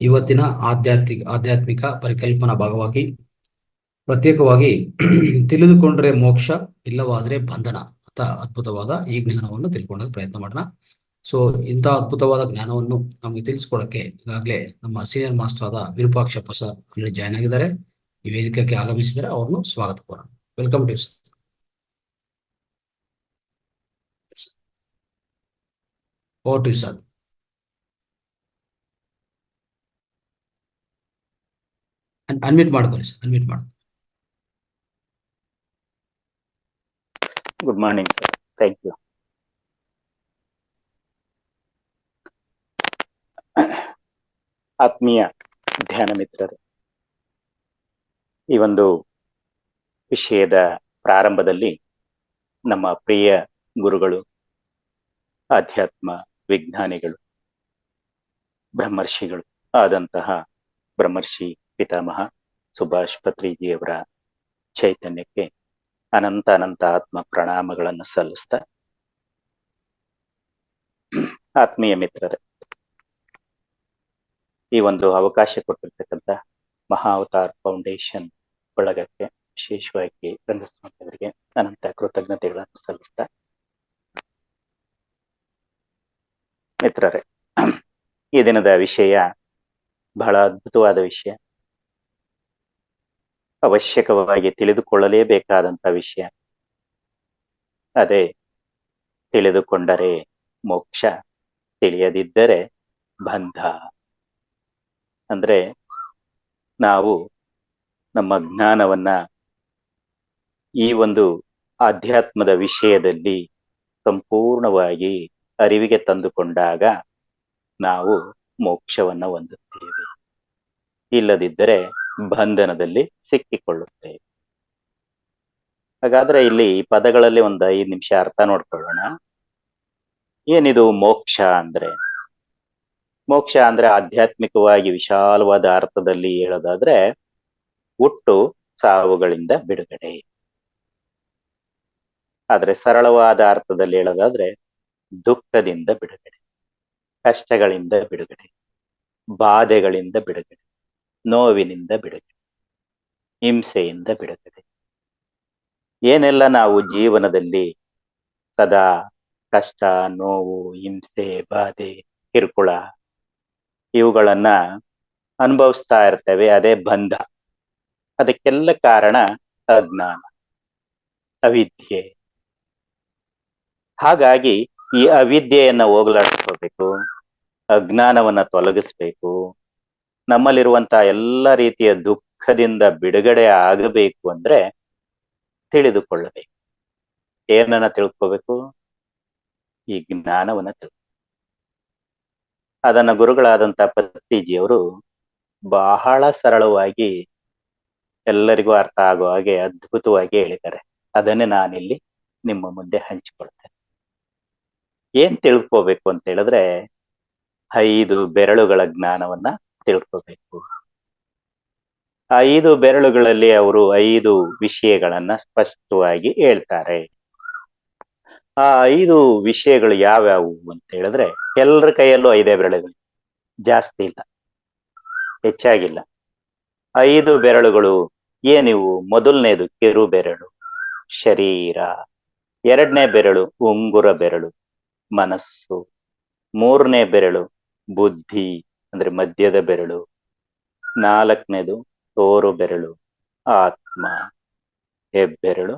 ಇವತ್ತಿನ ಆಧ್ಯಾತ್ಮಿಕ ಪರಿಕಲ್ಪನಾ ಭಾಗವಾಗಿ ಪ್ರತ್ಯೇಕವಾಗಿ ತಿಳಿದುಕೊಂಡ್ರೆ ಮೋಕ್ಷ, ಇಲ್ಲವಾದ್ರೆ ಬಂಧನ ಅಂತ ಅದ್ಭುತವಾದ ಈ ಜ್ಞಾನವನ್ನು ತಿಳ್ಕೊಳ್ಳೋಕೆ ಪ್ರಯತ್ನ ಮಾಡೋಣ. ಸೊ ಇಂಥ ಅದ್ಭುತವಾದ ಜ್ಞಾನವನ್ನು ನಮಗೆ ತಿಳಿಸ್ಕೊಡಕ್ಕೆ ಈಗಾಗಲೇ ನಮ್ಮ ಸೀನಿಯರ್ ಮಾಸ್ಟರ್ ಆದ ವಿರೂಪಾಕ್ಷಪ್ಪ ಸರ್ ಅಲ್ಲಿ ಜಾಯ್ನ್ ಆಗಿದ್ದಾರೆ. ಈ ವೇದಿಕೆಗೆ ಆಗಮಿಸಿದರೆ ಅವ್ರನ್ನು ಸ್ವಾಗತ ಕೋರೋಣ. Welcome to sir. Over to sir. Unmute ಮಾಡ್ಕೊಳ್ಳಿ ಸರ್, ಅನ್ಮ್ಯೂಟ್ ಮಾಡಿ. Good morning sir, thank you. ಆತ್ಮೀಯ ಧ್ಯಾನ ಮಿತ್ರರು, ಈ ಒಂದು ವಿಷಯದ ಪ್ರಾರಂಭದಲ್ಲಿ ನಮ್ಮ ಪ್ರಿಯ ಗುರುಗಳು, ಆಧ್ಯಾತ್ಮ ವಿಜ್ಞಾನಿಗಳು, ಬ್ರಹ್ಮರ್ಷಿಗಳು ಆದಂತಹ ಬ್ರಹ್ಮರ್ಷಿ ಪಿತಾಮಹ ಸುಭಾಷ್ ಪತ್ರಿಜಿಯವರ ಚೈತನ್ಯಕ್ಕೆ ಅನಂತ ಅನಂತ ಆತ್ಮ ಪ್ರಣಾಮಗಳನ್ನು ಸಲ್ಲಿಸ್ತಾ, ಆತ್ಮೀಯ ಮಿತ್ರರೇ, ಈ ಒಂದು ಅವಕಾಶ ಕೊಟ್ಟಿರ್ತಕ್ಕಂಥ ಮಹಾ ಅವತಾರ್ ಫೌಂಡೇಶನ್ ಬಳಗಕ್ಕೆ, ವಿಶೇಷವಾಗಿ ರಂಗಸ್ವಾಮಿಯವರಿಗೆ ಅನಂತ ಕೃತಜ್ಞತೆಗಳನ್ನು ಸಲ್ಲಿಸ್ತಾ, ಮಿತ್ರರೇ, ಈ ದಿನದ ವಿಷಯ ಬಹಳ ಅದ್ಭುತವಾದ ವಿಷಯ, ಅವಶ್ಯಕವಾಗಿ ತಿಳಿದುಕೊಳ್ಳಲೇಬೇಕಾದಂತ ವಿಷಯ. ಅದೇ ತಿಳಿದುಕೊಂಡರೆ ಮೋಕ್ಷ, ತಿಳಿಯದಿದ್ದರೆ ಬಂಧ. ಅಂದ್ರೆ ನಾವು ನಮ್ಮ ಜ್ಞಾನವನ್ನ ಈ ಒಂದು ಆಧ್ಯಾತ್ಮದ ವಿಷಯದಲ್ಲಿ ಸಂಪೂರ್ಣವಾಗಿ ಅರಿವಿಗೆ ತಂದುಕೊಂಡಾಗ ನಾವು ಮೋಕ್ಷವನ್ನ ಹೊಂದುತ್ತೇವೆ, ಇಲ್ಲದಿದ್ದರೆ ಬಂಧನದಲ್ಲಿ ಸಿಕ್ಕಿಕೊಳ್ಳುತ್ತೇವೆ. ಹಾಗಾದ್ರೆ ಇಲ್ಲಿ ಈ ಪದಗಳಲ್ಲಿ ಒಂದು 5 ನಿಮಿಷ ಅರ್ಥ ನೋಡ್ಕೊಳ್ಳೋಣ. ಏನಿದು ಮೋಕ್ಷ ಅಂದ್ರೆ? ಮೋಕ್ಷ ಅಂದ್ರೆ ಆಧ್ಯಾತ್ಮಿಕವಾಗಿ ವಿಶಾಲವಾದ ಅರ್ಥದಲ್ಲಿ ಹೇಳೋದಾದ್ರೆ ಹುಟ್ಟು ಸಾವುಗಳಿಂದ ಬಿಡುಗಡೆ. ಆದ್ರೆ ಸರಳವಾದ ಅರ್ಥದಲ್ಲಿ ಹೇಳೋದಾದ್ರೆ ದುಃಖದಿಂದ ಬಿಡುಗಡೆ, ಕಷ್ಟಗಳಿಂದ ಬಿಡುಗಡೆ, ಬಾಧೆಗಳಿಂದ ಬಿಡುಗಡೆ, ನೋವಿನಿಂದ ಬಿಡುಗಡೆ, ಹಿಂಸೆಯಿಂದ ಬಿಡುಗಡೆ. ಏನೆಲ್ಲ ನಾವು ಜೀವನದಲ್ಲಿ ಸದಾ ಕಷ್ಟ, ನೋವು, ಹಿಂಸೆ, ಬಾಧೆ, ಕಿರುಕುಳ ಇವುಗಳನ್ನ ಅನುಭವಿಸ್ತಾ ಇರ್ತೇವೆ, ಅದೇ ಬಂಧ. ಅದಕ್ಕೆಲ್ಲ ಕಾರಣ ಅಜ್ಞಾನ, ಅವಿದ್ಯೆ. ಹಾಗಾಗಿ ಈ ಅವಿದ್ಯೆಯನ್ನ ಹೋಗಲಾಡಿಸ್ಕೋಬೇಕು, ಅಜ್ಞಾನವನ್ನ ತೊಲಗಿಸ್ಬೇಕು, ನಮ್ಮಲ್ಲಿರುವಂತಹ ಎಲ್ಲ ರೀತಿಯ ದುಃಖದಿಂದ ಬಿಡುಗಡೆ ಆಗಬೇಕು ಅಂದ್ರೆ ತಿಳಿದುಕೊಳ್ಳಬೇಕು. ಏನನ್ನ ತಿಳ್ಕೋಬೇಕು? ಈ ಜ್ಞಾನವನ್ನ ತಿಳ್ಕೊ. ಅದನ್ನ ಗುರುಗಳಾದಂತ ಪತ್ರಿಜಿಯವರು ಬಹಳ ಸರಳವಾಗಿ ಎಲ್ಲರಿಗೂ ಅರ್ಥ ಆಗೋ ಹಾಗೆ ಅದ್ಭುತವಾಗಿ ಹೇಳಿದ್ದಾರೆ. ಅದನ್ನೇ ನಾನಿಲ್ಲಿ ನಿಮ್ಮ ಮುಂದೆ ಹಂಚಿಕೊಳ್ತೇನೆ. ಏನ್ ತಿಳ್ಕೋಬೇಕು ಅಂತ ಹೇಳಿದ್ರೆ 5 ಬೆರಳುಗಳ ಜ್ಞಾನವನ್ನ ತಿಳ್ಕೋಬೇಕು. 5 ಬೆರಳುಗಳಲ್ಲಿ ಅವರು 5 ವಿಷಯಗಳನ್ನ ಸ್ಪಷ್ಟವಾಗಿ ಹೇಳ್ತಾರೆ. ಆ 5 ವಿಷಯಗಳು ಯಾವ್ಯಾವು ಅಂತ ಹೇಳಿದ್ರೆ, ಎಲ್ಲರ ಕೈಯಲ್ಲೂ 5 ಬೆರಳುಗಳು, ಜಾಸ್ತಿ ಇಲ್ಲ, ಹೆಚ್ಚಾಗಿಲ್ಲ. 5 ಬೆರಳುಗಳು ಏನಿವು? ಮೊದಲನೇದು ಕಿರು ಬೆರಳು, ಶರೀರ. 2ನೇ ಬೆರಳು ಉಂಗುರ ಬೆರಳು, ಮನಸ್ಸು. 3ನೇ ಬೆರಳು ಬುದ್ಧಿ, ಅಂದ್ರೆ ಮಧ್ಯದ ಬೆರಳು. 4ನೇದು ತೋರು ಬೆರಳು, ಆತ್ಮ. ಹೆಬ್ಬೆರಳು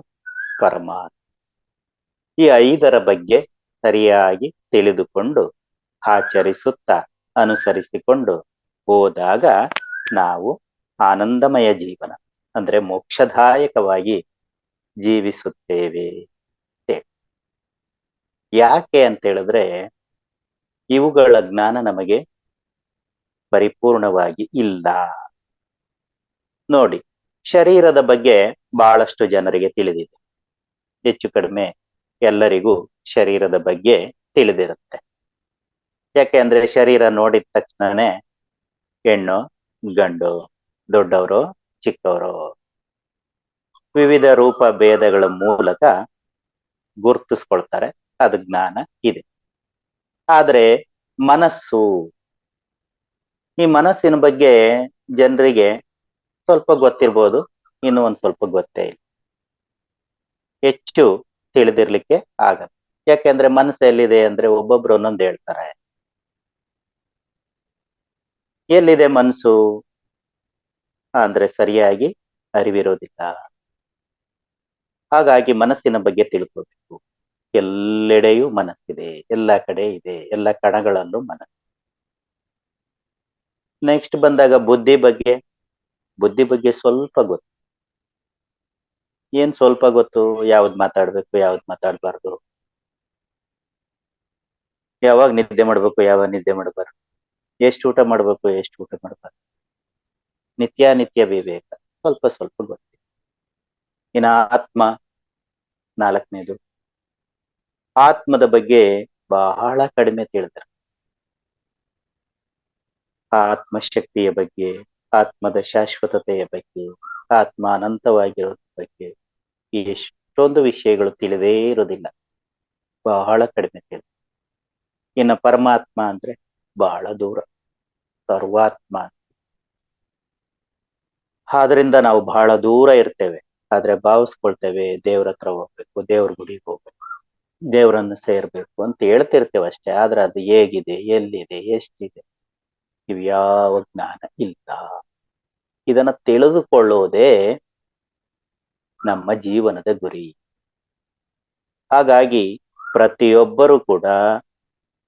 ಪರಮಾತ್ಮ. ಈ 5ರ ಬಗ್ಗೆ ಸರಿಯಾಗಿ ತಿಳಿದುಕೊಂಡು ಆಚರಿಸುತ್ತಾ ಅನುಸರಿಸಿಕೊಂಡು ಹೋದಾಗ ನಾವು ಆನಂದಮಯ ಜೀವನ ಅಂದ್ರೆ ಮೋಕ್ಷದಾಯಕವಾಗಿ ಜೀವಿಸುತ್ತೇವೆ. ಯಾಕೆ ಅಂತ ಹೇಳಿದ್ರೆ ಇವುಗಳ ಜ್ಞಾನ ನಮಗೆ ಪರಿಪೂರ್ಣವಾಗಿ ಇಲ್ಲ. ನೋಡಿ, ಶರೀರದ ಬಗ್ಗೆ ಬಹಳಷ್ಟು ಜನರಿಗೆ ತಿಳಿದಿದೆ, ಹೆಚ್ಚು ಕಡಿಮೆ ಎಲ್ಲರಿಗೂ ಶರೀರದ ಬಗ್ಗೆ ತಿಳಿದಿರುತ್ತೆ. ಯಾಕೆ ಅಂದ್ರೆ ಶರೀರ ನೋಡಿದ ತಕ್ಷಣನೇ ಹೆಣ್ಣು ಗಂಡು, ದೊಡ್ಡವರು ಚಿಕ್ಕವರು, ವಿವಿಧ ರೂಪ ಭೇದಗಳ ಮೂಲಕ ಗುರುತಿಸ್ಕೊಳ್ತಾರೆ. ಅದು ಜ್ಞಾನ ಇದೆ. ಆದ್ರೆ ಮನಸ್ಸು ಈ ಮನಸ್ಸಿನ ಬಗ್ಗೆ ಜನರಿಗೆ ಸ್ವಲ್ಪ ಗೊತ್ತಿರ್ಬೋದು, ಇನ್ನು ಒಂದ್ ಸ್ವಲ್ಪ ಗೊತ್ತೇ ಇಲ್ಲ, ಹೆಚ್ಚು ತಿಳಿದಿರ್ಲಿಕ್ಕೆ ಆಗಲ್ಲ. ಯಾಕೆಂದ್ರೆ ಮನಸ್ಸು ಎಲ್ಲಿದೆ ಅಂದ್ರೆ ಒಬ್ಬೊಬ್ರು ಒಂದೊಂದು ಹೇಳ್ತಾರೆ. ಎಲ್ಲಿದೆ ಮನಸ್ಸು ಅಂದ್ರೆ ಸರಿಯಾಗಿ ಅರಿವಿರೋದಿಲ್ಲ. ಹಾಗಾಗಿ ಮನಸ್ಸಿನ ಬಗ್ಗೆ ತಿಳ್ಕೋಬೇಕು. ಎಲ್ಲೆಡೆಯೂ ಮನಸ್ಸಿದೆ, ಎಲ್ಲ ಕಡೆ ಇದೆ, ಎಲ್ಲ ಕಣಗಳಲ್ಲೂ ಮನಸ್ಸು. ನೆಕ್ಸ್ಟ್ ಬಂದಾಗ ಬುದ್ಧಿ ಬಗ್ಗೆ ಸ್ವಲ್ಪ ಗೊತ್ತು. ಏನ್ ಸ್ವಲ್ಪ ಗೊತ್ತು? ಯಾವ್ದು ಮಾತಾಡ್ಬೇಕು, ಯಾವ್ದು ಮಾತಾಡ್ಬಾರ್ದು, ಯಾವಾಗ ನಿದ್ದೆ ಮಾಡ್ಬೇಕು, ಯಾವಾಗ ನಿದ್ದೆ ಮಾಡಬಾರ್ದು, ಎಷ್ಟು ಊಟ ಮಾಡ್ಬೇಕು, ಎಷ್ಟು ಊಟ ಮಾಡಬಾರ್ದು, ನಿತ್ಯ ವಿವೇಕ ಸ್ವಲ್ಪ ಸ್ವಲ್ಪ ಗೊತ್ತು. ಇನ್ನ ಆತ್ಮ, ನಾಲ್ಕನೇದು, ಆತ್ಮದ ಬಗ್ಗೆ ಬಹಳ ಕಡಿಮೆ ತಿಳಿದ್ರು. ಆ ಆತ್ಮಶಕ್ತಿಯ ಬಗ್ಗೆ, ಆತ್ಮದ ಶಾಶ್ವತತೆಯ ಬಗ್ಗೆ, ಆತ್ಮ ಅನಂತವಾಗಿರೋದ್ರ ಬಗ್ಗೆ ಈ ಎಷ್ಟೊಂದು ವಿಷಯಗಳು ತಿಳಿದೇ ಇರೋದಿಲ್ಲ, ಬಹಳ ಕಡಿಮೆ ತಿಳಿದು. ಇನ್ನು ಪರಮಾತ್ಮ ಅಂದ್ರೆ ಬಹಳ ದೂರ, ಸರ್ವಾತ್ಮ. ಆದ್ರಿಂದ ನಾವು ಬಹಳ ದೂರ ಇರ್ತೇವೆ, ಆದ್ರೆ ಭಾವಿಸ್ಕೊಳ್ತೇವೆ ದೇವ್ರ ಹತ್ರ ಹೋಗ್ಬೇಕು, ದೇವ್ರ ಗುಡಿಗೆ ಹೋಗ್ಬೇಕು, ದೇವ್ರನ್ನ ಸೇರ್ಬೇಕು ಅಂತ ಹೇಳ್ತಿರ್ತೇವೆ ಅಷ್ಟೇ. ಆದ್ರೆ ಅದು ಹೇಗಿದೆ, ಎಲ್ಲಿದೆ, ಎಷ್ಟಿದೆ, ಇವ್ಯಾವ ಜ್ಞಾನ ಇಲ್ಲ. ಇದನ್ನ ತಿಳಿದುಕೊಳ್ಳುವುದೇ ನಮ್ಮ ಜೀವನದ ಗುರಿ. ಹಾಗಾಗಿ ಪ್ರತಿಯೊಬ್ಬರು ಕೂಡ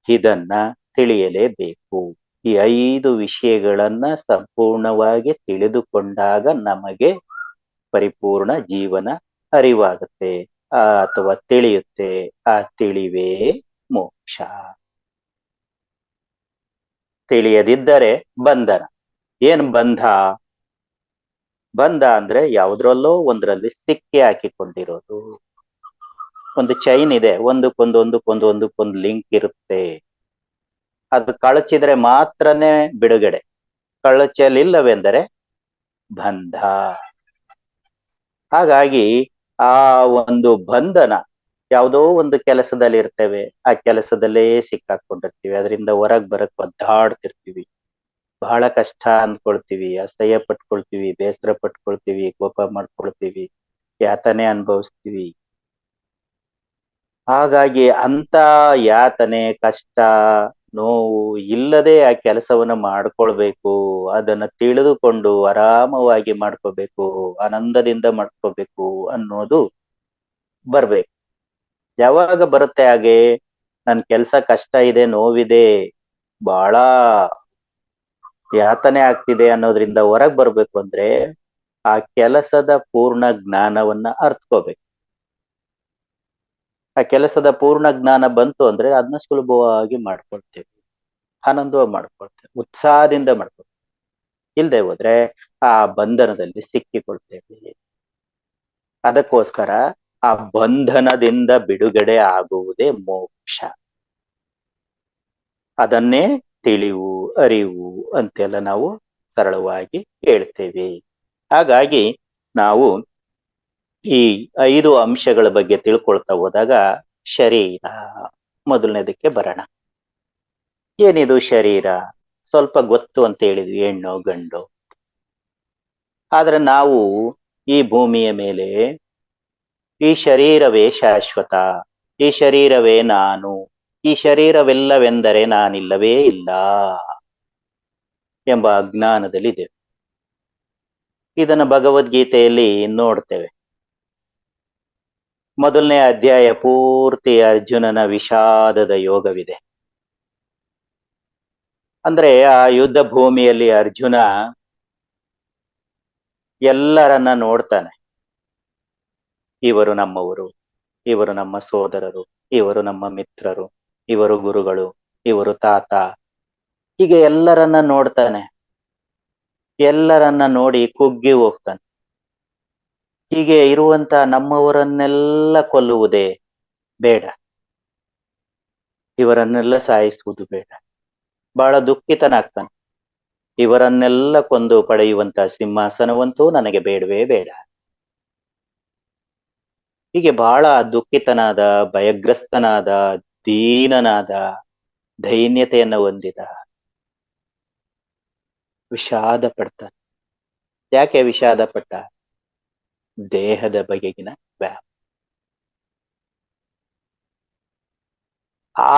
ಇದನ್ನ ತಿಳಿಯಲೇಬೇಕು. ಈ 5 ವಿಷಯಗಳನ್ನ ಸಂಪೂರ್ಣವಾಗಿ ತಿಳಿದುಕೊಂಡಾಗ ನಮಗೆ ಪರಿಪೂರ್ಣ ಜೀವನ ಅರಿವಾಗುತ್ತೆ, ಅಥವಾ ತಿಳಿಯುತ್ತೆ. ಆ ತಿಳಿವೇ ಮೋಕ್ಷ. ತಿಳಿಯದಿದ್ದರೆ ಬಂಧನ. ಏನ್ ಬಂಧ? ಬಂಧ ಅಂದ್ರೆ ಯಾವುದ್ರಲ್ಲೋ ಒಂದ್ರಲ್ಲಿ ಸಿಕ್ಕಿ ಹಾಕಿಕೊಂಡಿರೋದು. ಒಂದು ಚೈನ್ ಇದೆ, ಒಂದಕ್ಕೊಂದು ಲಿಂಕ್ ಇರುತ್ತೆ. ಅದು ಕಳಚಿದ್ರೆ ಮಾತ್ರನೇ ಬಿಡುಗಡೆ, ಕಳಚಲಿಲ್ಲವೆಂದರೆ ಬಂಧ. ಹಾಗಾಗಿ ಆ ಒಂದು ಬಂಧನ, ಯಾವುದೋ ಒಂದು ಕೆಲಸದಲ್ಲಿ ಇರ್ತೇವೆ, ಆ ಕೆಲಸದಲ್ಲೇ ಸಿಕ್ಕಾಕೊಂಡಿರ್ತೀವಿ, ಅದರಿಂದ ಹೊರಗ್ ಬರಕ್ ಒದ್ದಾಡ್ತಿರ್ತೀವಿ, ಬಹಳ ಕಷ್ಟ ಅಂದ್ಕೊಳ್ತೀವಿ, ಅಸಹ್ಯ ಪಟ್ಕೊಳ್ತೀವಿ, ಬೇಸರ ಪಟ್ಕೊಳ್ತೀವಿ, ಕೋಪ ಮಾಡ್ಕೊಳ್ತೀವಿ, ಯಾತನೆ ಅನುಭವಿಸ್ತೀವಿ. ಹಾಗಾಗಿ ಅಂತ ಯಾತನೆ, ಕಷ್ಟ, ನೋವು ಇಲ್ಲದೆ ಆ ಕೆಲಸವನ್ನ ಮಾಡ್ಕೊಳ್ಬೇಕು, ಅದನ್ನ ತಿಳಿದುಕೊಂಡು ಆರಾಮವಾಗಿ ಮಾಡ್ಕೋಬೇಕು, ಆನಂದದಿಂದ ಮಾಡ್ಕೋಬೇಕು ಅನ್ನೋದು ಬರ್ಬೇಕು. ಯಾವಾಗ ಬರುತ್ತೆ ಹಾಗೆ? ನನ್ ಕೆಲ್ಸ ಕಷ್ಟ ಇದೆ, ನೋವಿದೆ, ಬಹಳ ಯಾತನೆ ಆಗ್ತಿದೆ ಅನ್ನೋದ್ರಿಂದ ಹೊರಗ್ ಬರ್ಬೇಕು ಅಂದ್ರೆ ಆ ಕೆಲಸದ ಪೂರ್ಣ ಜ್ಞಾನವನ್ನ ಅರ್ಥಕೋಬೇಕು. ಆ ಕೆಲಸದ ಪೂರ್ಣ ಜ್ಞಾನ ಬಂತು ಅಂದ್ರೆ ಅದನ್ನ ಸುಲಭವಾಗಿ ಮಾಡ್ಕೊಳ್ತೇವೆ, ಆನಂದವಾಗಿ ಮಾಡ್ಕೊಳ್ತೇವೆ, ಉತ್ಸಾಹದಿಂದ ಮಾಡ್ಕೊಳ್ತೇವೆ. ಇಲ್ದೆ ಹೋದ್ರೆ ಆ ಬಂಧನದಲ್ಲಿ ಸಿಕ್ಕಿಕೊಳ್ತೇವೆ. ಅದಕ್ಕೋಸ್ಕರ ಆ ಬಂಧನದಿಂದ ಬಿಡುಗಡೆ ಆಗುವುದೇ ಮೋಕ್ಷ. ಅದನ್ನೇ ತಿಳಿವು, ಅರಿವು ಅಂತೆಲ್ಲ ನಾವು ಸರಳವಾಗಿ ಹೇಳ್ತೇವೆ. ಹಾಗಾಗಿ ನಾವು ಈ 5 ಅಂಶಗಳ ಬಗ್ಗೆ ತಿಳ್ಕೊಳ್ತಾ ಹೋದಾಗ ಶರೀರ ಮೊದಲನೇದಕ್ಕೆ ಬರೋಣ. ಏನಿದು ಶರೀರ? ಸ್ವಲ್ಪ ಗೊತ್ತು ಅಂತ ಹೇಳಿದ್ವಿ, ಹೆಣ್ಣು ಗಂಡು. ಆದ್ರೆ ನಾವು ಈ ಭೂಮಿಯ ಮೇಲೆ ಈ ಶರೀರವೇ ಶಾಶ್ವತ, ಈ ಶರೀರವೇ ನಾನು, ಈ ಶರೀರವೆಲ್ಲವೆಂದರೆ ನಾನಿಲ್ಲವೇ ಇಲ್ಲ ಎಂಬ ಅಜ್ಞಾನದಲ್ಲಿದೆ. ಇದನ್ನ ಭಗವದ್ಗೀತೆಯಲ್ಲಿ ನೋಡ್ತೇವೆ. ಮೊದಲನೇ ಅಧ್ಯಾಯ ಪೂರ್ತಿ ಅರ್ಜುನನ ವಿಷಾದದ ಯೋಗವಿದೆ. ಅಂದ್ರೆ ಆ ಯುದ್ಧ ಭೂಮಿಯಲ್ಲಿ ಅರ್ಜುನ ಎಲ್ಲರನ್ನ ನೋಡ್ತಾನೆ. ಇವರು ನಮ್ಮವರು, ಇವರು ನಮ್ಮ ಸೋದರರು, ಇವರು ನಮ್ಮ ಮಿತ್ರರು, ಇವರು ಗುರುಗಳು, ಇವರು ತಾತ, ಹೀಗೆ ಎಲ್ಲರನ್ನ ನೋಡ್ತಾನೆ. ಎಲ್ಲರನ್ನ ನೋಡಿ ಕುಗ್ಗಿ ಹೋಗ್ತಾನೆ. ಹೀಗೆ ಇರುವಂತ ನಮ್ಮವರನ್ನೆಲ್ಲ ಕೊಲ್ಲುವುದೇ ಬೇಡ, ಇವರನ್ನೆಲ್ಲ ಸಾಯಿಸುವುದು ಬೇಡ. ಬಹಳ ದುಃಖಿತನಾಗ್ತಾನೆ. ಇವರನ್ನೆಲ್ಲ ಕೊಂದು ಪಡೆಯುವಂತ ಸಿಂಹಾಸನವಂತೂ ನನಗೆ ಬೇಡವೇ ಬೇಡ. ಹೀಗೆ ಬಹಳ ದುಃಖಿತನಾದ, ಭಯಗ್ರಸ್ತನಾದ, ದೀನನಾದ, ದೈನ್ಯತೆಯನ್ನು ಹೊಂದಿದ. ವಿಷಾದ ಪಡ್ತಾನೆ. ಯಾಕೆ ವಿಷಾದ ಪಟ್ಟ? ದೇಹದ ಬಗೆಗಿನ ವ್ಯಾಮೋಹ.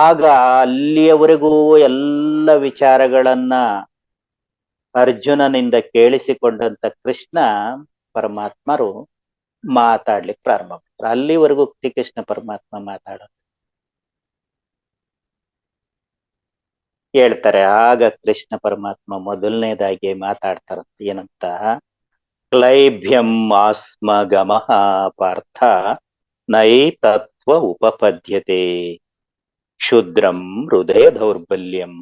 ಆಗ ಅಲ್ಲಿಯವರೆಗೂ ಎಲ್ಲ ವಿಚಾರಗಳನ್ನ ಅರ್ಜುನನಿಂದ ಕೇಳಿಸಿಕೊಂಡಂತ ಕೃಷ್ಣ ಪರಮಾತ್ಮರು ಮಾತಾಡ್ಲಿಕ್ಕೆ ಪ್ರಾರಂಭ ಮಾಡ್ತಾರೆ. ಅಲ್ಲಿವರೆಗೂ ಶ್ರೀಕೃಷ್ಣ ಪರಮಾತ್ಮ ಮಾತಾಡೋದು ಹೇಳ್ತಾರೆ. ಆಗ ಕೃಷ್ಣ ಪರಮಾತ್ಮ ಮೊದಲನೇದಾಗಿ ಮಾತಾಡ್ತಾರಂತ. ಏನಂತ? ಕ್ಲೈಭ್ಯಂ ಆಸ್ಮಗಮಃ ಪಾರ್ಥ ನೈ ತತ್ವ ಉಪಪದ್ಯತೆ ಕ್ಷುದ್ರಂ ಹೃದಯ ದೌರ್ಬಲ್ಯಂ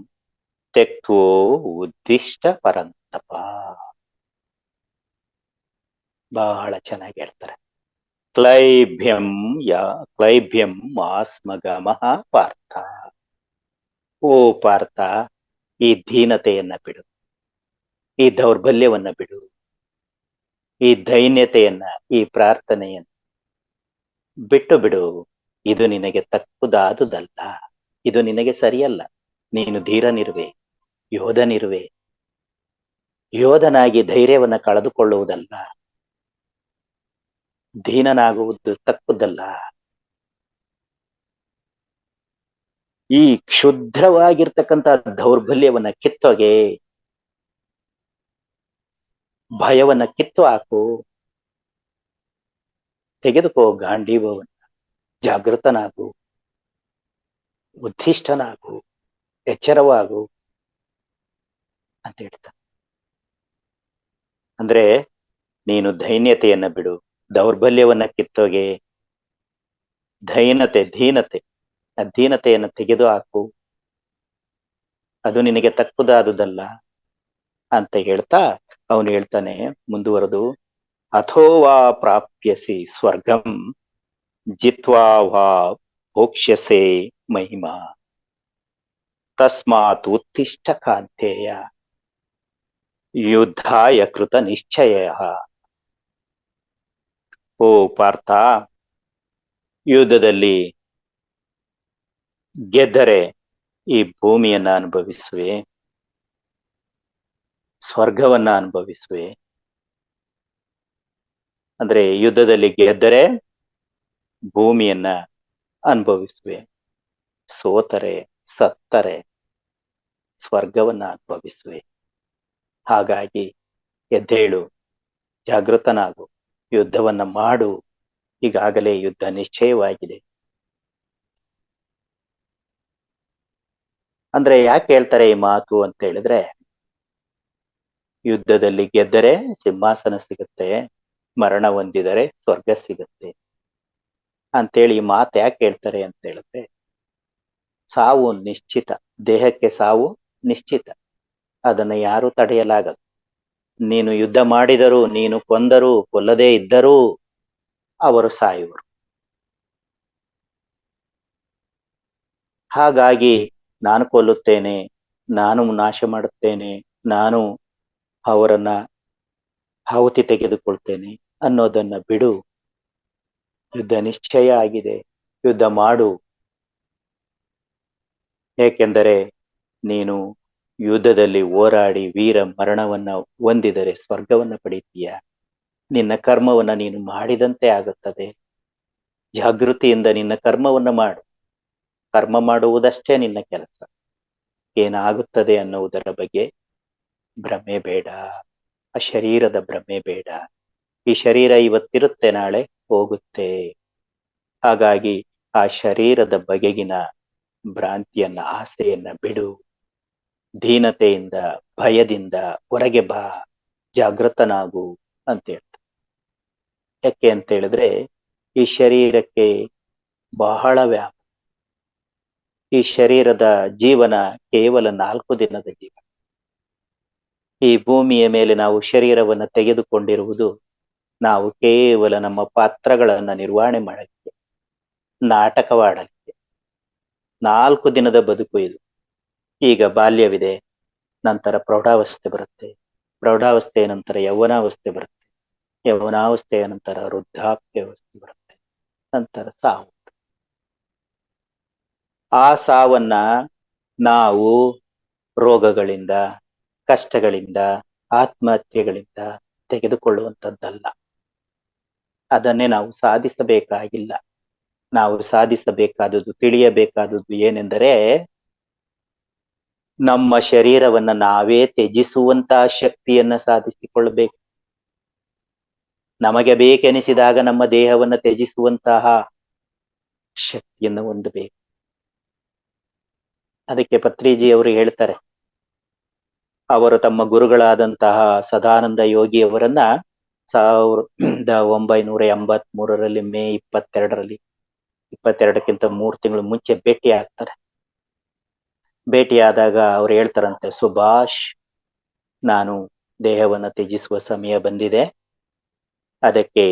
ತ್ಯಕ್ತೋ ಉದ್ದಿಷ್ಟ ಪರಂತಪ. ಬಹಳ ಚೆನ್ನಾಗಿ ಹೇಳ್ತಾರೆ. ಕ್ಲೈಭ್ಯಂ ಆಸ್ಮಗಮಃ ಪಾರ್ಥ. ಓ ಪಾರ್ಥ, ಈ ದೀನತೆಯನ್ನ ಬಿಡು, ಈ ದೌರ್ಬಲ್ಯವನ್ನ ಬಿಡು, ಈ ದೈನ್ಯತೆಯನ್ನ, ಈ ಪ್ರಾರ್ಥನೆಯನ್ನ ಬಿಟ್ಟು ಬಿಡು. ಇದು ನಿನಗೆ ತಕ್ಕುದಾದುದಲ್ಲ, ಇದು ನಿನಗೆ ಸರಿಯಲ್ಲ. ನೀನು ಧೀರನಿರುವೆ, ಯೋಧನಿರುವೆ. ಯೋಧನಾಗಿ ಧೈರ್ಯವನ್ನ ಕಳೆದುಕೊಳ್ಳುವುದಲ್ಲ, ದೀನನಾಗುವುದು ತಕ್ಕುದಲ್ಲ. ಈ ಕ್ಷುದ್ರವಾಗಿರ್ತಕ್ಕಂಥ ದೌರ್ಬಲ್ಯವನ್ನ ಕಿತ್ತೊಗೆ, ಭಯವನ್ನ ಕಿತ್ತು ಹಾಕು, ತೆಗೆದುಕೋ ಗಾಂಡೀವವನ್ನ, ಜಾಗೃತನಾಗು, ಉದ್ದಿಷ್ಟನಾಗು, ಎಚ್ಚರವಾಗು ಅಂತ ಹೇಳ್ತಾನೆ. ಅಂದ್ರೆ ನೀನು ದೈನ್ಯತೆಯನ್ನ ಬಿಡು, ದೌರ್ಬಲ್ಯವನ್ನ ಕಿತ್ತೋಗೆ, ದೀನತೆ ಅಧೀನತೆಯನ್ನು ತೆಗೆದು ಹಾಕು, ಅದು ನಿನಗೆ ತಕ್ಕುದಾದುದಲ್ಲ ಅಂತ ಹೇಳ್ತಾ ಅವನು ಹೇಳ್ತಾನೆ ಮುಂದುವರೆದು, ಅಥೋವಾ ಪ್ರಾಪ್ಯಸಿ ಸ್ವರ್ಗಂ ಜಿತ್ವಾ ವಾ ಭೋಕ್ಷ್ಯಸೆ ಮಹಿಮಾ ತಸ್ಮಾತ್ ಉತ್ತಿಷ್ಠ ಕಾಂತೇಯ ಯುದ್ಧಾಯ ಕೃತ ನಿಶ್ಚಯ. ಓ ಪಾರ್ಥ, ಯುದ್ಧದಲ್ಲಿ ಗೆದ್ದರೆ ಈ ಭೂಮಿಯನ್ನ ಅನುಭವಿಸುವೆ, ಸ್ವರ್ಗವನ್ನ ಅನುಭವಿಸುವೆ. ಅಂದ್ರೆ ಯುದ್ಧದಲ್ಲಿ ಗೆದ್ದರೆ ಭೂಮಿಯನ್ನ ಅನುಭವಿಸುವೆ, ಸೋತರೆ ಸತ್ತರೆ ಸ್ವರ್ಗವನ್ನ ಅನುಭವಿಸುವೆ. ಹಾಗಾಗಿ ಎದ್ದೇಳು, ಜಾಗೃತನಾಗು, ಯುದ್ಧವನ್ನ ಮಾಡು. ಈಗಾಗಲೇ ಯುದ್ಧ ನಿಶ್ಚಯವಾಗಿದೆ. ಅಂದ್ರೆ ಯಾಕೆ ಹೇಳ್ತಾರೆ ಈ ಮಾತು ಅಂತ ಹೇಳಿದ್ರೆ, ಯುದ್ಧದಲ್ಲಿ ಗೆದ್ದರೆ ಸಿಂಹಾಸನ ಸಿಗುತ್ತೆ, ಮರಣ ಹೊಂದಿದರೆ ಸ್ವರ್ಗ ಸಿಗುತ್ತೆ ಅಂತೇಳಿ ಈ ಮಾತು ಯಾಕೆ ಹೇಳ್ತಾರೆ ಅಂತ ಹೇಳಿದ್ರೆ, ಸಾವು ನಿಶ್ಚಿತ, ದೇಹಕ್ಕೆ ಸಾವು ನಿಶ್ಚಿತ, ಅದನ್ನ ಯಾರು ತಡೆಯಲಾಗದು. ನೀನು ಯುದ್ಧ ಮಾಡಿದರೂ, ನೀನು ಕೊಂದರೂ, ಕೊಲ್ಲದೇ ಇದ್ದರೂ ಅವರು ಸಾಯುವರು. ಹಾಗಾಗಿ ನಾನು ಕೊಲ್ಲುತ್ತೇನೆ, ನಾನು ನಾಶ ಮಾಡುತ್ತೇನೆ, ನಾನು ಅವರನ್ನ ಆಹುತಿ ತೆಗೆದುಕೊಳ್ತೇನೆ ಅನ್ನೋದನ್ನ ಬಿಡು. ಯುದ್ಧ ನಿಶ್ಚಯ ಆಗಿದೆ, ಯುದ್ಧ ಮಾಡು. ಏಕೆಂದರೆ ನೀನು ಯುದ್ಧದಲ್ಲಿ ಹೋರಾಡಿ ವೀರ ಮರಣವನ್ನ ಹೊಂದಿದರೆ ಸ್ವರ್ಗವನ್ನ ಪಡೀತೀಯ. ನಿನ್ನ ಕರ್ಮವನ್ನ ನೀನು ಮಾಡಿದಂತೆ ಆಗುತ್ತದೆ. ಜಾಗೃತಿಯಿಂದ ನಿನ್ನ ಕರ್ಮವನ್ನ ಮಾಡು. ಕರ್ಮ ಮಾಡುವುದಷ್ಟೇ ನಿನ್ನ ಕೆಲಸ. ಏನಾಗುತ್ತದೆ ಅನ್ನುವುದರ ಬಗ್ಗೆ ಭ್ರಮೆ ಬೇಡ, ಆ ಶರೀರದ ಭ್ರಮೆ ಬೇಡ. ಈ ಶರೀರ ಇವತ್ತಿರುತ್ತೆ, ನಾಳೆ ಹೋಗುತ್ತೆ. ಹಾಗಾಗಿ ಆ ಶರೀರದ ಬಗೆಗಿನ ಭ್ರಾಂತಿಯನ್ನ, ಆಸೆಯನ್ನ ಬಿಡು. ದೀನತೆಯಿಂದ, ಭಯದಿಂದ ಹೊರಗೆ ಬಾ, ಜಾಗೃತನಾಗು ಅಂತ ಹೇಳ್ತಾರೆ. ಯಾಕೆ ಅಂತ ಹೇಳಿದ್ರೆ, ಈ ಶರೀರಕ್ಕೆ ಬಹಳ ವ್ಯಾಪ. ಈ ಶರೀರದ ಜೀವನ ಕೇವಲ 4 ದಿನದ ಜೀವನ. ಈ ಭೂಮಿಯ ಮೇಲೆ ನಾವು ಶರೀರವನ್ನು ತೆಗೆದುಕೊಂಡಿರುವುದು ನಾವು ಕೇವಲ ನಮ್ಮ ಪಾತ್ರಗಳನ್ನ ನಿರ್ವಹಣೆ ಮಾಡಲಿಕ್ಕೆ, ನಾಟಕವಾಡಲಿಕ್ಕೆ. 4 ದಿನದ ಬದುಕು ಇದು. ಈಗ ಬಾಲ್ಯವಿದೆ, ನಂತರ ಪ್ರೌಢಾವಸ್ಥೆ ಬರುತ್ತೆ, ಪ್ರೌಢಾವಸ್ಥೆಯ ನಂತರ ಯೌವನಾವಸ್ಥೆ ಬರುತ್ತೆ, ಯೌವನಾವಸ್ಥೆಯ ನಂತರ ವೃದ್ಧಾಪ್ಯಾವಸ್ಥೆ ಬರುತ್ತೆ, ನಂತರ ಸಾವು. ಆ ಸಾವನ್ನ ನಾವು ರೋಗಗಳಿಂದ, ಕಷ್ಟಗಳಿಂದ, ಆತ್ಮಹತ್ಯೆಗಳಿಂದ ತೆಗೆದುಕೊಳ್ಳುವಂಥದ್ದಲ್ಲ. ಅದನ್ನೇ ನಾವು ಸಾಧಿಸಬೇಕಾಗಿಲ್ಲ. ನಾವು ಸಾಧಿಸಬೇಕಾದದ್ದು, ತಿಳಿಯಬೇಕಾದದ್ದು ಏನೆಂದರೆ, ನಮ್ಮ ಶರೀರವನ್ನ ನಾವೇ ತ್ಯಜಿಸುವಂತಹ ಶಕ್ತಿಯನ್ನ ಸಾಧಿಸಿಕೊಳ್ಳಬೇಕು. ನಮಗೆ ಬೇಕೆನಿಸಿದಾಗ ನಮ್ಮ ದೇಹವನ್ನ ತ್ಯಜಿಸುವಂತಹ ಶಕ್ತಿಯನ್ನು ಹೊಂದಬೇಕು. ಅದಕ್ಕೆ ಪತ್ರಿಜಿ ಅವರು ಹೇಳ್ತಾರೆ, ಅವರು ತಮ್ಮ ಗುರುಗಳಾದಂತಹ ಸದಾನಂದ ಯೋಗಿಯವರನ್ನ 1983 ಮೇ 22ಕ್ಕಿಂತ 3 ತಿಂಗಳು ಮುಂಚೆ ಭೇಟಿ ಆಗ್ತಾರೆ. ಭೇಟಿಯಾದಾಗ ಅವ್ರು ಹೇಳ್ತಾರಂತೆ, ಸುಭಾಷ್, ನಾನು ದೇಹವನ್ನು ತ್ಯಜಿಸುವ ಸಮಯ ಬಂದಿದೆ, ಅದಕ್ಕೆ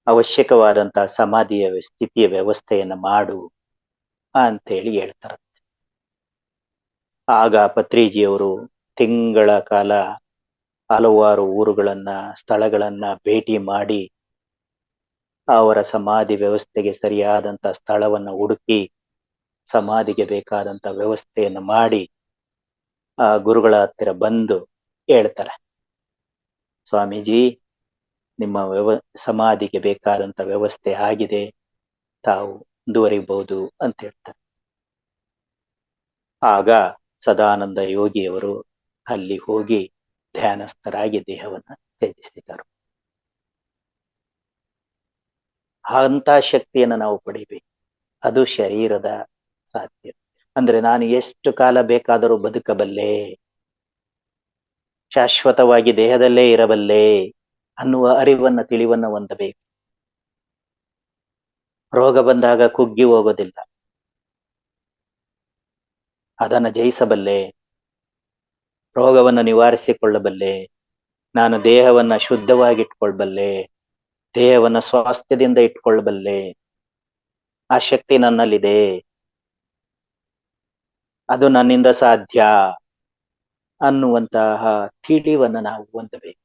ಅವಶ್ಯಕವಾದಂತಹ ಸಮಾಧಿಯ ಸ್ಥಿತಿಯ ವ್ಯವಸ್ಥೆಯನ್ನ ಮಾಡು ಅಂತೇಳಿ ಹೇಳ್ತಾರಂತೆ. ಆಗ ಪತ್ರಿಜಿಯವರು ತಿಂಗಳ ಕಾಲ ಹಲವಾರು ಊರುಗಳನ್ನ, ಸ್ಥಳಗಳನ್ನ ಭೇಟಿ ಮಾಡಿ ಅವರ ಸಮಾಧಿ ವ್ಯವಸ್ಥೆಗೆ ಸರಿಯಾದಂತ ಸ್ಥಳವನ್ನ ಹುಡುಕಿ ಸಮಾಧಿಗೆ ಬೇಕಾದಂತ ವ್ಯವಸ್ಥೆಯನ್ನು ಮಾಡಿ ಆ ಗುರುಗಳ ಹತ್ತಿರ ಬಂದು ಹೇಳ್ತಾರೆ, ಸ್ವಾಮೀಜಿ, ನಿಮ್ಮ ಸಮಾಧಿಗೆ ಬೇಕಾದಂತ ವ್ಯವಸ್ಥೆ ಆಗಿದೆ, ತಾವು ಮುಂದುವರಿಬಹುದು ಅಂತ ಹೇಳ್ತಾರೆ. ಆಗ ಸದಾನಂದ ಯೋಗಿಯವರು ಅಲ್ಲಿ ಹೋಗಿ ಧ್ಯಾನಸ್ಥರಾಗಿ ದೇಹವನ್ನ ತ್ಯಜಿಸಿದರು. ಅಂತ ಶಕ್ತಿಯನ್ನು ನಾವು ಪಡಿಬೇಕು. ಅದು ಶರೀರದ ಸಾಧ್ಯ. ಅಂದ್ರೆ ನಾನು ಎಷ್ಟು ಕಾಲ ಬೇಕಾದರೂ ಬದುಕಬಲ್ಲೆ, ಶಾಶ್ವತವಾಗಿ ದೇಹದಲ್ಲೇ ಇರಬಲ್ಲೆ ಅನ್ನುವ ಅರಿವನ್ನ, ತಿಳಿವನ್ನ ಹೊಂದಬೇಕು. ರೋಗ ಬಂದಾಗ ಕುಗ್ಗಿ ಹೋಗೋದಿಲ್ಲ, ಅದನ್ನು ಜಯಿಸಬಲ್ಲೆ, ರೋಗವನ್ನು ನಿವಾರಿಸಿಕೊಳ್ಳಬಲ್ಲೆ, ನಾನು ದೇಹವನ್ನ ಶುದ್ಧವಾಗಿಟ್ಕೊಳ್ಬಲ್ಲೆ, ದೇಹವನ್ನ ಸ್ವಾಸ್ಥ್ಯದಿಂದ ಇಟ್ಕೊಳ್ಬಲ್ಲೆ, ಆ ಶಕ್ತಿ ನನ್ನಲ್ಲಿದೆ, ಅದು ನನ್ನಿಂದ ಸಾಧ್ಯ ಅನ್ನುವಂತಹ ತಿಳಿವನ್ನ ನಾವು ಹೊಂದಬೇಕು.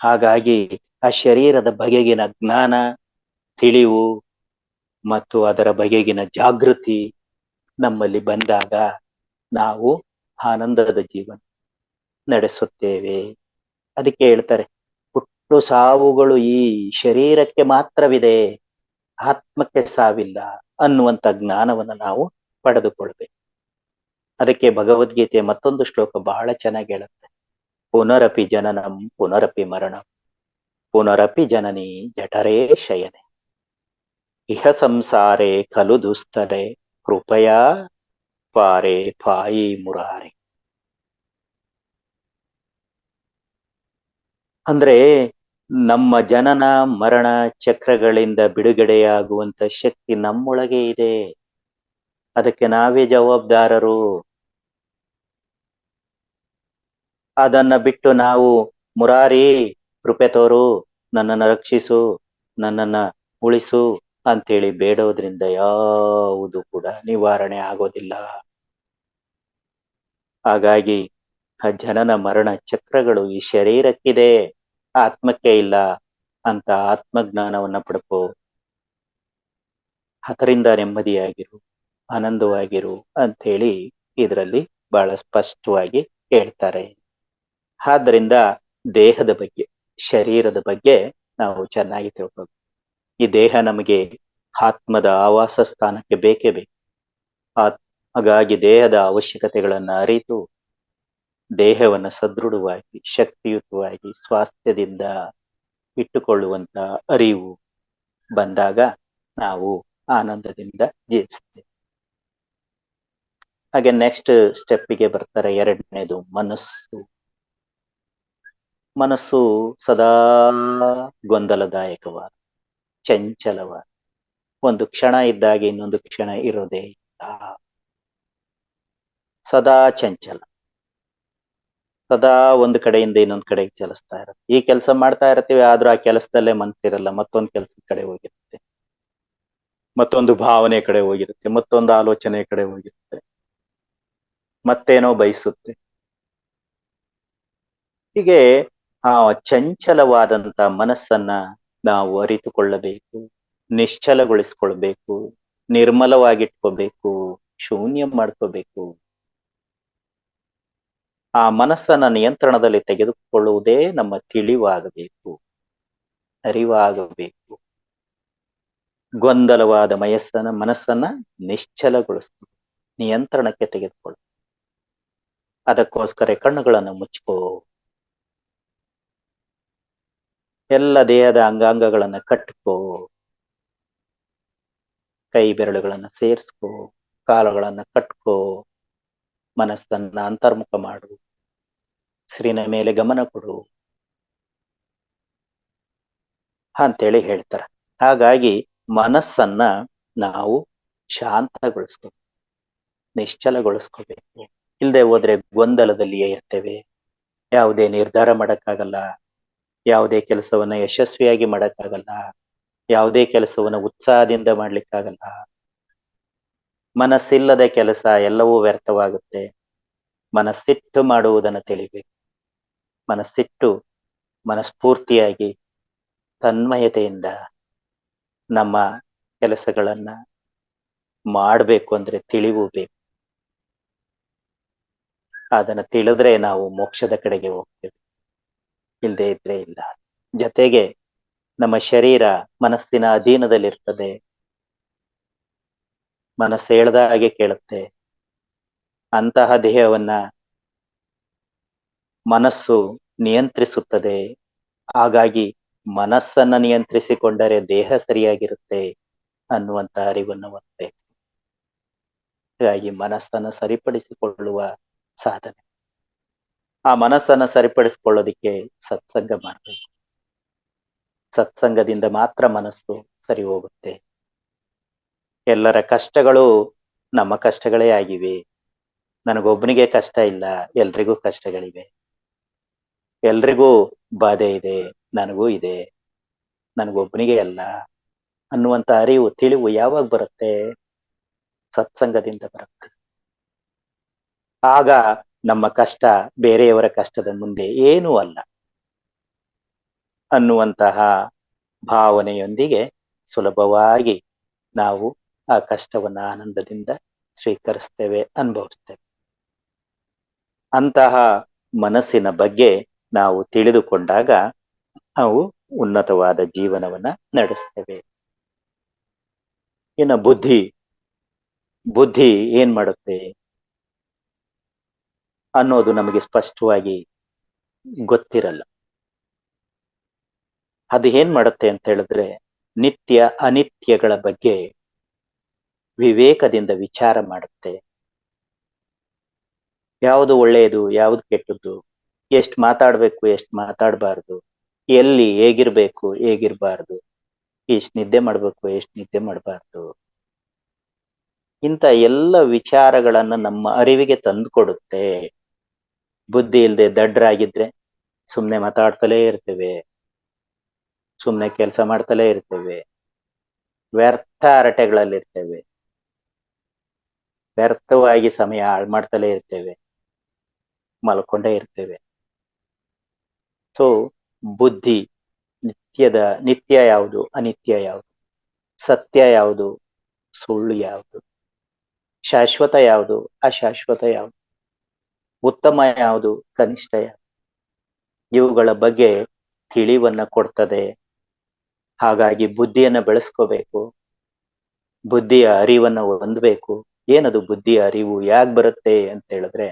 ಹಾಗಾಗಿ ಆ ಶರೀರದ ಬಗೆಗಿನ ಜ್ಞಾನ, ತಿಳಿವು ಮತ್ತು ಅದರ ಬಗೆಗಿನ ಜಾಗೃತಿ ನಮ್ಮಲ್ಲಿ ಬಂದಾಗ ನಾವು ಆನಂದದ ಜೀವನ ನಡೆಸುತ್ತೇವೆ. ಅದಕ್ಕೆ ಹೇಳ್ತಾರೆ, ಹುಟ್ಟು ಸಾವುಗಳು ಈ ಶರೀರಕ್ಕೆ ಮಾತ್ರವಿದೆ, ಆತ್ಮಕ್ಕೆ ಸಾವಿಲ್ಲ ಅನ್ನುವಂಥ ಜ್ಞಾನವನ್ನು ನಾವು ಪಡೆದುಕೊಳ್ಬೇಕು. ಅದಕ್ಕೆ ಭಗವದ್ಗೀತೆ ಮತ್ತೊಂದು ಶ್ಲೋಕ ಬಹಳ ಚೆನ್ನಾಗಿ ಹೇಳುತ್ತೆ, ಪುನರಪಿ ಜನನಂ ಪುನರಪಿ ಮರಣಂ ಪುನರಪಿ ಜನನಿ ಜಠರೇ ಶಯನೆ ಇಹ ಸಂಸಾರೇ ಖಲು ದುಸ್ತರೆ ಕೃಪಯಾ ಪಾರೆ ಪಾಯಿ ಮುರಾರಿ. ಅಂದ್ರೆ ನಮ್ಮ ಜನನ ಮರಣ ಚಕ್ರಗಳಿಂದ ಬಿಡುಗಡೆಯಾಗುವಂತ ಶಕ್ತಿ ನಮ್ಮೊಳಗೆ ಇದೆ. ಅದಕ್ಕೆ ನಾವೇ ಜವಾಬ್ದಾರರು. ಅದನ್ನ ಬಿಟ್ಟು ನಾವು ಮುರಾರಿ ಕೃಪೆ ತೋರು, ನನ್ನನ್ನು ರಕ್ಷಿಸು, ನನ್ನನ್ನ ಉಳಿಸು ಅಂತೇಳಿ ಬೇಡೋದ್ರಿಂದ ಯಾವುದು ಕೂಡ ನಿವಾರಣೆ ಆಗೋದಿಲ್ಲ. ಹಾಗಾಗಿ ಆ ಜನನ ಮರಣ ಚಕ್ರಗಳು ಈ ಶರೀರಕ್ಕಿದೆ, ಆತ್ಮಕ್ಕೆ ಇಲ್ಲ ಅಂತ ಆತ್ಮಜ್ಞಾನವನ್ನ ಪಡ್ಕೋ, ಅದರಿಂದ ನೆಮ್ಮದಿಯಾಗಿರು, ಆನಂದವಾಗಿರು ಅಂತೇಳಿ ಇದರಲ್ಲಿ ಬಹಳ ಸ್ಪಷ್ಟವಾಗಿ ಹೇಳ್ತಾರೆ. ಆದ್ದರಿಂದ ದೇಹದ ಬಗ್ಗೆ, ಶರೀರದ ಬಗ್ಗೆ ನಾವು ಚೆನ್ನಾಗಿ ತಿಳ್ಕೋಬೇಕು. ಈ ದೇಹ ನಮಗೆ ಆತ್ಮದ ಆವಾಸ ಸ್ಥಾನಕ್ಕೆ ಬೇಕೇ ಬೇಕು. ಹಾಗಾಗಿ ದೇಹದ ಅವಶ್ಯಕತೆಗಳನ್ನ ಅರಿತು ದೇಹವನ್ನು ಸದೃಢವಾಗಿ, ಶಕ್ತಿಯುತವಾಗಿ, ಸ್ವಾಸ್ಥ್ಯದಿಂದ ಇಟ್ಟುಕೊಳ್ಳುವಂತ ಅರಿವು ಬಂದಾಗ ನಾವು ಆನಂದದಿಂದ ಜೀವಿಸ್ತೇವೆ. ಹಾಗೆ ನೆಕ್ಸ್ಟ್ ಸ್ಟೆಪ್ಪಿಗೆ ಬರ್ತಾರೆ. ಎರಡನೇದು ಮನಸ್ಸು. ಮನಸ್ಸು ಸದಾ ಗೊಂದಲದಾಯಕವಾದ, ಚಂಚಲವಾದ, ಒಂದು ಕ್ಷಣ ಇದ್ದಾಗ ಇನ್ನೊಂದು ಕ್ಷಣ ಇರೋದೇ ಇಲ್ಲ. ಸದಾ ಚಂಚಲ, ಸದಾ ಒಂದು ಕಡೆಯಿಂದ ಇನ್ನೊಂದು ಕಡೆಗೆ ಚಲಿಸ್ತಾ ಇರುತ್ತೆ. ಈ ಕೆಲಸ ಮಾಡ್ತಾ ಇರ್ತೀವಿ, ಆದ್ರೂ ಆ ಕೆಲಸದಲ್ಲೇ ಮನಸ್ಸಿರಲ್ಲ, ಮತ್ತೊಂದು ಕೆಲಸದ ಕಡೆ ಹೋಗಿರುತ್ತೆ, ಮತ್ತೊಂದು ಭಾವನೆ ಕಡೆ ಹೋಗಿರುತ್ತೆ, ಮತ್ತೊಂದು ಆಲೋಚನೆ ಕಡೆ ಹೋಗಿರುತ್ತೆ, ಮತ್ತೇನೋ ಬಯಸುತ್ತೆ. ಹೀಗೆ ಆ ಚಂಚಲವಾದಂತ ಮನಸ್ಸನ್ನ ನಾವು ಅರಿತುಕೊಳ್ಳಬೇಕು, ನಿಶ್ಚಲಗೊಳಿಸ್ಕೊಳ್ಬೇಕು, ನಿರ್ಮಲವಾಗಿಟ್ಕೋಬೇಕು, ಶೂನ್ಯ ಮಾಡ್ಕೋಬೇಕು. ಆ ಮನಸ್ಸನ್ನ ನಿಯಂತ್ರಣದಲ್ಲಿ ತೆಗೆದುಕೊಳ್ಳುವುದೇ ನಮ್ಮ ತಿಳಿವಾಗಬೇಕು, ಅರಿವಾಗಬೇಕು. ಗೊಂದಲವಾದ ಮನಸ್ಸನ್ನ ನಿಶ್ಚಲಗೊಳಿಸ್ತು, ನಿಯಂತ್ರಣಕ್ಕೆ ತೆಗೆದುಕೊಳ್ಳು. ಅದಕ್ಕೋಸ್ಕರ ಕಣ್ಣುಗಳನ್ನು ಮುಚ್ಕೋ, ಎಲ್ಲ ದೇಹದ ಅಂಗಾಂಗಗಳನ್ನ ಕಟ್ಕೋ, ಕೈ ಬೆರಳುಗಳನ್ನ ಸೇರಿಸ್ಕೋ, ಕಾಲುಗಳನ್ನ ಕಟ್ಕೋ, ಮನಸ್ಸನ್ನ ಅಂತರ್ಮುಖ ಮಾಡು, ಉಸಿರಿನ ಮೇಲೆ ಗಮನ ಕೊಡು ಅಂತೇಳಿ ಹೇಳ್ತಾರೆ. ಹಾಗಾಗಿ ಮನಸ್ಸನ್ನ ನಾವು ಶಾಂತಗೊಳಿಸ್ಕೋ, ನಿಶ್ಚಲಗೊಳಿಸ್ಕೋಬೇಕು. ಇಲ್ಲದೆ ಹೋದ್ರೆ ಗೊಂದಲದಲ್ಲಿಯೇ ಇರ್ತೇವೆ. ಯಾವುದೇ ನಿರ್ಧಾರ ಮಾಡಕ್ಕಾಗಲ್ಲ, ಯಾವುದೇ ಕೆಲಸವನ್ನ ಯಶಸ್ವಿಯಾಗಿ ಮಾಡಕ್ಕಾಗಲ್ಲ, ಯಾವುದೇ ಕೆಲಸವನ್ನ ಉತ್ಸಾಹದಿಂದ ಮಾಡ್ಲಿಕ್ಕಾಗಲ್ಲ. ಮನಸ್ಸಿಲ್ಲದ ಕೆಲಸ ಎಲ್ಲವೂ ವ್ಯರ್ಥವಾಗುತ್ತೆ. ಮನಸ್ಸಿಟ್ಟು ಮಾಡುವುದನ್ನು ತಿಳಿಬೇಕು. ಮನಸ್ಸಿಟ್ಟು ಮನಸ್ಫೂರ್ತಿಯಾಗಿ ತನ್ಮಯತೆಯಿಂದ ನಮ್ಮ ಕೆಲಸಗಳನ್ನ ಮಾಡಬೇಕು ಅಂದ್ರೆ ತಿಳಿವು ಬೇಕು. ಅದನ್ನ ತಿಳಿದ್ರೆ ನಾವು ಮೋಕ್ಷದ ಕಡೆಗೆ ಹೋಗ್ತೇವೆ, ಇಲ್ಲದೆ ಇದ್ರೆ ಇಲ್ಲ. ಜೊತೆಗೆ ನಮ್ಮ ಶರೀರ ಮನಸ್ಸಿನ ಅಧೀನದಲ್ಲಿರ್ತದೆ. ಮನಸ್ಸು ಹೇಳ್ದ ಹಾಗೆ ಕೇಳುತ್ತೆ. ಅಂತಹ ದೇಹವನ್ನ ಮನಸ್ಸು ನಿಯಂತ್ರಿಸುತ್ತದೆ. ಹಾಗಾಗಿ ಮನಸ್ಸನ್ನ ನಿಯಂತ್ರಿಸಿಕೊಂಡರೆ ದೇಹ ಸರಿಯಾಗಿರುತ್ತೆ ಅನ್ನುವಂತ ಅರಿವನ್ನು ಹೊಂದಬೇಕು. ಹಾಗಾಗಿ ಮನಸ್ಸನ್ನ ಸರಿಪಡಿಸಿಕೊಳ್ಳುವ ಸಾಧನೆ. ಆ ಮನಸ್ಸನ್ನ ಸರಿಪಡಿಸಿಕೊಳ್ಳೋದಿಕ್ಕೆ ಸತ್ಸಂಗ ಮಾಡಬೇಕು. ಸತ್ಸಂಗದಿಂದ ಮಾತ್ರ ಮನಸ್ಸು ಸರಿ ಹೋಗುತ್ತೆ. ಎಲ್ಲರ ಕಷ್ಟಗಳು ನಮ್ಮ ಕಷ್ಟಗಳೇ ಆಗಿವೆ. ನನಗೊಬ್ಬನಿಗೆ ಕಷ್ಟ ಇಲ್ಲ, ಎಲ್ರಿಗೂ ಕಷ್ಟಗಳಿವೆ. ಎಲ್ರಿಗೂ ಬಾಧೆ ಇದೆ, ನನಗೂ ಇದೆ, ನನಗೊಬ್ಬನಿಗೆ ಅಲ್ಲ ಅನ್ನುವಂತ ಅರಿವು, ತಿಳಿವು ಯಾವಾಗ ಬರುತ್ತೆ? ಸತ್ಸಂಗದಿಂದ ಬರುತ್ತೆ. ಆಗ ನಮ್ಮ ಕಷ್ಟ ಬೇರೆಯವರ ಕಷ್ಟದ ಮುಂದೆ ಏನೂ ಅಲ್ಲ ಅನ್ನುವಂತಹ ಭಾವನೆಯೊಂದಿಗೆ ಸುಲಭವಾಗಿ ನಾವು ಆ ಕಷ್ಟವನ್ನ ಆನಂದದಿಂದ ಸ್ವೀಕರಿಸ್ತೇವೆ, ಅನುಭವಿಸ್ತೇವೆ. ಅಂತಹ ಮನಸ್ಸಿನ ಬಗ್ಗೆ ನಾವು ತಿಳಿದುಕೊಂಡಾಗ ನಾವು ಉನ್ನತವಾದ ಜೀವನವನ್ನ ನಡೆಸ್ತೇವೆ. ಇನ್ನು ಬುದ್ಧಿ ಏನ್ ಮಾಡುತ್ತೆ ಅನ್ನೋದು ನಮಗೆ ಸ್ಪಷ್ಟವಾಗಿ ಗೊತ್ತಿರಲ್ಲ. ಅದು ಏನ್ ಮಾಡುತ್ತೆ ಅಂತ ಹೇಳಿದ್ರೆ, ನಿತ್ಯ ಅನಿತ್ಯಗಳ ಬಗ್ಗೆ ವಿವೇಕದಿಂದ ವಿಚಾರ ಮಾಡುತ್ತೆ. ಯಾವುದು ಒಳ್ಳೆಯದು, ಯಾವುದು ಕೆಟ್ಟದ್ದು, ಎಷ್ಟು ಮಾತಾಡ್ಬೇಕು, ಎಷ್ಟು ಮಾತಾಡಬಾರ್ದು, ಎಲ್ಲಿ ಹೇಗಿರ್ಬೇಕು, ಹೇಗಿರ್ಬಾರ್ದು, ಎಷ್ಟು ನಿದ್ದೆ ಮಾಡ್ಬೇಕು, ಎಷ್ಟು ನಿದ್ದೆ ಮಾಡಬಾರ್ದು, ಇಂಥ ಎಲ್ಲ ವಿಚಾರಗಳನ್ನ ನಮ್ಮ ಅರಿವಿಗೆ ತಂದು ಕೊಡುತ್ತೆ. ಬುದ್ಧಿ ಇಲ್ಲದೆ ದಡ್ಡರಾಗಿದ್ರೆ ಸುಮ್ನೆ ಮಾತಾಡ್ತಲೇ ಇರ್ತೇವೆ, ಸುಮ್ನೆ ಕೆಲಸ ಮಾಡ್ತಲೇ ಇರ್ತೇವೆ, ವ್ಯರ್ಥ ಹರಟೆಗಳಲ್ಲಿರ್ತೇವೆ, ವ್ಯರ್ಥವಾಗಿ ಸಮಯ ಹಾಳು ಮಾಡ್ತಲೇ ಇರ್ತೇವೆ, ಮಲ್ಕೊಂಡೇ ಇರ್ತೇವೆ. ಸೊ ಬುದ್ಧಿ ನಿತ್ಯ ಯಾವುದು, ಅನಿತ್ಯ ಯಾವುದು, ಸತ್ಯ ಯಾವುದು, ಸುಳ್ಳು ಯಾವುದು, ಶಾಶ್ವತ ಯಾವುದು, ಅಶಾಶ್ವತ ಯಾವುದು, ಉತ್ತಮ ಯಾವುದು, ಕನಿಷ್ಠ ಯಾವುದು, ಇವುಗಳ ಬಗ್ಗೆ ತಿಳಿವನ್ನ ಕೊಡ್ತದೆ. ಹಾಗಾಗಿ ಬುದ್ಧಿಯನ್ನ ಬೆಳೆಸ್ಕೋಬೇಕು, ಬುದ್ಧಿಯ ಅರಿವನ್ನ ಹೊಂದಬೇಕು. ಏನದು ಬುದ್ಧಿಯ ಅರಿವು, ಯಾಕೆ ಬರುತ್ತೆ ಅಂತ ಹೇಳಿದ್ರೆ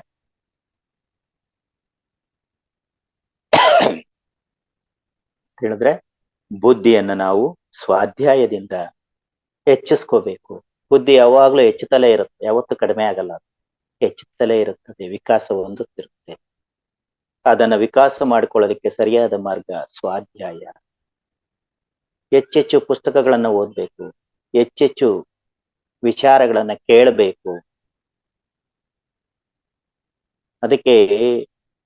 ಬುದ್ಧಿಯನ್ನ ನಾವು ಸ್ವಾಧ್ಯಾಯದಿಂದ ಹೆಚ್ಚಿಸ್ಕೋಬೇಕು. ಬುದ್ಧಿ ಯಾವಾಗ್ಲೂ ಹೆಚ್ಚುತ್ತಲೇ ಇರುತ್ತೆ, ಯಾವತ್ತೂ ಕಡಿಮೆ ಆಗಲ್ಲ, ಹೆಚ್ಚುತ್ತಲೇ ಇರುತ್ತದೆ, ವಿಕಾಸ ಹೊಂದುತ್ತಿರುತ್ತೆ. ಅದನ್ನ ವಿಕಾಸ ಮಾಡಿಕೊಳ್ಳೋದಕ್ಕೆ ಸರಿಯಾದ ಮಾರ್ಗ ಸ್ವಾಧ್ಯಾಯ. ಹೆಚ್ಚೆಚ್ಚು ಪುಸ್ತಕಗಳನ್ನ ಓದ್ಬೇಕು, ಹೆಚ್ಚೆಚ್ಚು ವಿಚಾರಗಳನ್ನ ಕೇಳಬೇಕು. ಅದಕ್ಕೆ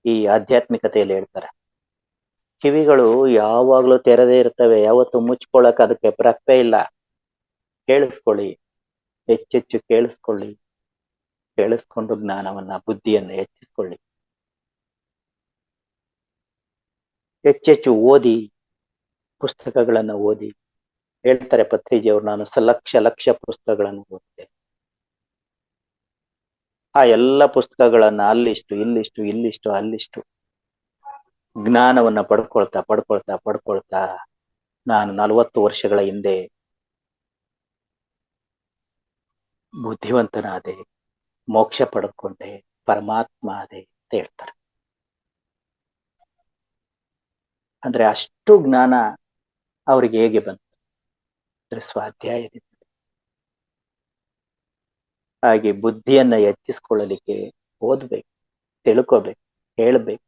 ಈ ಆಧ್ಯಾತ್ಮಿಕತೆಯಲ್ಲಿ ಹೇಳ್ತಾರೆ, ಕಿವಿಗಳು ಯಾವಾಗ್ಲೂ ತೆರೆದೇ ಇರ್ತವೆ, ಯಾವತ್ತು ಮುಚ್ಕೊಳಕ್ ಅದಕ್ಕೆ ಪ್ರಶ್ನೆ ಇಲ್ಲ. ಕೇಳಿಸ್ಕೊಳ್ಳಿ, ಹೆಚ್ಚೆಚ್ಚು ಕೇಳಿಸ್ಕೊಳ್ಳಿ, ಕೇಳಿಸ್ಕೊಂಡು ಜ್ಞಾನವನ್ನ, ಬುದ್ಧಿಯನ್ನ ಹೆಚ್ಚಿಸ್ಕೊಳ್ಳಿ. ಹೆಚ್ಚೆಚ್ಚು ಓದಿ, ಪುಸ್ತಕಗಳನ್ನ ಓದಿ. ಹೇಳ್ತಾರೆ ಪತ್ರಿಜಿಯವರು, ನಾನು ಲಕ್ಷ ಪುಸ್ತಕಗಳನ್ನು ಓದಿದೆ. ಆ ಎಲ್ಲ ಪುಸ್ತಕಗಳನ್ನ ಅಲ್ಲಿಷ್ಟು ಇಲ್ಲಿಷ್ಟು ಇಲ್ಲಿಷ್ಟು ಅಲ್ಲಿಷ್ಟು ಜ್ಞಾನವನ್ನ ಪಡ್ಕೊಳ್ತಾ ಪಡ್ಕೊಳ್ತಾ ಪಡ್ಕೊಳ್ತಾ ನಾನು 40 ವರ್ಷಗಳ ಹಿಂದೆ ಬುದ್ಧಿವಂತನಾದೆ, ಮೋಕ್ಷ ಪಡ್ಕೊಂಡೆ, ಪರಮಾತ್ಮ ಅದೆ ಅಂತ ಹೇಳ್ತಾರೆ. ಅಂದ್ರೆ ಅಷ್ಟು ಜ್ಞಾನ ಅವ್ರಿಗೆ ಹೇಗೆ ಬಂತು ಅಂದ್ರೆ ಸ್ವಾಧ್ಯಾಯದಿಂದ. ಹಾಗೆ ಬುದ್ಧಿಯನ್ನ ಹೆಚ್ಚಿಸ್ಕೊಳ್ಳಲಿಕ್ಕೆ ಓದ್ಬೇಕು, ತಿಳ್ಕೋಬೇಕು, ಹೇಳ್ಬೇಕು,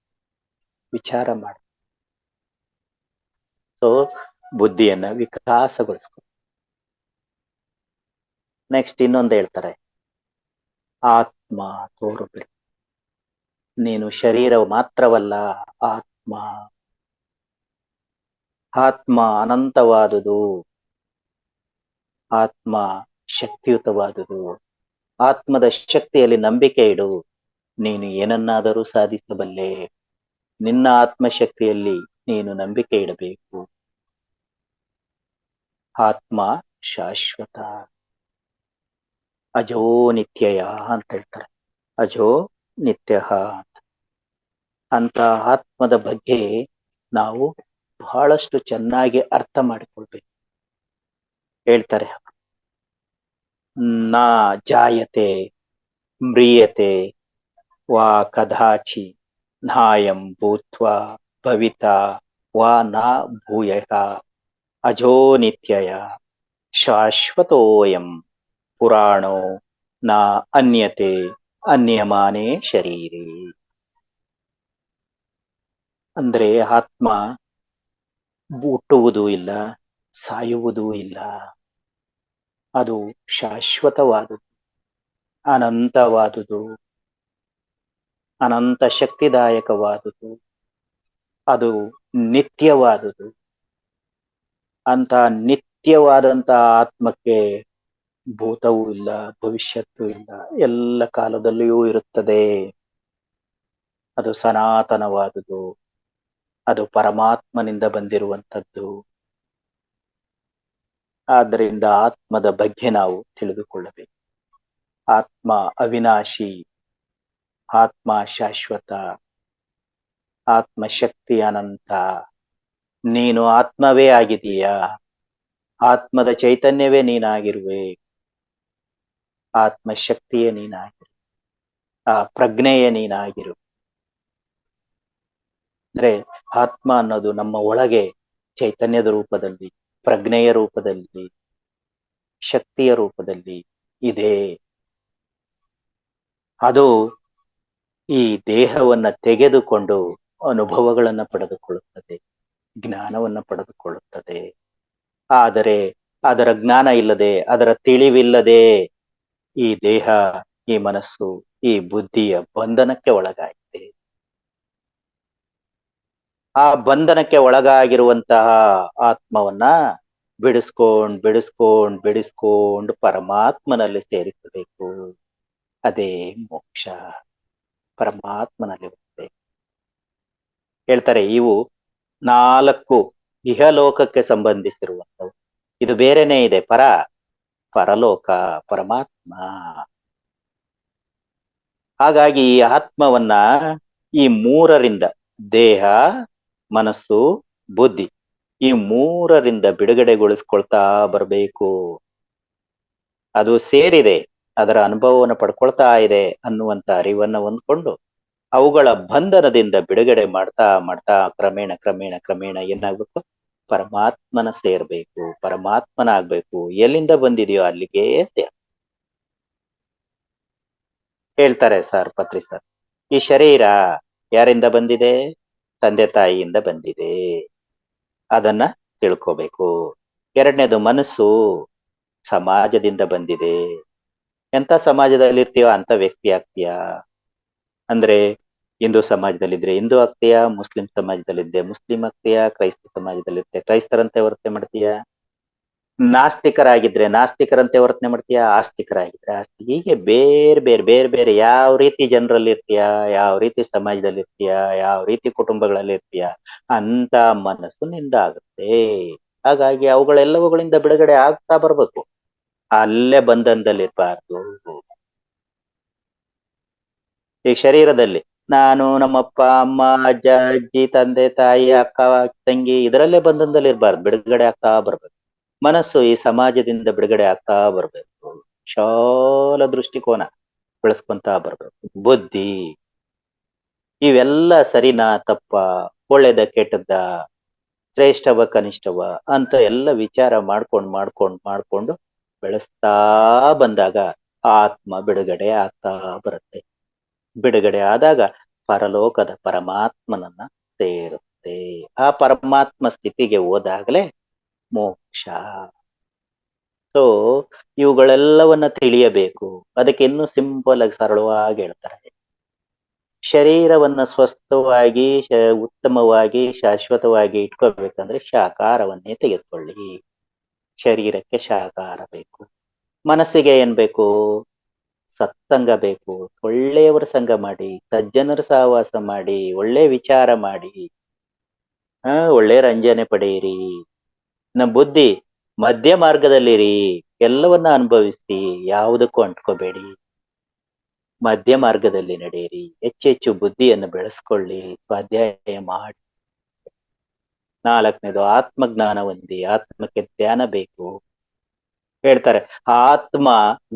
ವಿಚಾರ ಮಾಡಿ. ಸೊ ಬುದ್ಧಿಯನ್ನ ವಿಕಾಸಗೊಳಿಸ್ಕೊ. ನೆಕ್ಸ್ಟ್ ಇನ್ನೊಂದು ಹೇಳ್ತಾರೆ, ಆತ್ಮ ತೋರುಬಿಡು. ನೀನು ಶರೀರ ಮಾತ್ರವಲ್ಲ, ಆತ್ಮ. ಆತ್ಮ ಅನಂತವಾದುದು, ಆತ್ಮ ಶಕ್ತಿಯುತವಾದುದು. ಆತ್ಮದ ಶಕ್ತಿಯಲ್ಲಿ ನಂಬಿಕೆ ಇಡು, ನೀನು ಏನನ್ನಾದರೂ ಸಾಧಿಸಬಲ್ಲೆ. ನಿನ್ನ ಆತ್ಮಶಕ್ತಿಯಲ್ಲಿ ನೀನು ನಂಬಿಕೆ ಇಡಬೇಕು. ಆತ್ಮ ಶಾಶ್ವತ, ಅಜೋ ನಿತ್ಯಯ ಅಂತ ಹೇಳ್ತಾರೆ. ಅಜೋ ನಿತ್ಯ ಅಂತ ಆತ್ಮದ ಬಗ್ಗೆ ನಾವು ಬಹಳಷ್ಟು ಚೆನ್ನಾಗಿ ಅರ್ಥ ಮಾಡಿಕೊಳ್ಬೇಕು. ಹೇಳ್ತಾರೆ, ನಾ ಜಾಯತೆ ಮ್ರಿಯತೆ ವಾ ಕದಾಚಿ ನಾಯಂ ಭೂತ್ವಾ ಭವಿತಾ ವಾ ನ ಭೂಯಃ ಅಜೋ ನಿತ್ಯಯ ಶಾಶ್ವತೋಯಂ ಪುರಾಣೋ ನ ಅನ್ಯತೆ ಅನ್ಯಮಾನೇ ಶರೀರೇ. ಅಂದ್ರೆ ಆತ್ಮ ಹುಟ್ಟುವುದೂ ಇಲ್ಲ, ಸಾಯುವುದೂ ಇಲ್ಲ. ಅದು ಶಾಶ್ವತವಾದುದು, ಅನಂತವಾದುದು, ಅನಂತ ಶಕ್ತಿದಾಯಕವಾದುದು, ಅದು ನಿತ್ಯವಾದುದು. ಅಂತ ನಿತ್ಯವಾದಂತ ಆತ್ಮಕ್ಕೆ ಭೂತವೂ ಇಲ್ಲ, ಭವಿಷ್ಯತ್ತೂ ಇಲ್ಲ, ಎಲ್ಲ ಕಾಲದಲ್ಲಿಯೂ ಇರುತ್ತದೆ. ಅದು ಸನಾತನವಾದುದು, ಅದು ಪರಮಾತ್ಮನಿಂದ ಬಂದಿರುವಂಥದ್ದು. ಆದ್ದರಿಂದ ಆತ್ಮದ ಬಗ್ಗೆ ನಾವು ತಿಳಿದುಕೊಳ್ಳಬೇಕು. ಆತ್ಮ ಅವಿನಾಶಿ, ಆತ್ಮ ಶಾಶ್ವತ, ಆತ್ಮಶಕ್ತಿ ಅನಂತ. ನೀನು ಆತ್ಮವೇ ಆಗಿದೀಯಾ, ಆತ್ಮದ ಚೈತನ್ಯವೇ ನೀನಾಗಿರುವೆ, ಆತ್ಮಶಕ್ತಿಯೇ ನೀನಾಗಿರು, ಆ ಪ್ರಜ್ಞೆಯೇ ನೀನಾಗಿರು. ಅಂದ್ರೆ ಆತ್ಮ ಅನ್ನೋದು ನಮ್ಮ ಒಳಗೆ ಚೈತನ್ಯದ ರೂಪದಲ್ಲಿ, ಪ್ರಜ್ಞೆಯ ರೂಪದಲ್ಲಿ, ಶಕ್ತಿಯ ರೂಪದಲ್ಲಿ ಇದೆ. ಅದು ಈ ದೇಹವನ್ನ ತೆಗೆದುಕೊಂಡು ಅನುಭವಗಳನ್ನ ಪಡೆದುಕೊಳ್ಳುತ್ತದೆ, ಜ್ಞಾನವನ್ನ ಪಡೆದುಕೊಳ್ಳುತ್ತದೆ. ಆದರೆ ಅದರ ಜ್ಞಾನ ಇಲ್ಲದೆ, ಅದರ ತಿಳಿವಿಲ್ಲದೆ ಈ ದೇಹ, ಈ ಮನಸ್ಸು, ಈ ಬುದ್ಧಿಯ ಬಂಧನಕ್ಕೆ ಒಳಗಾಗಿದೆ. ಆ ಬಂಧನಕ್ಕೆ ಒಳಗಾಗಿರುವಂತಹ ಆತ್ಮವನ್ನ ಬಿಡಿಸ್ಕೊಂಡು ಪರಮಾತ್ಮನಲ್ಲಿ ಸೇರಿಸಬೇಕು. ಅದೇ ಮೋಕ್ಷ, ಪರಮಾತ್ಮನಲ್ಲಿ ಹೋಗ್ಬೇಕು. ಹೇಳ್ತಾರೆ, ಇವು 4 ಇಹಲೋಕಕ್ಕೆ ಸಂಬಂಧಿಸಿರುವಂಥವು. ಇದು ಬೇರೆನೇ ಇದೆ, ಪರಲೋಕ, ಪರಮಾತ್ಮ. ಹಾಗಾಗಿ ಈ ಆತ್ಮವನ್ನ ಈ 3ರಿಂದ, ದೇಹ, ಮನಸ್ಸು, ಬುದ್ಧಿ, ಈ 3ರಿಂದ ಬಿಡುಗಡೆಗೊಳಿಸ್ಕೊಳ್ತಾ ಬರಬೇಕು. ಅದು ಸೇರಿದೆ, ಅದರ ಅನುಭವವನ್ನು ಪಡ್ಕೊಳ್ತಾ ಇದೆ ಅನ್ನುವಂತ ಅರಿವನ್ನ ಹೊಂದ್ಕೊಂಡು ಅವುಗಳ ಬಂಧನದಿಂದ ಬಿಡುಗಡೆ ಮಾಡ್ತಾ ಮಾಡ್ತಾ ಕ್ರಮೇಣ ಕ್ರಮೇಣ ಕ್ರಮೇಣ ಏನಾಗ್ಬೇಕು, ಪರಮಾತ್ಮನ ಸೇರ್ಬೇಕು, ಪರಮಾತ್ಮನ ಆಗ್ಬೇಕು. ಎಲ್ಲಿಂದ ಬಂದಿದೆಯೋ ಅಲ್ಲಿಗೆ ಹೇಳ್ತಾರೆ ಪತ್ರಿ ಸರ್, ಈ ಶರೀರ ಯಾರಿಂದ ಬಂದಿದೆ? ತಂದೆ ತಾಯಿಯಿಂದ ಬಂದಿದೆ, ಅದನ್ನ ತಿಳ್ಕೋಬೇಕು. 2ನೇದು, ಮನಸ್ಸು ಸಮಾಜದಿಂದ ಬಂದಿದೆ. ಎಂತ ಸಮಾಜದಲ್ಲಿ ಇರ್ತೀಯೋ ಅಂತ ವ್ಯಕ್ತಿ ಆಗ್ತೀಯ. ಅಂದ್ರೆ ಹಿಂದೂ ಸಮಾಜದಲ್ಲಿದ್ರೆ ಹಿಂದೂ ಆಗ್ತೀಯಾ, ಮುಸ್ಲಿಂ ಸಮಾಜದಲ್ಲಿದ್ದೆ ಮುಸ್ಲಿಂ ಆಗ್ತೀಯಾ, ಕ್ರೈಸ್ತ ಸಮಾಜದಲ್ಲಿರ್ತೀಯ ಕ್ರೈಸ್ತರಂತೆ ವರ್ತನೆ ಮಾಡ್ತೀಯ, ನಾಸ್ತಿಕರಾಗಿದ್ರೆ ನಾಸ್ತಿಕರಂತೆ ವರ್ತನೆ ಮಾಡ್ತೀಯ, ಆಸ್ತಿಕರಾಗಿದ್ರೆ ಆಸ್ತಿಕ. ಹೀಗೆ ಬೇರೆ ಬೇರೆ ಬೇರೆ ಬೇರೆ ಯಾವ ರೀತಿ ಜನರಲ್ಲಿ ಇರ್ತೀಯ, ಯಾವ ರೀತಿ ಸಮಾಜದಲ್ಲಿ ಇರ್ತೀಯ, ಯಾವ ರೀತಿ ಕುಟುಂಬಗಳಲ್ಲಿ ಇರ್ತೀಯ, ಅಂತ ಮನಸ್ಸು ನಿಂದಾಗುತ್ತೆ. ಹಾಗಾಗಿ ಅವುಗಳೆಲ್ಲವುಗಳಿಂದ ಬಿಡುಗಡೆ ಆಗ್ತಾ ಬರ್ಬೇಕು, ಅಲ್ಲೇ ಬಂಧನದಲ್ಲಿರ್ಬಾರ್ದು. ಈ ಶರೀರದಲ್ಲಿ ನಾನು, ನಮ್ಮಪ್ಪ, ಅಮ್ಮ, ಅಜ್ಜ, ಅಜ್ಜಿ, ತಂದೆ, ತಾಯಿ, ಅಕ್ಕ, ತಂಗಿ ಇದರಲ್ಲೇ ಬಂಧನದಲ್ಲಿ ಇರಬಾರ್ದು, ಬಿಡುಗಡೆ ಆಗ್ತಾ ಬರ್ಬೇಕು. ಮನಸ್ಸು ಈ ಸಮಾಜದಿಂದ ಬಿಡುಗಡೆ ಆಗ್ತಾ ಬರ್ಬೇಕು, ವಿಶಾಲ ದೃಷ್ಟಿಕೋನ ಬೆಳೆಸ್ಕೊಂತ ಬರ್ಬೇಕು. ಬುದ್ಧಿ ಇವೆಲ್ಲ ಸರಿನಾ ತಪ್ಪ, ಒಳ್ಳೇದ ಕೆಟ್ಟದ್ದ, ಶ್ರೇಷ್ಠವ ಕನಿಷ್ಠವ ಅಂತ ಎಲ್ಲ ವಿಚಾರ ಮಾಡ್ಕೊಂಡು ಬೆಳೆಸ್ತಾ ಬಂದಾಗ ಆತ್ಮ ಬಿಡುಗಡೆ ಆಗ್ತಾ ಬರುತ್ತೆ. ಬಿಡುಗಡೆ ಆದಾಗ ಪರಲೋಕದ ಪರಮಾತ್ಮನನ್ನ ಸೇರುತ್ತೆ. ಆ ಪರಮಾತ್ಮ ಸ್ಥಿತಿಗೆ ಹೋದಾಗಲೇ ಮೋಕ್ಷ. ಸೊ ಇವುಗಳೆಲ್ಲವನ್ನ ತಿಳಿಯಬೇಕು. ಅದಕ್ಕೆ ಇನ್ನೂ ಸಿಂಪಲ್ ಆಗಿ ಸರಳವಾಗಿ ಹೇಳ್ತಾರೆ, ಶರೀರವನ್ನ ಸ್ವಸ್ಥವಾಗಿ ಉತ್ತಮವಾಗಿ ಶಾಶ್ವತವಾಗಿ ಇಟ್ಕೋಬೇಕಂದ್ರೆ ಶಾಕಾರವನ್ನೇ ತೆಗೆದುಕೊಳ್ಳಿ. ಶರೀರಕ್ಕೆ ಶಾಕಾರ ಬೇಕು. ಮನಸ್ಸಿಗೆ ಏನ್ ಬೇಕು? ಸತ್ಸಂಗ ಬೇಕು. ಒಳ್ಳೆಯವರ ಸಂಘ ಮಾಡಿ, ಸಜ್ಜನರ ಸಹವಾಸ ಮಾಡಿ, ಒಳ್ಳೆ ವಿಚಾರ ಮಾಡಿ, ಒಳ್ಳೆ ರಂಜನೆ ಪಡೆಯಿರಿ. ನಮ್ಮ ಬುದ್ಧಿ ಮಧ್ಯ ಮಾರ್ಗದಲ್ಲಿರಿ. ಎಲ್ಲವನ್ನ ಅನುಭವಿಸಿ, ಯಾವುದಕ್ಕೂ ಅಂಟ್ಕೋಬೇಡಿ. ಮಧ್ಯ ಮಾರ್ಗದಲ್ಲಿ ನಡೆಯಿರಿ. ಹೆಚ್ಚೆಚ್ಚು ಬುದ್ಧಿಯನ್ನು ಬೆಳೆಸ್ಕೊಳ್ಳಿ, ಸ್ವಾಧ್ಯಾಯ ಮಾಡಿ. 4ನೇದು ಆತ್ಮಜ್ಞಾನ ಹೊಂದಿ. ಆತ್ಮಕ್ಕೆ ಧ್ಯಾನ ಬೇಕು. ಹೇಳ್ತಾರೆ ಆತ್ಮ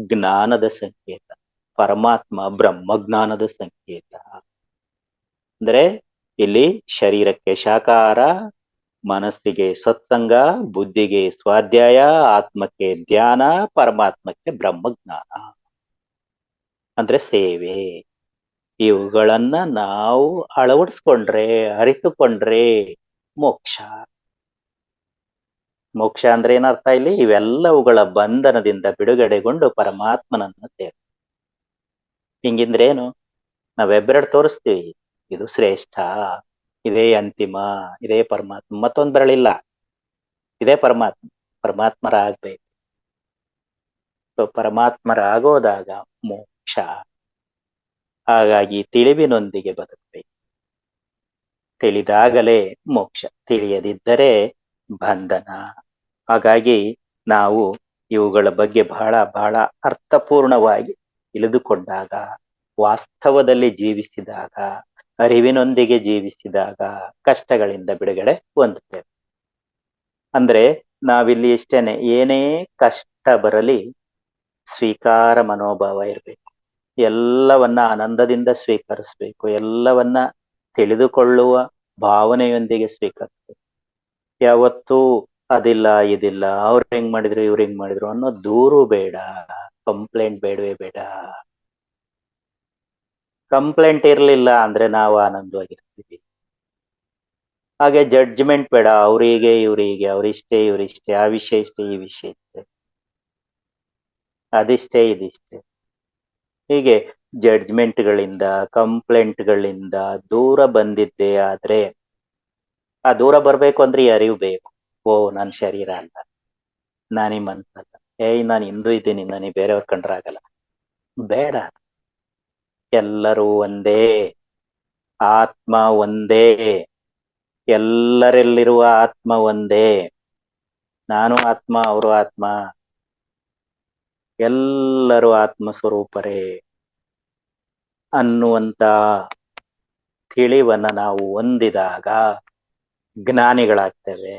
ಜ್ಞಾನದ ಸಂಕೇತ, ಪರಮಾತ್ಮ ಬ್ರಹ್ಮಜ್ಞಾನದ ಸಂಕೇತ. ಅಂದ್ರೆ ಇಲ್ಲಿ ಶರೀರಕ್ಕೆ ಶಾಕಾರ, ಮನಸ್ಸಿಗೆ ಸತ್ಸಂಗ, ಬುದ್ಧಿಗೆ ಸ್ವಾಧ್ಯಾಯ, ಆತ್ಮಕ್ಕೆ ಧ್ಯಾನ, ಪರಮಾತ್ಮಕ್ಕೆ ಬ್ರಹ್ಮಜ್ಞಾನ ಅಂದ್ರೆ ಸೇವೆ. ಇವುಗಳನ್ನ ನಾವು ಅಳವಡಿಸ್ಕೊಂಡ್ರೆ, ಅರಿತುಕೊಂಡ್ರೆ ಮೋಕ್ಷ. ಮೋಕ್ಷ ಅಂದ್ರೆ ಏನರ್ಥ ಇಲ್ಲಿ? ಇವೆಲ್ಲವುಗಳ ಬಂಧನದಿಂದ ಬಿಡುಗಡೆಗೊಂಡು ಪರಮಾತ್ಮನನ್ನ ಸೇವೆ. ಹಿಂಗಿಂದ್ರೆ ಏನು? ನಾವೆಬ್ಬರೆಡು ತೋರಿಸ್ತೀವಿ, ಇದು ಶ್ರೇಷ್ಠ, ಇದೇ ಅಂತಿಮ, ಇದೇ ಪರಮಾತ್ಮ, ಮತ್ತೊಂದ್ ಬರಲಿಲ್ಲ, ಇದೇ ಪರಮಾತ್ಮ. ಪರಮಾತ್ಮರಾಗ್ಬೇಕು. ಸೊ ಪರಮಾತ್ಮರಾಗೋದಾಗ ಮೋಕ್ಷ. ಹಾಗಾಗಿ ತಿಳಿವಿನೊಂದಿಗೆ ಬದುಕಬೇಕು. ತಿಳಿದಾಗಲೇ ಮೋಕ್ಷ, ತಿಳಿಯದಿದ್ದರೆ ಬಂಧನ. ಹಾಗಾಗಿ ನಾವು ಇವುಗಳ ಬಗ್ಗೆ ಬಹಳ ಬಹಳ ಅರ್ಥಪೂರ್ಣವಾಗಿ ತಿಳಿದುಕೊಂಡಾಗ, ವಾಸ್ತವದಲ್ಲಿ ಜೀವಿಸಿದಾಗ, ಅರಿವಿನೊಂದಿಗೆ ಜೀವಿಸಿದಾಗ ಕಷ್ಟಗಳಿಂದ ಬಿಡುಗಡೆ ಹೊಂದುತ್ತೇವೆ. ಅಂದ್ರೆ ನಾವಿಲ್ಲಿ ಇಷ್ಟೇನೆ, ಏನೇ ಕಷ್ಟ ಬರಲಿ ಸ್ವೀಕಾರ ಮನೋಭಾವ ಇರಬೇಕು. ಎಲ್ಲವನ್ನ ಆನಂದದಿಂದ ಸ್ವೀಕರಿಸ್ಬೇಕು. ಎಲ್ಲವನ್ನ ತಿಳಿದುಕೊಳ್ಳುವ ಭಾವನೆಯೊಂದಿಗೆ ಸ್ವೀಕರಿಸ್ಬೇಕು. ಯಾವತ್ತೂ ಅದಿಲ್ಲ ಇದಿಲ್ಲ, ಅವ್ರು ಹೆಂಗ್ ಮಾಡಿದ್ರು ಇವ್ರು ಹೆಂಗ್ ಮಾಡಿದ್ರು ಅನ್ನೋ ದೂರು ಬೇಡ, ಕಂಪ್ಲೇಂಟ್ ಬೇಡವೇ ಬೇಡ. ಕಂಪ್ಲೇಂಟ್ ಇರ್ಲಿಲ್ಲ ಅಂದ್ರೆ ನಾವು ಆನಂದವಾಗಿರ್ತೀವಿ. ಹಾಗೆ ಜಡ್ಜ್ಮೆಂಟ್ ಬೇಡ, ಅವ್ರಿಗೆ ಇವ್ರಿಗೆ, ಅವ್ರಿಷ್ಟೇ ಇವ್ರಿಷ್ಟೇ, ಆ ವಿಷಯ ಇಷ್ಟೇ, ಈ ವಿಷಯ ಇಷ್ಟೇ, ಅದಿಷ್ಟೇ ಇದಿಷ್ಟೇ. ಹೀಗೆ ಜಡ್ಜ್ಮೆಂಟ್ಗಳಿಂದ, ಕಂಪ್ಲೇಂಟ್ಗಳಿಂದ ದೂರ ಬಂದಿದ್ದೇ ಆದ್ರೆ, ಆ ದೂರ ಬರ್ಬೇಕು ಅಂದ್ರೆ ಈ ಅರಿವು ಬೇಕು. ಓ ನನ್ ಶರೀರ ಅಲ್ಲ, ನಾನೀ ಮನ್ಸಲ್ಲ, ನಾನು ಹಿಂದೂ ಇದ್ದೀನಿ, ನನಗೆ ಬೇರೆಯವ್ರ ಕಂಡ್ರೆ ಆಗಲ್ಲ. ಬೇಡ, ಎಲ್ಲರೂ ಒಂದೇ, ಆತ್ಮ ಒಂದೇ, ಎಲ್ಲರಲ್ಲಿರುವ ಆತ್ಮ ಒಂದೇ. ನಾನು ಆತ್ಮ, ಅವರು ಆತ್ಮ, ಎಲ್ಲರೂ ಆತ್ಮ ಸ್ವರೂಪರೇ ಅನ್ನುವಂತ ತಿಳಿವನ್ನ ನಾವು ಹೊಂದಿದಾಗ ಜ್ಞಾನಿಗಳಾಗ್ತೇವೆ.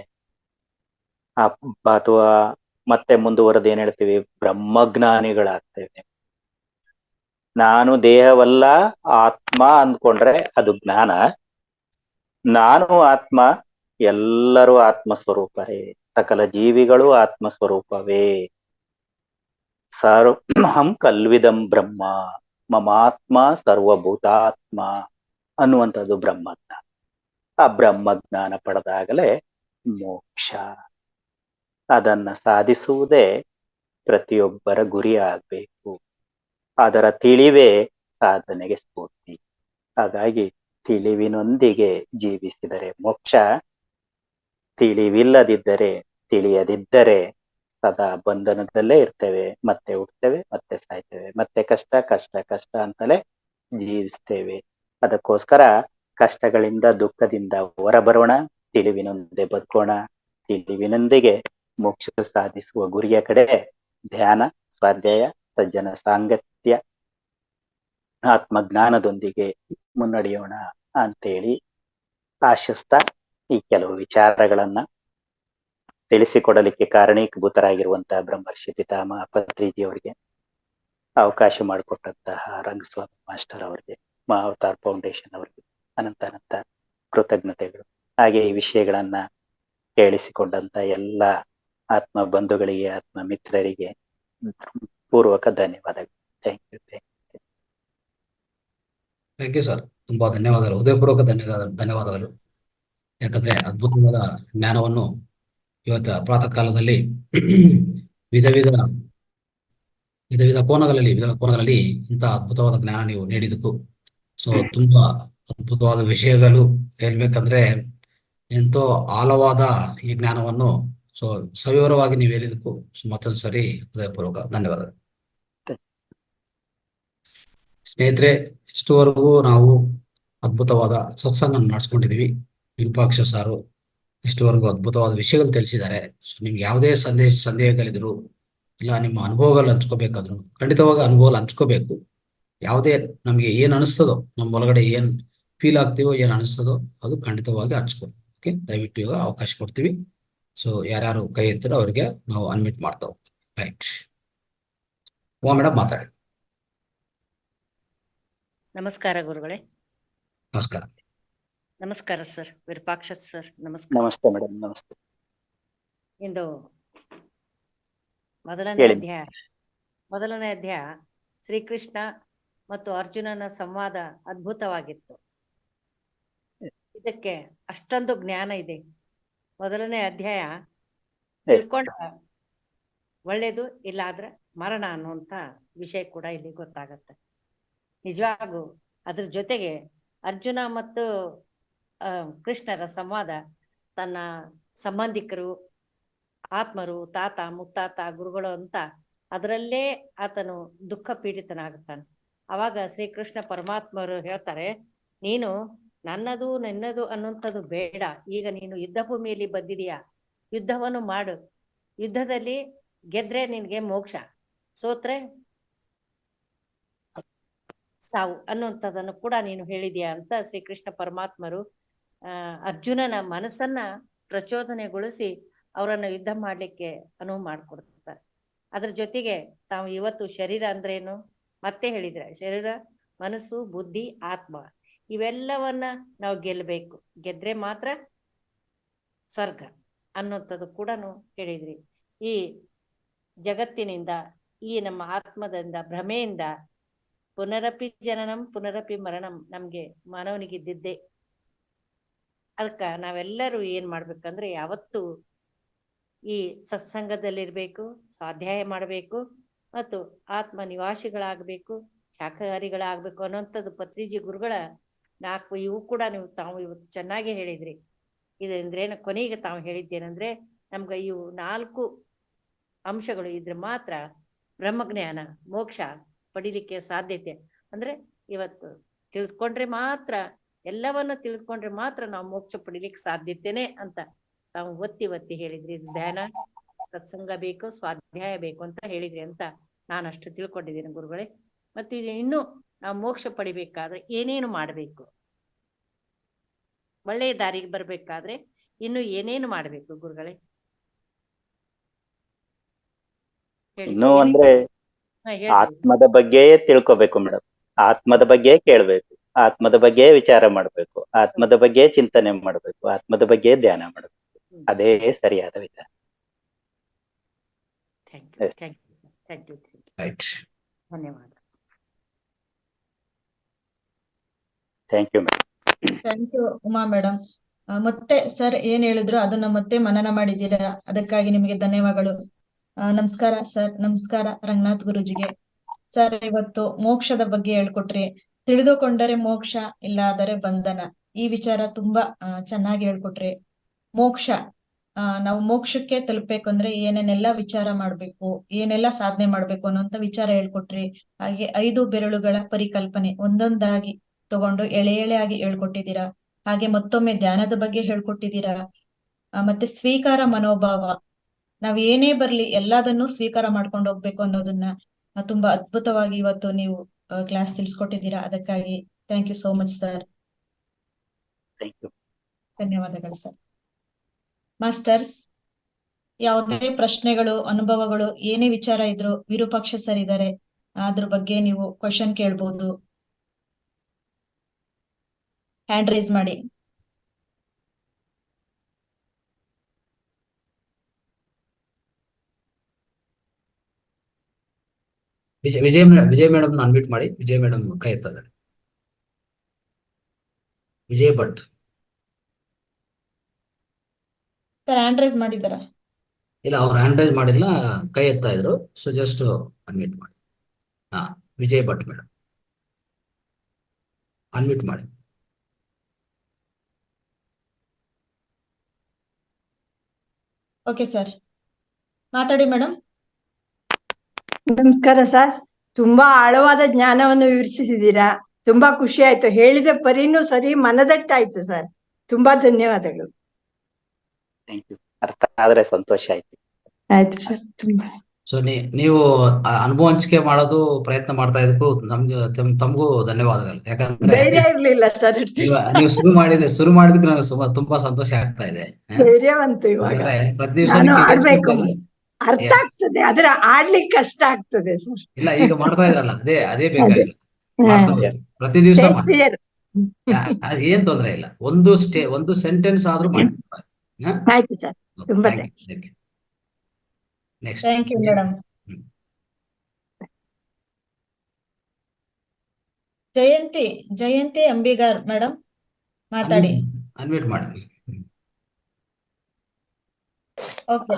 ಅಥವಾ ಮತ್ತೆ ಮುಂದುವರೆದು ಏನ್ ಹೇಳ್ತೀವಿ? ಬ್ರಹ್ಮಜ್ಞಾನಿಗಳಾಗ್ತೇವೆ. ನಾನು ದೇಹವಲ್ಲ ಆತ್ಮ ಅಂದ್ಕೊಂಡ್ರೆ ಅದು ಜ್ಞಾನ. ನಾನು ಆತ್ಮ, ಎಲ್ಲರೂ ಆತ್ಮ ಸ್ವರೂಪರೇ, ಸಕಲ ಜೀವಿಗಳು ಆತ್ಮ ಸ್ವರೂಪವೇ. ಹಂ ಕಲ್ವಿದಂ ಬ್ರಹ್ಮ ಮಮಾತ್ಮ ಸರ್ವಭೂತಾತ್ಮ ಅನ್ನುವಂಥದ್ದು ಬ್ರಹ್ಮಜ್ಞಾನ. ಆ ಬ್ರಹ್ಮಜ್ಞಾನ ಪಡೆದಾಗಲೇ ಮೋಕ್ಷ. ಅದನ್ನ ಸಾಧಿಸುವುದೇ ಪ್ರತಿಯೊಬ್ಬರ ಗುರಿ ಆಗ್ಬೇಕು. ಅದರ ತಿಳಿವೇ ಸಾಧನೆಗೆ ಸ್ಫೂರ್ತಿ. ಹಾಗಾಗಿ ತಿಳಿವಿನೊಂದಿಗೆ ಜೀವಿಸಿದರೆ ಮೋಕ್ಷ, ತಿಳಿವಿಲ್ಲದಿದ್ದರೆ, ತಿಳಿಯದಿದ್ದರೆ ಸದಾ ಬಂಧನದಲ್ಲೇ ಇರ್ತೇವೆ. ಮತ್ತೆ ಹುಡ್ತೇವೆ, ಮತ್ತೆ ಸಾಯ್ತೇವೆ, ಮತ್ತೆ ಕಷ್ಟ ಕಷ್ಟ ಕಷ್ಟ ಅಂತಲೇ ಜೀವಿಸ್ತೇವೆ. ಅದಕ್ಕೋಸ್ಕರ ಕಷ್ಟಗಳಿಂದ, ದುಃಖದಿಂದ ಹೊರಬರೋಣ, ತಿಳಿವಿನೊಂದಿಗೆ ಬದುಕೋಣ. ತಿಳಿವಿನೊಂದಿಗೆ ಮೋಕ್ಷ ಸಾಧಿಸುವ ಗುರಿಯ ಕಡೆ ಧ್ಯಾನ, ಸ್ವಾಧ್ಯಾಯ, ಸಜ್ಜನ ಸಾಂಗತ್ಯ ಆತ್ಮಜ್ಞಾನದೊಂದಿಗೆ ಮುನ್ನಡೆಯೋಣ ಅಂತೇಳಿ ಆಶಿಸ್ತಾ ಈ ಕೆಲವು ವಿಚಾರಗಳನ್ನ ತಿಳಿಸಿಕೊಡಲಿಕ್ಕೆ ಕಾರಣೀಭೂತರಾಗಿರುವಂತಹ ಬ್ರಹ್ಮರ್ಷಿ ಪಿತಾಮಹ ಪತ್ರಿಜಿ ಅವರಿಗೆ, ಅವಕಾಶ ಮಾಡಿಕೊಟ್ಟಂತಹ ರಂಗಸ್ವಾಮಿ ಮಾಸ್ಟರ್ ಅವರಿಗೆ, ಮಹಾವತಾರ್ ಫೌಂಡೇಶನ್ ಅವರಿಗೆ ಅನಂತ ಕೃತಜ್ಞತೆಗಳು. ಹಾಗೆ ಈ ವಿಷಯಗಳನ್ನ ಕೇಳಿಸಿಕೊಂಡಂತ ಎಲ್ಲ ಆತ್ಮ ಬಂಧುಗಳಿಗೆ, ಆತ್ಮ ಮಿತ್ರರಿಗೆ ಪೂರ್ವಕ ಧನ್ಯವಾದಗಳು. Thank you. Thank you sir, ತುಂಬಾ ಧನ್ಯವಾದಗಳು, ಹೃದಯಪೂರ್ವಕ ಧನ್ಯವಾದಗಳು. ಯಾಕಂದ್ರೆ ಅದ್ಭುತವಾದ ಜ್ಞಾನವನ್ನು ಇವತ್ತು ಪ್ರಾತಃ ಕಾಲದಲ್ಲಿ ವಿಧ ಕೋನಗಳಲ್ಲಿ ಇಂಥ ಅದ್ಭುತವಾದ ಜ್ಞಾನ ನೀವು ನೀಡಿದ್ದಕ್ಕೂ, ಸೊ ತುಂಬಾ ಅದ್ಭುತವಾದ ವಿಷಯಗಳು ಹೇಳ್ಬೇಕಂದ್ರೆ ಎಂತೋ ಆಳವಾದ ಈ ಜ್ಞಾನವನ್ನು ಸೊ ಸವಿವರವಾಗಿ ನೀವು ಹೇಳಿದ್ದಕ್ಕೂ ಮತ್ತೊಂದು ಸರಿ ಹೃದಯಪೂರ್ವಕ ಧನ್ಯವಾದಗಳು. ಸ್ನೇಹಿತರೆ, ಇಷ್ಟುವರೆಗೂ ನಾವು ಅದ್ಭುತವಾದ ಸತ್ಸಂಗ ನಡೆಸ್ಕೊಂಡಿದೀವಿ. ವಿರೂಪಾಕ್ಷ ಸಾರು ಇಷ್ಟುವರೆಗೂ ಅದ್ಭುತವಾದ ವಿಷಯಗಳು ತಿಳಿಸಿದ್ದಾರೆ. ಸೊ ನಿಮ್ಗೆ ಯಾವುದೇ ಸಂದೇಹಗಳಿದ್ರು ಇಲ್ಲ ನಿಮ್ಮ ಅನುಭವಗಳು ಹಂಚ್ಕೋಬೇಕಾದ್ರು ಖಂಡಿತವಾಗಿ ಅನುಭವ ಹಂಚ್ಕೋಬೇಕು. ಯಾವುದೇ ನಮ್ಗೆ ಏನ್ ಅನಿಸ್ತದೋ, ನಮ್ಮ ಒಳಗಡೆ ಏನ್ ಫೀಲ್ ಆಗ್ತೀವೋ, ಏನ್ ಅನಿಸ್ತದೋ ಅದು ಖಂಡಿತವಾಗಿ ಹಂಚ್ಕೊಳ್ಳಿ. ಓಕೆ, ದಯವಿಟ್ಟು ಈಗ ಅವಕಾಶ ಕೊಡ್ತೀವಿ. ಸೊ ಯಾರ್ಯಾರು ಕೈ ಎತ್ತಿರೋ ಅವರಿಗೆ ನಾವು ಅನ್ಮಿಟ್ ಮಾಡ್ತಾ ಹೋಗ್ತೀವಿ. ರೈಟ್, ಮೇಡಮ್ ಮಾತಾಡಿ. ನಮಸ್ಕಾರ ಗುರುಗಳೇ. ನಮಸ್ಕಾರ. ನಮಸ್ಕಾರ ಸರ್, ವಿರೂಪಾಕ್ಷ ಸರ್, ನಮಸ್ಕಾರ. ನಮಸ್ತೆ ಮೇಡಮ್, ನಮಸ್ತೆ. ಇಂದು ಮೊದಲನೇ ಅಧ್ಯಾಯ ಶ್ರೀಕೃಷ್ಣ ಮತ್ತು ಅರ್ಜುನನ ಸಂವಾದ ಅದ್ಭುತವಾಗಿತ್ತು. ಇದಕ್ಕೆ ಅಷ್ಟೊಂದು ಜ್ಞಾನ ಇದೆ. ಮೊದಲನೇ ಅಧ್ಯಾಯ ತಿಳ್ಕೊಂಡ ಒಳ್ಳೇದು, ಇಲ್ಲಾದ್ರೆ ಮರಣ ಅನ್ನುವಂತ ವಿಷಯ ಕೂಡ ಇಲ್ಲಿ ಗೊತ್ತಾಗತ್ತೆ. ನಿಜವಾಗೂ ಅದ್ರ ಜೊತೆಗೆ ಅರ್ಜುನ ಮತ್ತು ಕೃಷ್ಣರ ಸಂವಾದ ತನ್ನ ಸಂಬಂಧಿಕರು, ಆತ್ಮರು, ತಾತ ಮುತ್ತಾತ ಗುರುಗಳು ಅಂತ ಅದರಲ್ಲೇ ಆತನು ದುಃಖ ಪೀಡಿತನಾಗುತ್ತಾನೆ. ಅವಾಗ ಶ್ರೀಕೃಷ್ಣ ಪರಮಾತ್ಮರು ಹೇಳ್ತಾರೆ, ನೀನು ನನ್ನದು ನನ್ನದು ಅನ್ನುವಂಥದ್ದು ಬೇಡ, ಈಗ ನೀನು ಯುದ್ಧ ಭೂಮಿಯಲ್ಲಿ ಬಂದಿದೀಯ, ಯುದ್ಧವನ್ನು ಮಾಡು, ಯುದ್ಧದಲ್ಲಿ ಗೆದ್ರೆ ನಿನ್ಗೆ ಮೋಕ್ಷ, ಸೋತ್ರೆ ಸಾವು ಅನ್ನುವಂಥದ್ದನ್ನು ಕೂಡ ನೀನು ಹೇಳಿದೀಯ ಅಂತ ಶ್ರೀಕೃಷ್ಣ ಪರಮಾತ್ಮರು ಅರ್ಜುನನ ಮನಸ್ಸನ್ನ ಪ್ರಚೋದನೆಗೊಳಿಸಿ ಅವರನ್ನು ಯುದ್ಧ ಮಾಡ್ಲಿಕ್ಕೆ ಅನುವು ಮಾಡಿಕೊಡ್ತಾರೆ. ಅದ್ರ ಜೊತೆಗೆ ತಾವು ಇವತ್ತು ಶರೀರ ಅಂದ್ರೇನು ಮತ್ತೆ ಹೇಳಿದ್ರೆ, ಶರೀರ, ಮನಸ್ಸು, ಬುದ್ಧಿ, ಆತ್ಮ ಇವೆಲ್ಲವನ್ನ ನಾವು ಗೆಲ್ಲಬೇಕು, ಗೆದ್ರೆ ಮಾತ್ರ ಸ್ವರ್ಗ ಅನ್ನುವಂಥದ್ದು ಕೂಡ ಹೇಳಿದ್ರಿ. ಈ ಜಗತ್ತಿನಿಂದ, ಈ ನಮ್ಮ ಆತ್ಮದಿಂದ, ಭ್ರಮೆಯಿಂದ ಪುನರಪಿ ಜನನಂ ಪುನರಪಿ ಮರಣಂ ನಮ್ಗೆ ಮಾನವನಿಗಿದ್ದಿದ್ದೆ. ಅದಕ್ಕ ನಾವೆಲ್ಲರೂ ಏನ್ ಮಾಡ್ಬೇಕಂದ್ರೆ ಯಾವತ್ತು ಈ ಸತ್ಸಂಗದಲ್ಲಿರ್ಬೇಕು, ಸ್ವಾಧ್ಯಾಯ ಮಾಡಬೇಕು ಮತ್ತು ಆತ್ಮ ನಿವಾಸಿಗಳಾಗಬೇಕು, ಶಾಖಾಹಾರಿಗಳಾಗಬೇಕು ಅನ್ನೋಂಥದ್ದು ಪತ್ರಿಜಿ ಗುರುಗಳ 4 ಇವು ಕೂಡ ತಾವು ಇವತ್ತು ಚೆನ್ನಾಗಿ ಹೇಳಿದ್ರಿ. ಇದಂದ್ರೇನು, ಕೊನೆಗೆ ತಾವು ಹೇಳಿದ್ದೇನೆಂದ್ರೆ ನಮ್ಗೆ ಇವು 4 ಅಂಶಗಳು ಇದ್ರೆ ಮಾತ್ರ ಬ್ರಹ್ಮಜ್ಞಾನ, ಮೋಕ್ಷ ಪಡಿಲಿಕ್ಕೆ ಸಾಧ್ಯತೆ. ಅಂದ್ರೆ ಇವತ್ತು ತಿಳಿದುಕೊಂಡ್ರೆ ಮಾತ್ರ, ಎಲ್ಲವನ್ನ ತಿಳಿದುಕೊಂಡ್ರೆ ಮಾತ್ರ ನಾವು ಮೋಕ್ಷ ಪಡಿಲಿಕ್ಕೆ ಸಾಧ್ಯತೆನೆ ಅಂತ ತಾವು ಒತ್ತಿ ಹೇಳಿದ್ರಿ. ಧ್ಯಾನ, ಸತ್ಸಂಗ ಬೇಕು, ಸ್ವಾಧ್ಯಾಯ ಬೇಕು ಅಂತ ಹೇಳಿದ್ರಿ ಅಂತ ನಾನು ಅಷ್ಟು ತಿಳ್ಕೊಂಡಿದ್ದೀನಿ ಗುರುಗಳೇ. ಮತ್ತು ಇದು ಇನ್ನು ನಾವು ಮೋಕ್ಷ ಪಡಿಬೇಕಾದ್ರೆ ಏನೇನು ಮಾಡಬೇಕು, ಒಳ್ಳೆಯ ದಾರಿಗೆ ಬರ್ಬೇಕಾದ್ರೆ ಇನ್ನು ಏನೇನು ಮಾಡ್ಬೇಕು ಗುರುಗಳೇ? ಇನ್ನು ಅಂದ್ರೆ ಆತ್ಮದ ಬಗ್ಗೆ ತಿಳ್ಕೊಬೇಕು ಮೇಡಮ್, ಆತ್ಮದ ಬಗ್ಗೆ ಕೇಳ್ಬೇಕು, ಆತ್ಮದ ಬಗ್ಗೆ ವಿಚಾರ ಮಾಡ್ಬೇಕು, ಆತ್ಮದ ಬಗ್ಗೆ ಚಿಂತನೆ ಮಾಡ್ಬೇಕು, ಆತ್ಮದ ಬಗ್ಗೆ ಧ್ಯಾನ ಮಾಡ್ಬೇಕು. ಅದೇ ಸರಿಯಾದ ವಿಚಾರ. ಧನ್ಯವಾದ. Thank you madam. Thank you Uma madam. ಮತ್ತೆ ಸರ್ ಏನ್ ಹೇಳಿದ್ರು ಅದನ್ನ ಮತ್ತೆ ಮನನ ಮಾಡಿದ್ದೀರಾ, ಅದಕ್ಕಾಗಿ ನಿಮಗೆ ಧನ್ಯವಾದಗಳು. ನಮಸ್ಕಾರ ಸರ್. ನಮಸ್ಕಾರ ರಂಗನಾಥ್ ಗುರುಜಿಗೆ. ಸರ್ ಇವತ್ತು ಮೋಕ್ಷದ ಬಗ್ಗೆ ಹೇಳ್ಕೊಟ್ರಿ. ತಿಳಿದುಕೊಂಡರೆ ಮೋಕ್ಷ, ಇಲ್ಲಾದರೆ ಬಂಧನ. ಈ ವಿಚಾರ ತುಂಬಾ ಚೆನ್ನಾಗಿ ಹೇಳ್ಕೊಟ್ರಿ. ಮೋಕ್ಷ, ನಾವು ಮೋಕ್ಷಕ್ಕೆ ತಲುಪಬೇಕಂದ್ರೆ ಏನೇನೆಲ್ಲ ವಿಚಾರ ಮಾಡ್ಬೇಕು, ಏನೆಲ್ಲ ಸಾಧನೆ ಮಾಡ್ಬೇಕು ಅನ್ನೋಂತ ವಿಚಾರ ಹೇಳ್ಕೊಟ್ರಿ. ಹಾಗೆ 5 ಬೆರಳುಗಳ ಪರಿಕಲ್ಪನೆ ಒಂದೊಂದಾಗಿ ತಗೊಂಡು ಎಳೆ ಆಗಿ ಹೇಳ್ಕೊಟ್ಟಿದ್ದೀರಾ. ಹಾಗೆ ಮತ್ತೊಮ್ಮೆ ಧ್ಯಾನದ ಬಗ್ಗೆ ಹೇಳ್ಕೊಟ್ಟಿದ್ದೀರಾ. ಮತ್ತೆ ಸ್ವೀಕಾರ ಮನೋಭಾವ, ನಾವ್ ಏನೇ ಬರ್ಲಿ ಎಲ್ಲದನ್ನೂ ಸ್ವೀಕಾರ ಮಾಡ್ಕೊಂಡು ಹೋಗ್ಬೇಕು ಅನ್ನೋದನ್ನ ತುಂಬಾ ಅದ್ಭುತವಾಗಿ ಇವತ್ತು ನೀವು ಕ್ಲಾಸ್ ತಿಳಿಸ್ಕೊಟ್ಟಿದ್ದೀರಾ. ಅದಕ್ಕಾಗಿ thank you so much sir. Thank you. ಧನ್ಯವಾದಗಳು ಸರ್. ಮಾಸ್ಟರ್ಸ್, ಯಾವುದೇ ಪ್ರಶ್ನೆಗಳು, ಅನುಭವಗಳು, ಏನೇ ವಿಚಾರ ಇದ್ರು ವಿರೂಪಾಕ್ಷ ಸರ್ ಇದ್ದಾರೆ, ಅದ್ರ ಬಗ್ಗೆ ನೀವು ಕ್ವಶನ್ ಕೇಳ್ಬೋದು. ಹ್ಯಾಂಡ್ ರೈಸ್ ಮಾಡಿ. ವಿಜಯ್ ಮೇಡಮ್ ಅನ್ಮ್ಯೂಟ್ ಮಾಡಿ. ವಿಜಯ್ ಮೇಡಮ್ ಕೈ ಎತ್ತದೆ. Vijay Bhat sir hand raise ಮಾಡಿದಾರ? ಇಲ್ಲ, ಅವ್ರು ಹ್ಯಾಂಡ್ ರೈಸ್ ಮಾಡಿಲ್ಲ, ಕೈ ಎತ್ತಾ ಇದ್ರು. ಸೊ ಜಸ್ಟ್ ಅನ್ಮ್ಯೂಟ್ ಮಾಡಿ. ಹಾ, ವಿಜಯ್ ಭಟ್ ಮೇಡಮ್ ಅನ್ಮ್ಯೂಟ್ ಮಾಡಿ. ಓಕೆ ಸರ್, ಮಾತಾಡಿ ಮೇಡಮ್. ನಮಸ್ಕಾರ ಸರ್. ತುಂಬಾ ಆಳವಾದ ಜ್ಞಾನವನ್ನು ವಿವರಿಸಿದ್ದೀರಾ. ತುಂಬಾ ಖುಷಿ ಆಯ್ತು. ಹೇಳಿದ ಪರಿನೂ ಸರಿ ಮನದಟ್ಟಾಯ್ತು ಸರ್. ತುಂಬಾ ಧನ್ಯವಾದಗಳು. Thank you. ಅರ್ಥ ಆದ್ರೆ ಸಂತೋಷ ಆಯ್ತು. ಆಯ್ತು ಸರ್. ತುಂಬಾ ಸೊ ನೀವು ಅನುಭವ ಹಂಚಿಕೆ ಮಾಡೋದು ಪ್ರಯತ್ನ ಮಾಡ್ತಾ ಇದಕ್ಕೂ ತಮಗೂ ಧನ್ಯವಾದಗಳು. ಯಾಕಂದ್ರೆ ಧೈರ್ಯ ಇರ್ಲಿಲ್ಲ ಸರ್. ನೀವು ಶುರು ಮಾಡಿದಕ್ಕೆ ನನಗೆ ತುಂಬಾ ಸಂತೋಷ ಆಗ್ತಾ ಇದೆ. ಧೈರ್ಯ ಬಂತು ಇವಾಗ. ಯಾಕಂದ್ರೆ ಪ್ರತಿ ದಿವಸ ನಾನು ನೀವು ಆಡ್ಬೇಕು. Facebook ಅಲ್ಲಿ- ಅರ್ಥ ಆಗ್ತದೆ, ಆದ್ರೆ ಆಡ್ಲಿಕ್ಕೆ ಕಷ್ಟ ಆಗ್ತದೆ ಸರ್. ಇಲ್ಲ, ಈಗ ಮಾಡ್ತಾ ಇದ್ರಲ್ಲ, ಅದೇ ಬೇಕಾಗಿಲ್ಲ. ಮಾಡ್ತಾ ಹೋಗಿ. ಪ್ರತಿ ದಿವಸ ಮಾಡಿ. ಏನ್ ತೊಂದ್ರೆ ಇಲ್ಲ. ಒಂದು ಸೆಂಟೆನ್ಸ್ ಆದ್ರೂ ಮಾಡಿ. ಆಯ್ತು ಸರ್. ತುಂಬಾ next. Thank you madam. Jayanthi Ambigar madam ಮಾತಾಡಿ. ಅನ್ಮ್ಯೂಟ್ ಮಾಡಿ. ಓಕೆ.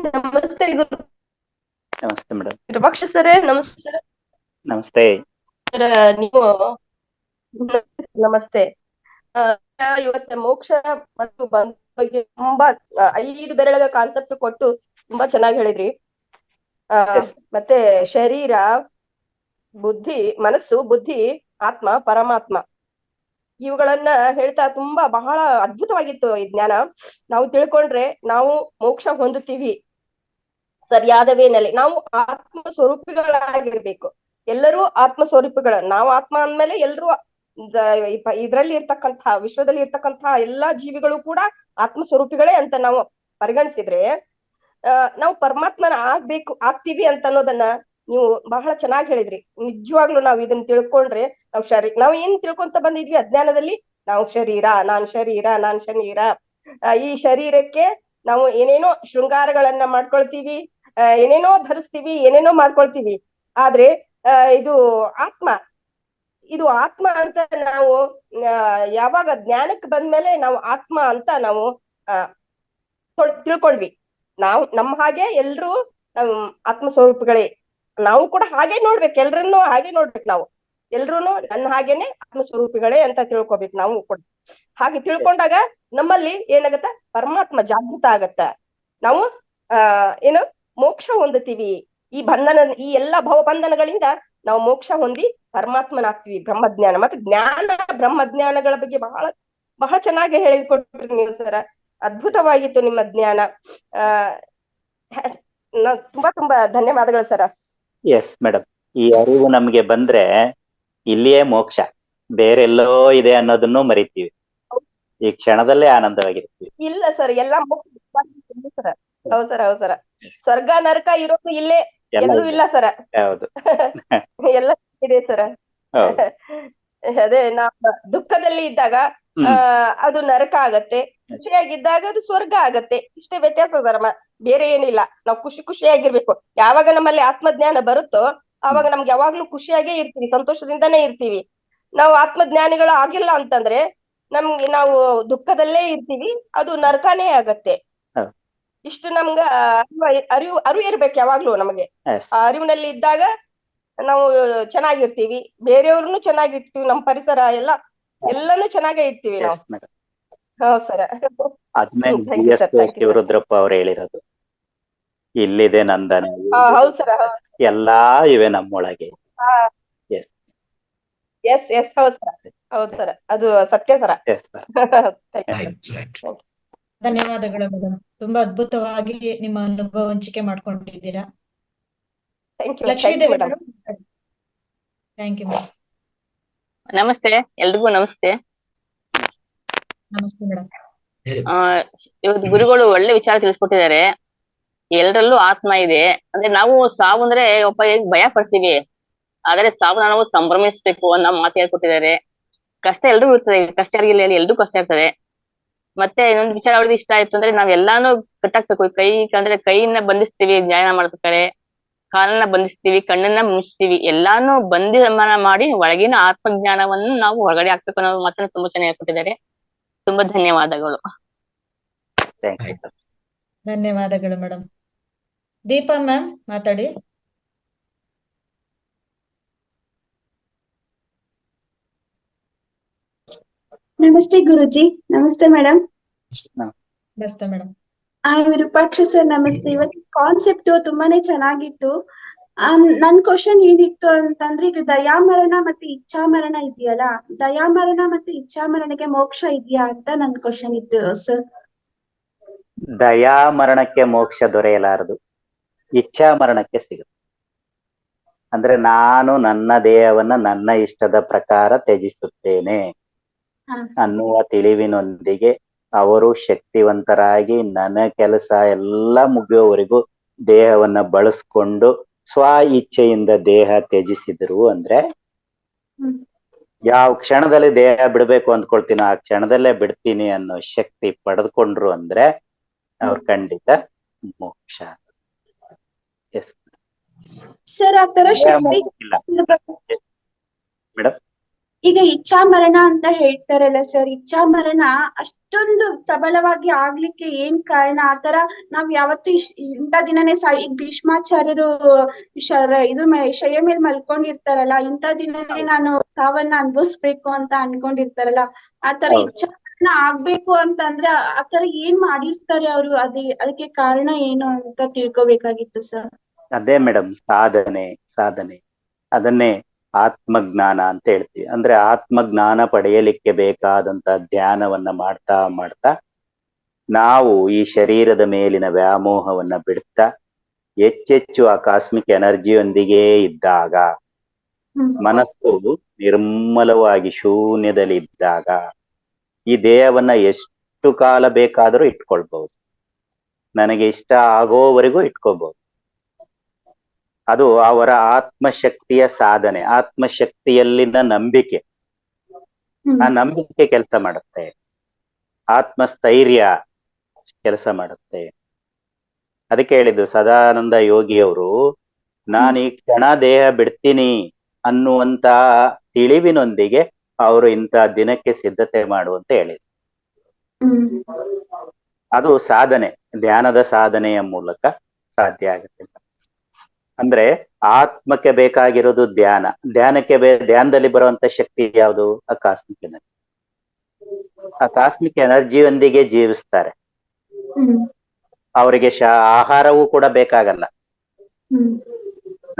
ನಮಸ್ತೆ ನಮಸ್ತೆ ಮೇಡಮ್. ವಿರೂಪಾಕ್ಷ ಸರ್. ನಮಸ್ತೆ ನಮಸ್ತೆ. ಸರ್. ನೀವು ನಮಸ್ತೆ. ಇವತ್ತ ಮೋಕ್ಷ ಮತ್ತು ಬಂಧ ಬಗ್ಗೆ ತುಂಬಾ 5 ಬೆರಳ ಕಾನ್ಸೆಪ್ಟ್ ಕೊಟ್ಟು ತುಂಬಾ ಚೆನ್ನಾಗಿ ಹೇಳಿದ್ರಿ. ಮತ್ತೆ ಶರೀರ, ಮನಸ್ಸು, ಬುದ್ಧಿ, ಆತ್ಮ, ಪರಮಾತ್ಮ ಇವುಗಳನ್ನ ಹೇಳ್ತಾ ತುಂಬಾ ಬಹಳ ಅದ್ಭುತವಾಗಿತ್ತು ಈ ಜ್ಞಾನ. ನಾವು ತಿಳ್ಕೊಂಡ್ರೆ ನಾವು ಮೋಕ್ಷ ಹೊಂದುತ್ತೀವಿ ಸರಿಯಾದ ವೇನಲ್ಲಿ. ನಾವು ಆತ್ಮ ಸ್ವರೂಪಿಗಳಾಗಿರ್ಬೇಕು. ಎಲ್ಲರೂ ಆತ್ಮ ಸ್ವರೂಪಿಗಳ. ನಾವು ಆತ್ಮ ಅಂದ್ಮೇಲೆ ಎಲ್ರು ಇದ್ರಲ್ಲಿ ಇರ್ತಕ್ಕಂತಹ ವಿಶ್ವದಲ್ಲಿ ಇರ್ತಕ್ಕಂತಹ ಎಲ್ಲಾ ಜೀವಿಗಳು ಕೂಡ ಆತ್ಮ ಸ್ವರೂಪಿಗಳೇ ಅಂತ ನಾವು ಪರಿಗಣಿಸಿದ್ರೆ ನಾವು ಪರಮಾತ್ಮನ ಆಗ್ತೀವಿ ಅಂತ ಅನ್ನೋದನ್ನ ನೀವು ಬಹಳ ಚೆನ್ನಾಗಿ ಹೇಳಿದ್ರಿ. ನಿಜವಾಗ್ಲೂ ನಾವು ಇದನ್ನ ತಿಳ್ಕೊಂಡ್ರೆ ನಾವು ಏನ್ ತಿಳ್ಕೊಂತ ಬಂದಿದ್ವಿ ಅಜ್ಞಾನದಲ್ಲಿ, ನಾವು ನಾನ್ ಶರೀರ, ಈ ಶರೀರಕ್ಕೆ ನಾವು ಏನೇನೋ ಶೃಂಗಾರಗಳನ್ನ ಮಾಡ್ಕೊಳ್ತೀವಿ, ಏನೇನೋ ಧರಿಸ್ತೀವಿ, ಏನೇನೋ ಮಾಡ್ಕೊಳ್ತೀವಿ. ಆದ್ರೆ ಇದು ಆತ್ಮ ಅಂತ ನಾವು ಯಾವಾಗ ಜ್ಞಾನಕ್ಕೆ ಬಂದ್ಮೇಲೆ ನಾವು ಆತ್ಮ ಅಂತ ನಾವು ತಿಳ್ಕೊಂಡ್ವಿ. ನಮ್ಮ ಹಾಗೆ ಎಲ್ರು ಆತ್ಮ ಸ್ವರೂಪಗಳೇ. ನಾವು ಕೂಡ ಹಾಗೆ ನೋಡ್ಬೇಕು, ಎಲ್ರನ್ನೂ ಹಾಗೆ ನೋಡ್ಬೇಕು. ನಾವು ಎಲ್ರುನು ನನ್ನ ಹಾಗೇನೆ ಆತ್ಮ ಸ್ವರೂಪಿಗಳೇ ಅಂತ ತಿಳ್ಕೊಬೇಕು. ನಾವು ಕೂಡ ಹಾಗೆ ತಿಳ್ಕೊಂಡಾಗ ನಮ್ಮಲ್ಲಿ ಏನಾಗತ್ತ, ಪರಮಾತ್ಮ ಜಾಗೃತ ಆಗತ್ತ. ನಾವು ಮೋಕ್ಷ ಹೊಂದುತ್ತೀವಿ. ಈ ಎಲ್ಲಾ ಭವಬಂಧನಗಳಿಂದ ನಾವು ಮೋಕ್ಷ ಹೊಂದಿ ಪರಮಾತ್ಮನಾಗ್ತೀವಿ. ಬ್ರಹ್ಮಜ್ಞಾನ ಮತ್ತೆ ಬ್ರಹ್ಮಜ್ಞಾನಗಳ ಬಗ್ಗೆ ಬಹಳ ಬಹಳ ಚೆನ್ನಾಗಿ ಹೇಳಿಕೊಟ್ರಿ ನೀವು ಸರ. ಅದ್ಭುತವಾಗಿತ್ತು ನಿಮ್ಮ ಜ್ಞಾನ. ತುಂಬಾ ಧನ್ಯವಾದಗಳು ಸರ. Yes madam. ಈ ಅರಿವು ನಮ್ಗೆ ಬಂದ್ರೆ ಇಲ್ಲಿಯೇ ಮೋಕ್ಷ, ಬೇರೆಲ್ಲೋ ಇದೆ ಅನ್ನೋದನ್ನು ಮರಿತೀವಿ. ಈ ಕ್ಷಣದಲ್ಲೇ ಆನಂದವಾಗಿರ್ತೀವಿ. ಇಲ್ಲ ಸರ್, ಎಲ್ಲಾ ಮೋಕ್ಷ ಸರ. ಹೌದ್ ಸರ. ಸ್ವರ್ಗ ನರಕ ಇರೋದು ಇಲ್ಲೇ, ಎಲ್ಲೂ ಇಲ್ಲ ಸರ. ಹೌದು. ಎಲ್ಲ ಇದೆ ಸರ. ಅದೇ ನಾವು ದುಃಖದಲ್ಲಿ ಇದ್ದಾಗ ಅದು ನರಕ ಆಗತ್ತೆ, ಖುಷಿಯಾಗಿದ್ದಾಗ ಅದು ಸ್ವರ್ಗ ಆಗತ್ತೆ. ಇಷ್ಟೇ ವ್ಯತ್ಯಾಸ ಸರ, ಬೇರೆ ಏನಿಲ್ಲ. ನಾವು ಖುಷಿಯಾಗಿರ್ಬೇಕು. ಯಾವಾಗ ನಮ್ಮಲ್ಲಿ ಆತ್ಮಜ್ಞಾನ ಬರುತ್ತೋ ಆವಾಗ ನಮ್ಗೆ ಯಾವಾಗ್ಲೂ ಖುಷಿಯಾಗೇ ಇರ್ತೀವಿ, ಸಂತೋಷದಿಂದಾನೇ ಇರ್ತೀವಿ. ನಾವು ಆತ್ಮಜ್ಞಾನಿಗಳು ಆಗಿಲ್ಲ ಅಂತಂದ್ರೆ ನಾವು ದುಃಖದಲ್ಲೇ ಇರ್ತೀವಿ, ಅದು ನರಕನೇ ಆಗತ್ತೆ. ಇಷ್ಟು ನಮ್ಗ ಅರಿವು ಇರ್ಬೇಕು ಯಾವಾಗ್ಲೂ ನಮಗೆ. ಆ ಅರಿವಿನಲ್ಲಿ ಇದ್ದಾಗ ನಾವು ಚೆನ್ನಾಗಿರ್ತೀವಿ, ಬೇರೆಯವ್ರನ್ನು ಚೆನ್ನಾಗಿರ್ತೀವಿ, ನಮ್ಮ ಪರಿಸರ ಎಲ್ಲಾನು ಚೆನ್ನಾಗೇ ಇರ್ತೀವಿ ನಾವು. ಹೌದ್ ಸರ. ಅದನ್ನೇ ಶಿವರುದ್ರಪ್ಪ ಅವ್ರು ಹೇಳಿರೋದು, ಇಲ್ಲಿದೆ ನಂದನ, ಹೌದ್ ಸರ. ಎಲ್ಲಾ ಇವೆ ನಮ್ಮೊಳಗೆ. ಎಸ್ ಹೌದ್ ಸರ, ಅದು ಸತ್ಯ ಸರ. ಧನ್ಯವಾದಗಳು ಮೇಡಮ್. ತುಂಬಾ ಅದ್ಭುತವಾಗಿ ನಿಮ್ಮ ಅನುಭವ ಹಂಚಿಕೆ ಮಾಡ್ಕೊಂಡಿದ್ದೀರಾ. Thank you Lakshmidevi madam. Thank you madam. ನಮಸ್ತೆ, ಎಲ್ರಿಗೂ ನಮಸ್ತೆ. ನಮಸ್ತೆ ಮೇಡಮ್. ಹೇಳಿ. ಇವತ್ತು ಗುರುಗಳು ಒಳ್ಳೆ ವಿಚಾರ ತಿಳಿಸ್ಕೊಟ್ಟಿದ್ದಾರೆ. ಎಲ್ಲರಲ್ಲೂ ಆತ್ಮ ಇದೆ. ಅಂದ್ರೆ ನಾವು ಸಾವು ಅಂದ್ರೆ ಭಯ ಪಡ್ತೀವಿ, ಆದ್ರೆ ಸಾವು ನಾವು ಸಂಭ್ರಮಿಸ್ಬೇಕು ಅನ್ನೋ ಮಾತು ಹೇಳ್ಕೊಟ್ಟಿದ್ದಾರೆ. ಕಷ್ಟ ಎಲ್ರಿಗೂ ಇರ್ತದೆ, ಕಷ್ಟ ಯಾರಿಗಿಲ್ಲ ಹೇಳಿ, ಎಲ್ರಿಗೂ ಕಷ್ಟ ಇರ್ತದೆ. ಮತ್ತೆ ಇನ್ನೊಂದು ವಿಚಾರ ಅವ್ರಿಗೆ ಇಷ್ಟ ಆಯ್ತು ಅಂದ್ರೆ ನಾವ್ ಎಲ್ಲಾನು ಕಟ್ಟಾಕ್ಬೇಕು. ಅಂದ್ರೆ ಕೈಯನ್ನ ಬಂಧಿಸ್ತೀವಿ ಧ್ಯಾನ ಮಾಡ್ಬೇಕಾರೆ, ಕಾಲನ್ನ ಬಂಧಿಸ್ತೀವಿ, ಕಣ್ಣನ್ನ ಮುಚ್ತೀವಿ, ಎಲ್ಲಾನು ಬಂಧಿಸಮಾನ ಮಾಡಿ ಒಳಗಿನ ಆತ್ಮಜ್ಞಾನವನ್ನು ನಾವು ಹೊರಗಡೆ ಹಾಕ್ಬೇಕು ಅನ್ನೋ ಮಾತನ್ನ ತುಂಬಾ ಚೆನ್ನಾಗಿ ಹೇಳ್ಕೊಟ್ಟಿದ್ದಾರೆ. ತುಂಬಾ ಧನ್ಯವಾದಗಳು. Thank you. ಧನ್ಯವಾದಗಳು ಮೇಡಮ್. ದೀಪಾ ಮ್ಯಾಮ್ ಮಾತಾಡಿ. ನಮಸ್ತೆ ಗುರುಜಿ. ನಮಸ್ತೆ ಮೇಡಮ್. ನಮಸ್ತೆ ಮೇಡಮ್. ವಿರೂಪಾಕ್ಷ ಸರ್ ನಮಸ್ತೆ. ಇವತ್ತು ಕಾನ್ಸೆಪ್ಟ್ ತುಂಬಾನೇ ಚೆನ್ನಾಗಿತ್ತು. ನನ್ ಕ್ವಶನ್ ಏನಿತ್ತು ಅಂತಂದ್ರೆ, ಈಗ ದಯಾಮರಣ ಮತ್ತೆ ಇಚ್ಛಾಮರಣ ಇದೆಯಲ್ಲ, ದಯಾಮರಣ ಮತ್ತೆ ಇಚ್ಛಾಮರಣಕ್ಕೆ ಮೋಕ್ಷ ಇದೆಯಾ ಅಂತ ನನ್ ಕ್ವಶನ್ ಇತ್ತು ಸರ್. ದಯಾ ಮರಣಕ್ಕೆ ಮೋಕ್ಷ ದೊರೆಯಲಾರದು, ಇಚ್ಛಾ ಮರಣಕ್ಕೆ ಸಿಗುತ್ತೆ. ಅಂದ್ರೆ ನಾನು ನನ್ನ ದೇಹವನ್ನ ನನ್ನ ಇಷ್ಟದ ಪ್ರಕಾರ ತ್ಯಜಿಸುತ್ತೇನೆ ಅನ್ನುವ ತಿಳಿವಿನೊಂದಿಗೆ ಅವರು ಶಕ್ತಿವಂತರಾಗಿ ನನ್ನ ಕೆಲಸ ಎಲ್ಲ ಮುಗಿಯುವವರೆಗೂ ದೇಹವನ್ನ ಬಳಸ್ಕೊಂಡು ಸ್ವ ಇಚ್ಛೆಯಿಂದ ದೇಹ ತ್ಯಜಿಸಿದ್ರು ಅಂದ್ರೆ, ಯಾವ ಕ್ಷಣದಲ್ಲಿ ದೇಹ ಬಿಡ್ಬೇಕು ಅಂದ್ಕೊಳ್ತೀನೋ ಆ ಕ್ಷಣದಲ್ಲೇ ಬಿಡ್ತೀನಿ ಅನ್ನೋ ಶಕ್ತಿ ಪಡೆದುಕೊಂಡ್ರು ಅಂದ್ರೆ ಅವ್ರ ಖಂಡಿತ ಮೋಕ್ಷ. ಎಸ್ ಸರ್, ಆ ತರ ಶಕ್ತಿ ಮೇಡಮ್. ಈಗ ಇಚ್ಛಾಮರಣ ಅಂತ ಹೇಳ್ತಾರಲ್ಲ ಸರ್, ಇಚ್ಛಾಮರಣ ಅಷ್ಟೊಂದು ಪ್ರಬಲವಾಗಿ ಆಗ್ಲಿಕ್ಕೆ ಏನ್ ಕಾರಣ? ಆತರ ನಾವ್ ಯಾವತ್ತು ಇಂಥ ದಿನನೇ ಈಗ ಭೀಷ್ಮಾಚಾರ್ಯರು ಶಯ ಮೇಲೆ ಮಲ್ಕೊಂಡಿರ್ತಾರಲ್ಲ, ಇಂಥ ದಿನನೇ ನಾನು ಸಾವನ್ನ ಅನ್ಭವಿಸ್ಬೇಕು ಅಂತ ಅನ್ಕೊಂಡಿರ್ತಾರಲ್ಲ, ಆತರ ಇಚ್ಛಾಮರಣ ಆಗ್ಬೇಕು ಅಂತಂದ್ರೆ ಆತರ ಏನ್ ಮಾಡಿರ್ತಾರೆ ಅವರು? ಅದಕ್ಕೆ ಕಾರಣ ಏನು ಅಂತ ತಿಳ್ಕೊಬೇಕಾಗಿತ್ತು ಸರ್. ಅದೇ ಮೇಡಮ್, ಸಾಧನೆ ಅದನ್ನೇ ಆತ್ಮಜ್ಞಾನ ಅಂತ ಹೇಳ್ತೀವಿ. ಅಂದ್ರೆ ಆತ್ಮಜ್ಞಾನ ಪಡೆಯಲಿಕ್ಕೆ ಬೇಕಾದಂತ ಧ್ಯಾನವನ್ನ ಮಾಡ್ತಾ ಮಾಡ್ತಾ ನಾವು ಈ ಶರೀರದ ಮೇಲಿನ ವ್ಯಾಮೋಹವನ್ನ ಬಿಡ್ತಾ ಹೆಚ್ಚೆಚ್ಚು ಆ ಕಾಸ್ಮಿಕ್ ಎನರ್ಜಿಯೊಂದಿಗೆ ಇದ್ದಾಗ, ಮನಸ್ಸು ನಿರ್ಮಲವಾಗಿ ಶೂನ್ಯದಲ್ಲಿ ಇದ್ದಾಗ ಈ ದೇಹವನ್ನ ಎಷ್ಟು ಕಾಲ ಬೇಕಾದರೂ ಇಟ್ಕೊಳ್ಬಹುದು, ನನಗೆ ಇಷ್ಟ ಆಗೋವರೆಗೂ ಇಟ್ಕೋಬಹುದು. ಅದು ಅವರ ಆತ್ಮಶಕ್ತಿಯ ಸಾಧನೆ, ಆತ್ಮಶಕ್ತಿಯಲ್ಲಿನ ನಂಬಿಕೆ. ಆ ನಂಬಿಕೆ ಕೆಲಸ ಮಾಡುತ್ತೆ, ಆತ್ಮಸ್ಥೈರ್ಯ ಕೆಲಸ ಮಾಡುತ್ತೆ. ಅದಕ್ಕೆ ಹೇಳಿದ್ದು ಸದಾನಂದ ಯೋಗಿಯವರು, ನಾನು ಈ ಕ್ಷಣ ದೇಹ ಬಿಡ್ತೀನಿ ಅನ್ನುವಂತ ತಿಳಿವಿನೊಂದಿಗೆ ಅವರು ಇಂಥ ದಿನಕ್ಕೆ ಸಿದ್ಧತೆ ಮಾಡುವಂತ ಹೇಳಿದ್ರು. ಅದು ಸಾಧನೆ, ಧ್ಯಾನದ ಸಾಧನೆಯ ಮೂಲಕ ಸಾಧ್ಯ ಆಗುತ್ತೆ. ಅಂದ್ರೆ ಆತ್ಮಕ್ಕೆ ಬೇಕಾಗಿರೋದು ಧ್ಯಾನ. ಧ್ಯಾನದಲ್ಲಿ ಬರುವಂತ ಶಕ್ತಿ ಯಾವುದು? ಆ ಕಾಸ್ಮಿಕ್ ಎನರ್ಜಿ. ಆ ಕಾಸ್ಮಿಕ್ ಎನರ್ಜಿಯೊಂದಿಗೆ ಜೀವಿಸ್ತಾರೆ. ಅವರಿಗೆ ಆಹಾರವೂ ಕೂಡ ಬೇಕಾಗಲ್ಲ.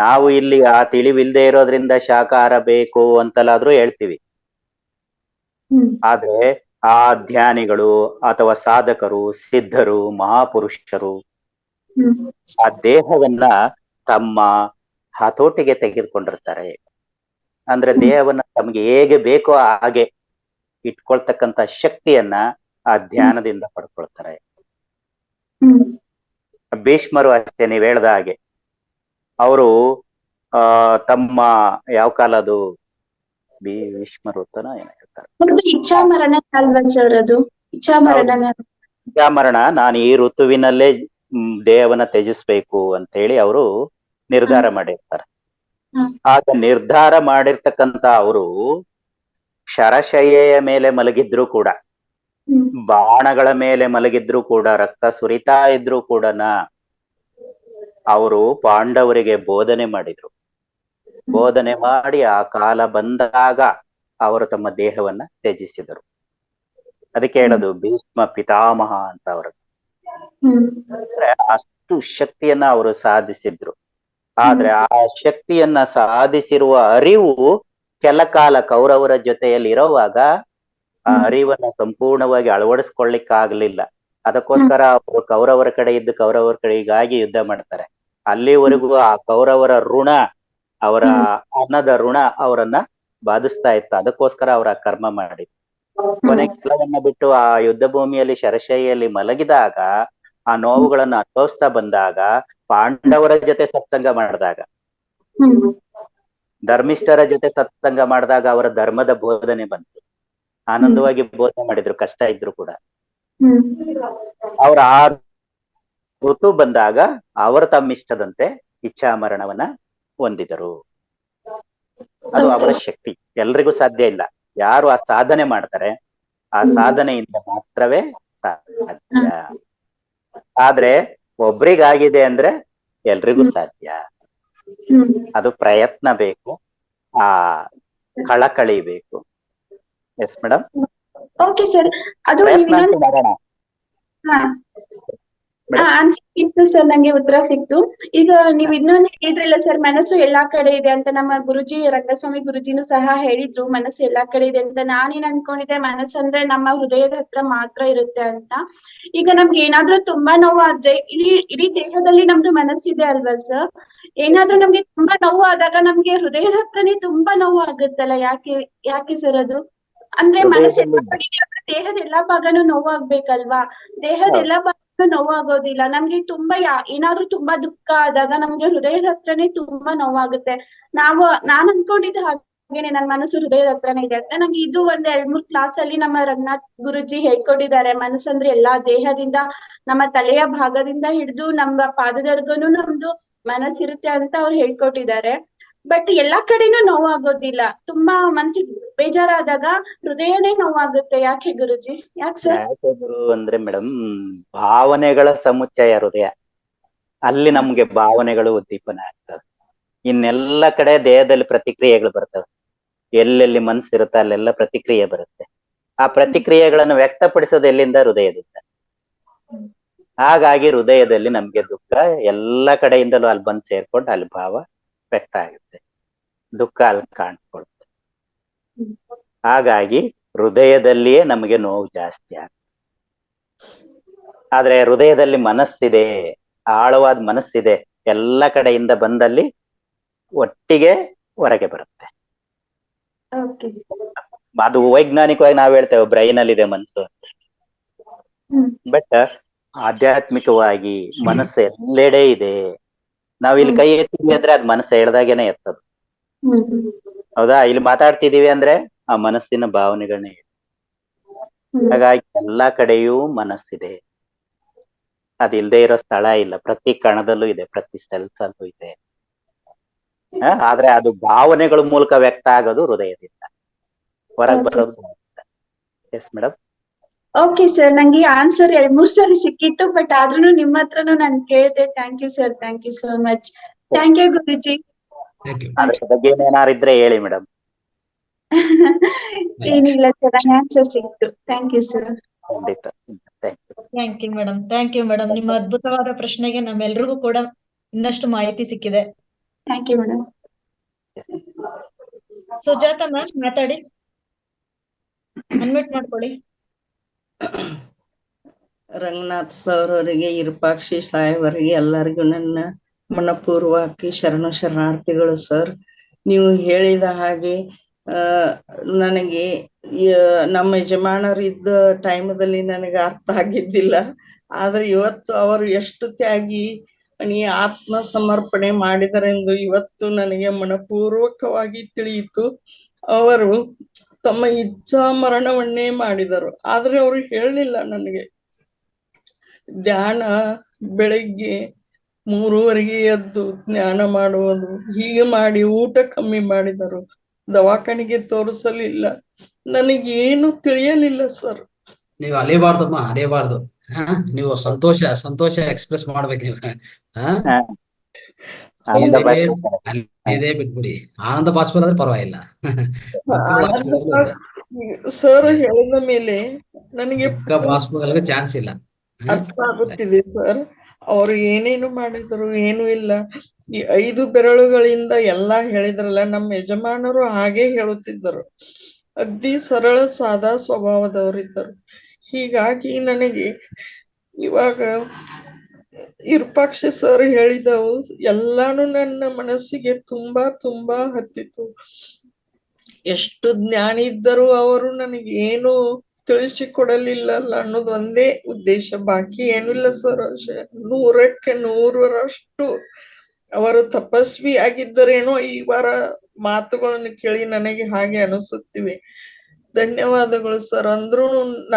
ನಾವು ಇಲ್ಲಿ ಆ ತಿಳಿವಿಲ್ದೇ ಇರೋದ್ರಿಂದ ಶಾಕಾಹಾರ ಬೇಕು ಅಂತೆಲ್ಲಾದ್ರೂ ಹೇಳ್ತೀವಿ. ಆದ್ರೆ ಆ ಧ್ಯಾನಿಗಳು ಅಥವಾ ಸಾಧಕರು, ಸಿದ್ಧರು, ಮಹಾಪುರುಷರು ಆ ದೇಹವನ್ನ ತಮ್ಮ ಹತೋಟಿಗೆ ತೆಗೆದುಕೊಂಡಿರ್ತಾರೆ. ಅಂದ್ರೆ ದೇಹವನ್ನ ತಮಗೆ ಹೇಗೆ ಬೇಕೋ ಹಾಗೆ ಇಟ್ಕೊಳ್ತಕ್ಕಂತ ಶಕ್ತಿಯನ್ನ ಆ ಧ್ಯಾನದಿಂದ ಪಡ್ಕೊಳ್ತಾರೆ. ಭೀಷ್ಮರು ಅಷ್ಟೇ, ನೀವ್ ಹೇಳ್ದ ಹಾಗೆ ಅವರು ತಮ್ಮ ಯಾವ ಕಾಲದು ಭೀಷ್ಮರು ಅಂತನ ಏನ ಹೇಳ್ತಾರೆ, ಇಚ್ಛಾಮರಣ ಅಲ್ವಾ ಸರ್? ಅದು ಇಚ್ಛಾಮರಣ. ನಾನು ಈ ಋತುವಿನಲ್ಲೇ ದೇಹವನ್ನ ತ್ಯಜಿಸ್ಬೇಕು ಅಂತ ಹೇಳಿ ಅವರು ನಿರ್ಧಾರ ಮಾಡಿರ್ತಾರೆ. ಆಗ ನಿರ್ಧಾರ ಮಾಡಿರ್ತಕ್ಕಂತ ಅವರು ಶರಶಯ್ಯೆಯ ಮೇಲೆ ಮಲಗಿದ್ರು ಕೂಡ, ಬಾಣಗಳ ಮೇಲೆ ಮಲಗಿದ್ರು ಕೂಡ, ರಕ್ತ ಸುರಿತಾ ಇದ್ರು ಕೂಡ ಅವರು ಪಾಂಡವರಿಗೆ ಬೋಧನೆ ಮಾಡಿದ್ರು. ಬೋಧನೆ ಮಾಡಿ ಆ ಕಾಲ ಬಂದಾಗ ಅವರು ತಮ್ಮ ದೇಹವನ್ನ ತ್ಯಜಿಸಿದರು. ಅದಕ್ಕೆ ಹೇಳೋದು ಭೀಷ್ಮ ಪಿತಾಮಹ ಅಂತ ಅವರು. ಅಷ್ಟು ಶಕ್ತಿಯನ್ನ ಅವರು ಸಾಧಿಸಿದ್ರು. ಆದ್ರೆ ಆ ಶಕ್ತಿಯನ್ನ ಸಾಧಿಸಿರುವ ಅರಿವು ಕೆಲ ಕಾಲ ಕೌರವರ ಜೊತೆಯಲ್ಲಿ ಇರೋವಾಗ ಆ ಅರಿವನ್ನ ಸಂಪೂರ್ಣವಾಗಿ ಅಳವಡಿಸ್ಕೊಳ್ಳಿಕ್ಕಾಗ್ಲಿಲ್ಲ. ಅದಕ್ಕೋಸ್ಕರ ಅವರು ಕೌರವರ ಕಡೆ ಇದ್ದು ಕೌರವರ ಕಡೆಗಾಗಿ ಯುದ್ಧ ಮಾಡ್ತಾರೆ. ಅಲ್ಲಿವರೆಗೂ ಆ ಕೌರವರ ಋಣ ಅವರ ಅನ್ನದ ಋಣ ಅವರನ್ನ ಬಾಧಿಸ್ತಾ ಇತ್ತು. ಅದಕ್ಕೋಸ್ಕರ ಅವರ ಕರ್ಮ ಮಾಡಿದ್ರು. ಕೊನೆಗೆಲ್ಲವನ್ನ ಬಿಟ್ಟು ಆ ಯುದ್ಧ ಭೂಮಿಯಲ್ಲಿ ಶರಶೈಯಲ್ಲಿ ಮಲಗಿದಾಗ, ಆ ನೋವುಗಳನ್ನ ಅನುಭವಿಸ್ತಾ ಬಂದಾಗ, ಪಾಂಡವರ ಜೊತೆ ಸತ್ಸಂಗ ಮಾಡಿದಾಗ, ಧರ್ಮಿಷ್ಠರ ಜೊತೆ ಸತ್ಸಂಗ ಮಾಡಿದಾಗ ಅವರ ಧರ್ಮದ ಬೋಧನೆ ಬಂತು. ಆನಂದವಾಗಿ ಬೋಧನೆ ಮಾಡಿದ್ರು, ಕಷ್ಟ ಇದ್ರು ಕೂಡ. ಅವ್ರ ಆ ಋತು ಬಂದಾಗ ಅವರು ತಮ್ಮಿಷ್ಟದಂತೆ ಇಚ್ಛಾ ಮರಣವನ್ನ ಹೊಂದಿದರು. ಅದು ಅವರ ಶಕ್ತಿ. ಎಲ್ರಿಗೂ ಸಾಧ್ಯ ಇಲ್ಲ. ಯಾರು ಆ ಸಾಧನೆ ಮಾಡ್ತಾರೆ, ಆ ಸಾಧನೆಯಿಂದ ಮಾತ್ರವೇ ಸಾಧ್ಯ. ಆದ್ರೆ ಒಬ್ರಿಗಾಗಿದೆ ಅಂದ್ರೆ ಎಲ್ರಿಗೂ ಸಾಧ್ಯ. ಅದು ಪ್ರಯತ್ನ ಬೇಕು, ಆ ಕಳಕಳಿ ಬೇಕು. S madam. ಓಕೆ ಸರ್, ಅದು ಪ್ರಯತ್ನ ಅಂತೂ ಮಾಡೋಣ. ಸಿಕ್ತು ಸರ್, ನಂಗೆ ಉತ್ತರ ಸಿಕ್ತು. ಈಗ ನೀವ್ ಇನ್ನೊಂದು ಹೇಳಿದ್ರಲ್ಲ ಸರ್, ಮನಸ್ಸು ಎಲ್ಲಾ ಕಡೆ ಇದೆ ಅಂತ. ನಮ್ಮ ಗುರುಜಿ ರಂಗಸ್ವಾಮಿ ಗುರುಜಿನೂ ಸಹ ಹೇಳಿದ್ರು, ಮನಸ್ಸು ಎಲ್ಲಾ ಕಡೆ ಇದೆ ಅಂತ. ನಾನೇನ್ ಅನ್ಕೊಂಡಿದ್ದೆ, ಮನಸ್ಸಂದ್ರೆ ನಮ್ಮ ಹೃದಯದ ಹತ್ರ ಮಾತ್ರ ಇರುತ್ತೆ ಅಂತ. ಈಗ ನಮ್ಗೆ ಏನಾದ್ರೂ ತುಂಬಾ ನೋವು ಆದ್ರೆ ಇಡೀ ದೇಹದಲ್ಲಿ ನಮ್ದು ಮನಸ್ಸಿದೆ ಅಲ್ವಾ ಸರ್? ಏನಾದ್ರೂ ನಮ್ಗೆ ತುಂಬಾ ನೋವು ಆದಾಗ ನಮ್ಗೆ ಹೃದಯದ ಹತ್ರನೇ ತುಂಬಾ ನೋವು ಆಗುತ್ತಲ್ಲ, ಯಾಕೆ ಸರ್ ಅದು? ಅಂದ್ರೆ ಮನಸ್ಸು ಎಲ್ಲಾ ಕಡೆ ಇದೆ ಅಂದ್ರೆ ದೇಹದ ಎಲ್ಲಾ ಭಾಗನೂ ನೋವಾಗ್ಬೇಕಲ್ವಾ? ದೇಹದ ಎಲ್ಲಾ ಭಾಗ ನೋವಾಗೋದಿಲ್ಲ. ನಮ್ಗೆ ತುಂಬಾ ಏನಾದ್ರೂ ತುಂಬಾ ದುಃಖ ಆದಾಗ ನಮ್ಗೆ ಹೃದಯದ ಹತ್ರನೇ ತುಂಬಾ ನೋವಾಗುತ್ತೆ. ನಾನ್ ಅನ್ಕೊಂಡಿದ್ದೆ ಹಾಗೇನೆ, ನನ್ ಮನಸ್ಸು ಹೃದಯದ ಹತ್ರನೇ ಇದೆ ಅಂತ. ನಂಗೆ ಇದು ಒಂದ್ 2-3 ಕ್ಲಾಸ್ ಅಲ್ಲಿ ನಮ್ಮ ರಂಗನಾಥ್ ಗುರುಜಿ ಹೇಳ್ಕೊಟ್ಟಿದ್ದಾರೆ. ಮನಸ್ಸಂದ್ರೆ ಎಲ್ಲಾ ದೇಹದಿಂದ, ನಮ್ಮ ತಲೆಯ ಭಾಗದಿಂದ ಹಿಡಿದು ನಮ್ಮ ಪಾದದವರೆಗೂ ನಮ್ದು ಮನಸ್ಸಿರುತ್ತೆ ಅಂತ ಅವ್ರು ಹೇಳ್ಕೊಟ್ಟಿದ್ದಾರೆ. ಬಟ್ ಎಲ್ಲಾ ಕಡೆನೂ ನೋವಾಗೋದಿಲ್ಲ. ತುಂಬಾ ಮನ್ಸಿಗೆ ಬೇಜಾರಾದಾಗ ಹೃದಯನೇ ನೋವಾಗುತ್ತೆ. ಯಾಕೆ ಗುರುಜಿ? ಯಾಕೆ ಸರ್? ಯಾಕೆ ಗುರು ಅಂದ್ರೆ ಮೇಡಮ್, ಭಾವನೆಗಳ ಸಮುಚ್ಚಯ ಹೃದಯ. ಅಲ್ಲಿ ನಮ್ಗೆ ಭಾವನೆಗಳು ಉದ್ದೀಪನ ಆಗ್ತವೆ. ಇನ್ನೆಲ್ಲ ಕಡೆ ದೇಹದಲ್ಲಿ ಪ್ರತಿಕ್ರಿಯೆಗಳು ಬರ್ತವೆ. ಎಲ್ಲೆಲ್ಲಿ ಮನ್ಸಿರುತ್ತೆ ಅಲ್ಲೆಲ್ಲ ಪ್ರತಿಕ್ರಿಯೆ ಬರುತ್ತೆ. ಆ ಪ್ರತಿಕ್ರಿಯೆಗಳನ್ನು ವ್ಯಕ್ತಪಡಿಸೋದು ಎಲ್ಲಿಂದ? ಹೃದಯದಿಂದ. ಹಾಗಾಗಿ ಹೃದಯದಲ್ಲಿ ನಮ್ಗೆ ದುಃಖ ಎಲ್ಲ ಕಡೆಯಿಂದಲೂ ಅಲ್ಲಿ ಬಂದು ಸೇರ್ಕೊಂಡು ಅಲ್ಲಿ ಭಾವ ವ್ಯಕ್ತ ಆಗುತ್ತೆ, ದುಃಖ ಅಲ್ಲಿ ಕಾಣಿಸ್ಕೊಳುತ್ತೆ. ಹಾಗಾಗಿ ಹೃದಯದಲ್ಲಿಯೇ ನಮಗೆ ನೋವು ಜಾಸ್ತಿ ಆಗುತ್ತೆ. ಆದ್ರೆ ಹೃದಯದಲ್ಲಿ ಮನಸ್ಸಿದೆ, ಆಳವಾದ ಮನಸ್ಸಿದೆ, ಎಲ್ಲ ಕಡೆಯಿಂದ ಬಂದಲ್ಲಿ ಒಟ್ಟಿಗೆ ಹೊರಗೆ ಬರುತ್ತೆ. ಅದು ವೈಜ್ಞಾನಿಕವಾಗಿ ನಾವ್ ಹೇಳ್ತೇವೆ ಬ್ರೈನ್ ಅಲ್ಲಿ ಇದೆ ಮನಸ್ಸು. ಬಟ್ ಆಧ್ಯಾತ್ಮಿಕವಾಗಿ ಮನಸ್ಸು ಎಲ್ಲೆಡೆ ಇದೆ. ನಾವ್ ಇಲ್ಲಿ ಕೈ ಎತ್ತಿದ್ವಿ ಅಂದ್ರೆ ಅದ್ ಮನಸ್ಸು ಹೇಳ್ದಾಗೇನೆ ಎತ್ತದು. ಹೌದಾ? ಇಲ್ಲಿ ಮಾತಾಡ್ತಿದೀವಿ ಅಂದ್ರೆ ಆ ಮನಸ್ಸಿನ ಭಾವನೆಗಳನ್ನೇ. ಹಾಗಾಗಿ ಎಲ್ಲಾ ಕಡೆಯೂ ಮನಸ್ಸಿದೆ. ಅದಿಲ್ದೆ ಇರೋ ಸ್ಥಳ ಇಲ್ಲ. ಪ್ರತಿ ಕಣದಲ್ಲೂ ಇದೆ, ಪ್ರತಿ ಸೆಲ್ಸ್ ಅಲ್ಲೂ ಇದೆ. ಆದ್ರೆ ಅದು ಭಾವನೆಗಳ ಮೂಲಕ ವ್ಯಕ್ತ ಆಗೋದು ಹೃದಯದಿಂದ, ಹೊರಗೆ ಬರೋದು. Yes madam. ಓಕೆ ಸರ್, ನಂಗೆ ಆನ್ಸರ್ 2-3 ಸರಿ ಸಿಕ್ಕಿತ್ತು. ಬಟ್ ಆದ್ರೂ ನಿಮ್ಮ ಹತ್ರನು ನಾನು ಕೇಳ್ದೆ. Thank you sir, thank you so much. Thank you ಗುರುಜಿ. ಅದ್ರ ಬಗ್ಗೆ ಏನಾರು ಇದ್ರೆ ಹೇಳಿ ಮೇಡಮ್. ಏನಿಲ್ಲ ಸರ್, ಆನ್ಸರ್ ಸಿಕ್ತು. Thank you sir. ಖಂಡಿತ. Thank you madam. Thank you madam. ನಿಮ್ಮ ಅದ್ಭುತವಾದ ಪ್ರಶ್ನೆಗೆ ನಮ್ಮೆಲ್ರಿಗೂ ಕೂಡ ಇನ್ನಷ್ಟು ಮಾಹಿತಿ ಸಿಕ್ಕಿದೆ. Thank you madam. Sujatha ma'am ಮಾತಾಡಿ, ಅನ್ಮ್ಯೂಟ್ ಮಾಡ್ಕೊಳ್ಳಿ. ರಂಗನಾಥ್ ಸರ್ ಅವರಿಗೆ, ಇರುಪಾಕ್ಷಿ ಸಾಹೇಬರಿಗೆ, ಎಲ್ಲರಿಗೂ ನನ್ನ ಮನಪೂರ್ವಕ ಶರಣಾರ್ಥಿಗಳು ಸರ್. ನೀವು ಹೇಳಿದ ಹಾಗೆ ನನಗೆ ನಮ್ಮ ಯಜಮಾನರಿದ್ದ ಟೈಮದಲ್ಲಿ ನನಗೆ ಅರ್ಥ ಆಗಿದ್ದಿಲ್ಲ. ಆದ್ರೆ ಇವತ್ತು ಅವರು ಎಷ್ಟು ತ್ಯಾಗಿ ಆತ್ಮ ಸಮರ್ಪಣೆ ಮಾಡಿದರೆಂದು ಇವತ್ತು ನನಗೆ ಮನಪೂರ್ವಕವಾಗಿ ತಿಳಿಯಿತು. ಅವರು ತಮ್ಮ ಇಚ್ಛಾ ಮರಣವನ್ನೇ ಮಾಡಿದರು. ಆದ್ರೆ ಅವರು ಹೇಳಲಿಲ್ಲ ನನಗೆ. ಧ್ಯಾನ ಬೆಳಗ್ಗೆ 3:30 ಎದ್ದು ಧ್ಯಾನ ಮಾಡುವುದು, ಹೀಗೆ ಮಾಡಿ ಊಟ ಕಮ್ಮಿ ಮಾಡಿದರು. ದವಾಖಾನೆಗೆ ತೋರಿಸಲಿಲ್ಲ. ನನಗೇನು ತಿಳಿಯಲಿಲ್ಲ ಸರ್. ನೀವು ಅಲಿಬಾರ್ದಮ್ಮ, ಅಲಿಬಾರ್ದು. ನೀವು ಸಂತೋಷ ಎಕ್ಸ್ಪ್ರೆಸ್ ಮಾಡ್ಬೇಕು ನೀವು. ಅಲ್ಲಿದೆ ಬಿಟ್ಬಿಡಿ. ಆನಂದ ಬಾಷ್ಪ ಆದ್ರೆ ಪರವಾಗಿಲ್ಲ. ಸರ್ ಹೇಳಿದ ಮೇಲೆ ನನಗೆ ಬಾಷ್ಪಗಳಿಗೆ ಚಾನ್ಸ್ ಇಲ್ಲ. ಅರ್ಥ ಆಗುತ್ತಿದೆ ಸರ್. ಅವರು ಏನೇನು ಮಾಡಿದ್ರು ಏನು ಇಲ್ಲ. ಈ 5 ಬೆರಳುಗಳಿಂದ ಎಲ್ಲಾ ಹೇಳಿದ್ರಲ್ಲ, ನಮ್ಮ ಯಜಮಾನರು ಹಾಗೆ ಹೇಳುತ್ತಿದ್ದರು. ಅಗ್ದಿ ಸರಳ ಸಾದಾ ಸ್ವಭಾವದವರಿದ್ದರು. ಹೀಗಾಗಿ ನನಗೆ ಇವಾಗ ವಿರೂಪಾಕ್ಷ ಸರ್ ಹೇಳಿದವು ಎಲ್ಲಾನು ನನ್ನ ಮನಸ್ಸಿಗೆ ತುಂಬಾ ತುಂಬಾ ಹತ್ತಿತು. ಎಷ್ಟು ಜ್ಞಾನ ಇದ್ದರೂ ಅವರು ನನಗೆ ಏನು ತಿಳಿಸಿಕೊಡಲಿಲ್ಲಲ್ಲ ಅನ್ನೋದು ಒಂದೇ ಉದ್ದೇಶ, ಬಾಕಿ ಏನಿಲ್ಲ ಸರ್. 100ಕ್ಕೆ 100ರಷ್ಟು ಅವರು ತಪಸ್ವಿ ಆಗಿದ್ದರೇನೋ ಇವರ ಮಾತುಗಳನ್ನು ಕೇಳಿ ನನಗೆ ಹಾಗೆ ಅನಿಸುತ್ತಿವೆ. ಧನ್ಯವಾದಗಳು ಸರ್. ಅಂದ್ರೂ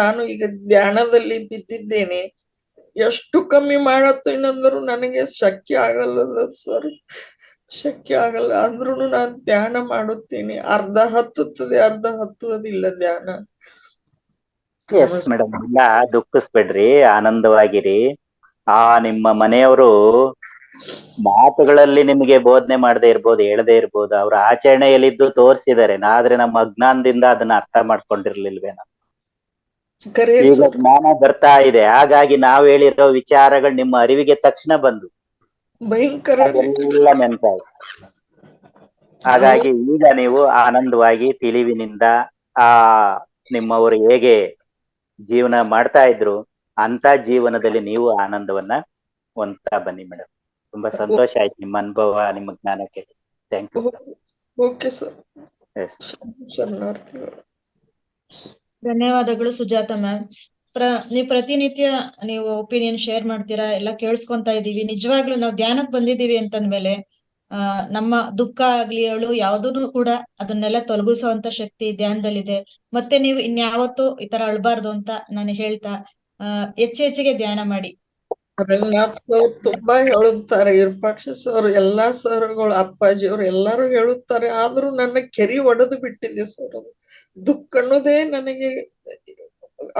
ನಾನು ಈಗ ಧ್ಯಾನದಲ್ಲಿ ಬಿದ್ದಿದ್ದೇನೆ. ಎಷ್ಟು ಕಮ್ಮಿ ಮಾಡತ್ತೇನಂದ್ರು ನನಗೆ ಶಕ್ಯ ಆಗಲ್ಲ ಸರ್, ಶಕ್ಯ ಆಗಲ್ಲ. ಅಂದ್ರೂ ನಾನು ಧ್ಯಾನ ಮಾಡುತ್ತೇನೆ. ಅರ್ಧ ಹತ್ತುತ್ತದೆ, ಅರ್ಧ ಹತ್ತುವುದಿಲ್ಲ ಧ್ಯಾನ. ಎಸ್ ಮೇಡಮ್, ಇಲ್ಲ ದುಃಖಿಸ್ಬೇಡ್ರಿ, ಆನಂದವಾಗಿರಿ. ನಿಮ್ಮ ಮನೆಯವರು ಮಾತುಗಳಲ್ಲಿ ನಿಮಗೆ ಬೋಧನೆ ಮಾಡದೇ ಇರ್ಬೋದು, ಹೇಳದೇ ಇರ್ಬೋದು, ಅವ್ರ ಆಚರಣೆಯಲ್ಲಿದ್ದು ತೋರಿಸಿದ್ದಾರೆ. ಆದ್ರೆ ನಮ್ಮ ಅಜ್ಞಾನದಿಂದ ಅದನ್ನ ಅರ್ಥ ಮಾಡ್ಕೊಂಡಿರ್ಲಿಲ್ವೇನೋ. ಕರೆ ಈಗ ಸರ್, ಜ್ಞಾನ ಬರ್ತಾ ಇದೆ, ಹಾಗಾಗಿ ನಾವ್ ಹೇಳಿರೋ ವಿಚಾರಗಳು ನಿಮ್ಮ ಅರಿವಿಗೆ ತಕ್ಷಣ ಬಂದು ಭಯಂಕರ ಎಲ್ಲ ನೆನಪಾಯ್ತು. ಹಾಗಾಗಿ ಈಗ ನೀವು ಆನಂದವಾಗಿ ತಿಳಿವಿನಿಂದ ನಿಮ್ಮವರು ಹೇಗೆ ಜೀವನ ಮಾಡ್ತಾ ಇದ್ರು ಅಂತ ಜೀವನದಲ್ಲಿ ನೀವು ಆನಂದವನ್ನ ಹೊಂದ್ತಾ ಬನ್ನಿ ಮೇಡಮ್. ತುಂಬಾ ಸಂತೋಷ ಆಯ್ತು ನಿಮ್ಮ ಅನುಭವ, ನಿಮ್ಮ ಜ್ಞಾನಕ್ಕೆ. Thank you. Okay sir. ಶರಣಾರ್ಥಿಗಳು. ಧನ್ಯವಾದಗಳು ಸುಜಾತ ಮ್ಯಾಮ್. ನೀವು ಪ್ರತಿನಿತ್ಯ ನೀವು ಒಪಿನಿಯನ್ ಶೇರ್ ಮಾಡ್ತೀರಾ, ಎಲ್ಲ ಕೇಳಿಸ್ಕೊಂತಾ ಇದೀವಿ. ನಿಜವಾಗ್ಲೂ ನಾವು ಧ್ಯಾನಕ್ಕೆ ಬಂದಿದೀವಿ ಅಂತಂದ್ಮೇಲೆ ನಮ್ಮ ದುಃಖ ಆಗ್ಲಿ ಅಳು ಯಾವ್ದೂ ಕೂಡ ಅದನ್ನೆಲ್ಲ ತೊಲಗಿಸುವಂತ ಶಕ್ತಿ ಧ್ಯಾನದಲ್ಲಿದೆ. ಮತ್ತೆ ನೀವು ಇನ್ಯಾವತ್ತೂ ಈ ತರ ಅಳ್ಬಾರ್ದು ಅಂತ ನಾನು ಹೇಳ್ತಾ ಹೆಚ್ಚಿಗೆ ಧ್ಯಾನ ಮಾಡಿ. ರಂಗನಾಥ್ ಸರ್ ತುಂಬಾ ಹೇಳುತ್ತಾರೆ, ವಿರೂಪಾಕ್ಷ ಸರ್, ಎಲ್ಲಾ ಸರ್ಗಳು, ಅಪ್ಪಾಜಿಯವರು ಎಲ್ಲಾರು ಹೇಳುತ್ತಾರೆ. ಆದ್ರೂ ನನ್ನ ಕೆರಿ ಒಡೆದು ಬಿಟ್ಟಿದೆ ಸರ್. ಅದು ದುಃಖ ಅನ್ನೋದೇ ನನಗೆ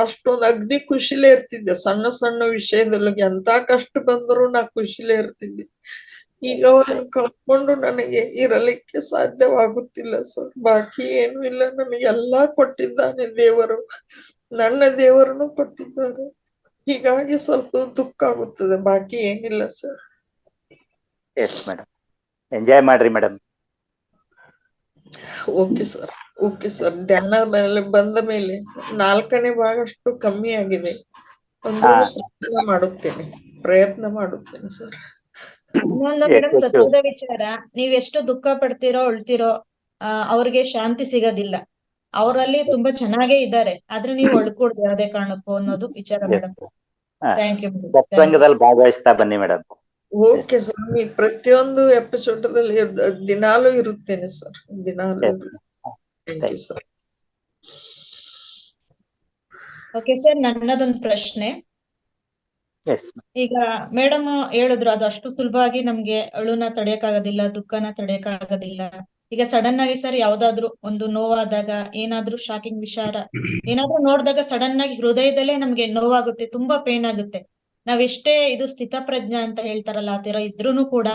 ಅಷ್ಟೊಂದು ಅಗ್ದಿ ಖುಷಿಲೇ ಇರ್ತಿದ್ದೆ. ಸಣ್ಣ ಸಣ್ಣ ವಿಷಯದಲ್ಲಿ ಎಂತ ಕಷ್ಟ ಬಂದರೂ ನಾ ಖುಷಿಲೇ ಇರ್ತಿದ್ದೆ. ಈಗ ಅವರನ್ನು ಕಳ್ಕೊಂಡು ನನಗೆ ಇರಲಿಕ್ಕೆ ಸಾಧ್ಯವಾಗುತ್ತಿಲ್ಲ ಸರ್. ಬಾಕಿ ಏನು ಇಲ್ಲ, ನನಗೆ ಎಲ್ಲಾ ಕೊಟ್ಟಿದ್ದಾನೆ ದೇವರು, ನನ್ನ ದೇವರನ್ನು ಕೊಟ್ಟಿದ್ದಾರೆ. ಹೀಗಾಗಿ ಸ್ವಲ್ಪ ದುಃಖ ಆಗುತ್ತದೆ, ಬಾಕಿ ಏನಿಲ್ಲ ಸರ್. ಎಸ್ ಮೇಡಮ್, ಎಂಜಾಯ್ ಮಾಡ್ರಿ madam. Okay sir, okay sir. ಧ್ಯಾನ ಮೇಲೆ ಬಂದ ಮೇಲೆ 4ನೇ ಭಾಗಷ್ಟು ಕಮ್ಮಿ ಆಗಿದೆ. ಪ್ರಯತ್ನ ಮಾಡುತ್ತೇನೆ ಸರ್. ಇನ್ನೊಂದು ಮೇಡಮ್, ಸತ್ಯದ ವಿಚಾರ, ನೀವೆಷ್ಟು ದುಃಖ ಪಡ್ತೀರೋ ಅಳ್ತಿರೋ ಅವ್ರಿಗೆ ಶಾಂತಿ ಸಿಗೋದಿಲ್ಲ. ಅವರಲ್ಲಿ ತುಂಬಾ ಚೆನ್ನಾಗೇ ಇದ್ದಾರೆ, ಆದ್ರೆ ನೀವು ಅಳ್ಕೊಡ್ದು ಯಾವ್ದೇ ಕಾರಣಕ್ಕೂ ಅನ್ನೋದು ವಿಚಾರ ಮೇಡಮ್. Thank you. ಸತ್ಸಂಗದಲ್ಲಿ ಭಾಗವಹಿಸ್ತಾ ಬನ್ನಿ ಮೇಡಮ್. Okay sir. ಪ್ರತಿಯೊಂದು ಎಪಿಸೋಡದಲ್ಲಿ ದಿನಾಲೂ ಇರುತ್ತೇನೆ ಸರ್, ದಿನಾಲೂ. Thank you sir. Okay sir, ನನ್ನದೊಂದು ಪ್ರಶ್ನೆ. ಈಗ ಮೇಡಮ್ ಹೇಳಿದ್ರು ಅದು ಅಷ್ಟು ಸುಲಭವಾಗಿ ನಮ್ಗೆ ಅಳುನ ತಡೆಯಕ್ಕಾಗೋದಿಲ್ಲ, ದುಃಖನ ತಡೆಯಕ್ಕಾಗೋದಿಲ್ಲ. ಈಗ ಸಡನ್ ಆಗಿ ಸರ್ ಯಾವ್ದಾದ್ರು ಒಂದು ನೋವಾದಾಗ, ಏನಾದ್ರೂ ಶಾಕಿಂಗ್ ವಿಚಾರ ಏನಾದ್ರೂ ನೋಡಿದಾಗ ಸಡನ್ ಆಗಿ ಹೃದಯದಲ್ಲೇ ನಮ್ಗೆ ನೋವಾಗುತ್ತೆ, ತುಂಬಾ ಪೇನ್ ಆಗುತ್ತೆ. ನಾವೆಷ್ಟೇ ಇದು ಸ್ಥಿತಪ್ರಜ್ಞ ಅಂತ ಹೇಳ್ತಾರಲ್ಲ, ಆ ತರ ಇದ್ರೂನು ಕೂಡ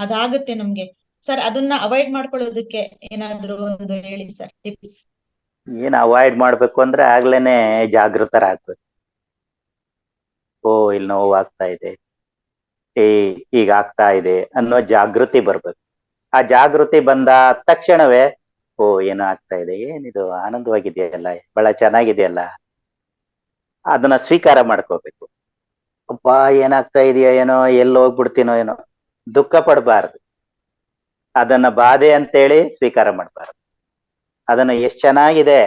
ಅದಾಗುತ್ತೆ ನಮ್ಗೆ. ಸರ್ ಅದನ್ನ ಅವಾಯ್ಡ್ ಮಾಡ್ಕೊಳ್ಳೋದಕ್ಕೆ ಏನಾದ್ರು ಒಂದು ಹೇಳಿ ಸರ್, ಟಿಪ್ಸ್. ಏನ್ ಅವಾಯ್ಡ್ ಮಾಡ್ಬೇಕು ಅಂದ್ರೆ ಆಗ್ಲೇನೆ ಜಾಗೃತರಾಗ್ಬೇಕು. ಇಲ್ಲಿ ನೋವಾಗ್ತಾ ಇದೆ, ಈಗ ಆಗ್ತಾ ಇದೆ ಅನ್ನೋ ಜಾಗೃತಿ ಬರ್ಬೇಕು. ಆ ಜಾಗೃತಿ ಬಂದ ತಕ್ಷಣವೇ ಏನೋ ಆಗ್ತಾ ಇದೆ, ಏನಿದು ಆನಂದವಾಗಿದೆಯಲ್ಲ, ಬಹಳ ಚೆನ್ನಾಗಿದೆಯಲ್ಲ, ಅದನ್ನ ಸ್ವೀಕಾರ ಮಾಡ್ಕೋಬೇಕು. ಏನಾಗ್ತಾ ಇದೆಯೋ ಏನೋ, ಎಲ್ಲಿ ಹೋಗ್ಬಿಡ್ತೀನೋ ಏನೋ, ದುಃಖ ಪಡಬಾರ್ದು. ಅದನ್ನ ಬಾಧೆ ಅಂತೇಳಿ ಸ್ವೀಕಾರ ಮಾಡಬಾರ್ದು. ಅದನ್ನ ಎಷ್ಟು ಚೆನ್ನಾಗಿದೆ,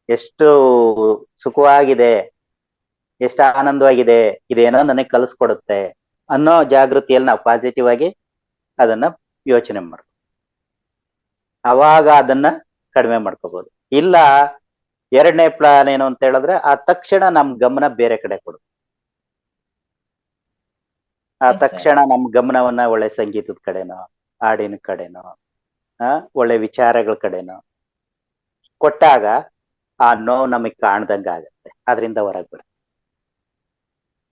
ಎಷ್ಟು ಸುಖವಾಗಿದೆ, ಎಷ್ಟು ಆನಂದವಾಗಿದೆ, ಇದೇನೋ ನನಗೆ ಕಲಿಸ್ಕೊಡುತ್ತೆ ಅನ್ನೋ ಜಾಗೃತಿಯಲ್ಲಿ ನಾವು ಪಾಸಿಟಿವ್ ಆಗಿ ಅದನ್ನ ಯೋಚನೆ ಮಾಡ್ಬೋದು. ಅವಾಗ ಅದನ್ನ ಕಡಿಮೆ ಮಾಡ್ಕೋಬಹುದು. ಇಲ್ಲ 2ನೇ ಪ್ಲಾನ್ ಏನು ಅಂತ ಹೇಳಿದ್ರೆ, ಆ ತಕ್ಷಣ ನಮ್ ಗಮನ ಬೇರೆ ಕಡೆ ಕೊಡು. ಆ ತಕ್ಷಣ ನಮ್ ಗಮನವನ್ನ ಒಳ್ಳೆ ಸಂಗೀತದ ಕಡೆನೋ, ಹಾಡಿನ ಕಡೆನೋ, ಒಳ್ಳೆ ವಿಚಾರಗಳ ಕಡೆನೋ ಕೊಟ್ಟಾಗ ಆ ನೋವು ನಮಗ್ ಕಾಣ್ದಂಗ ಆಗತ್ತೆ, ಅದರಿಂದ ಹೊರಗೆ ಬರುತ್ತೆ.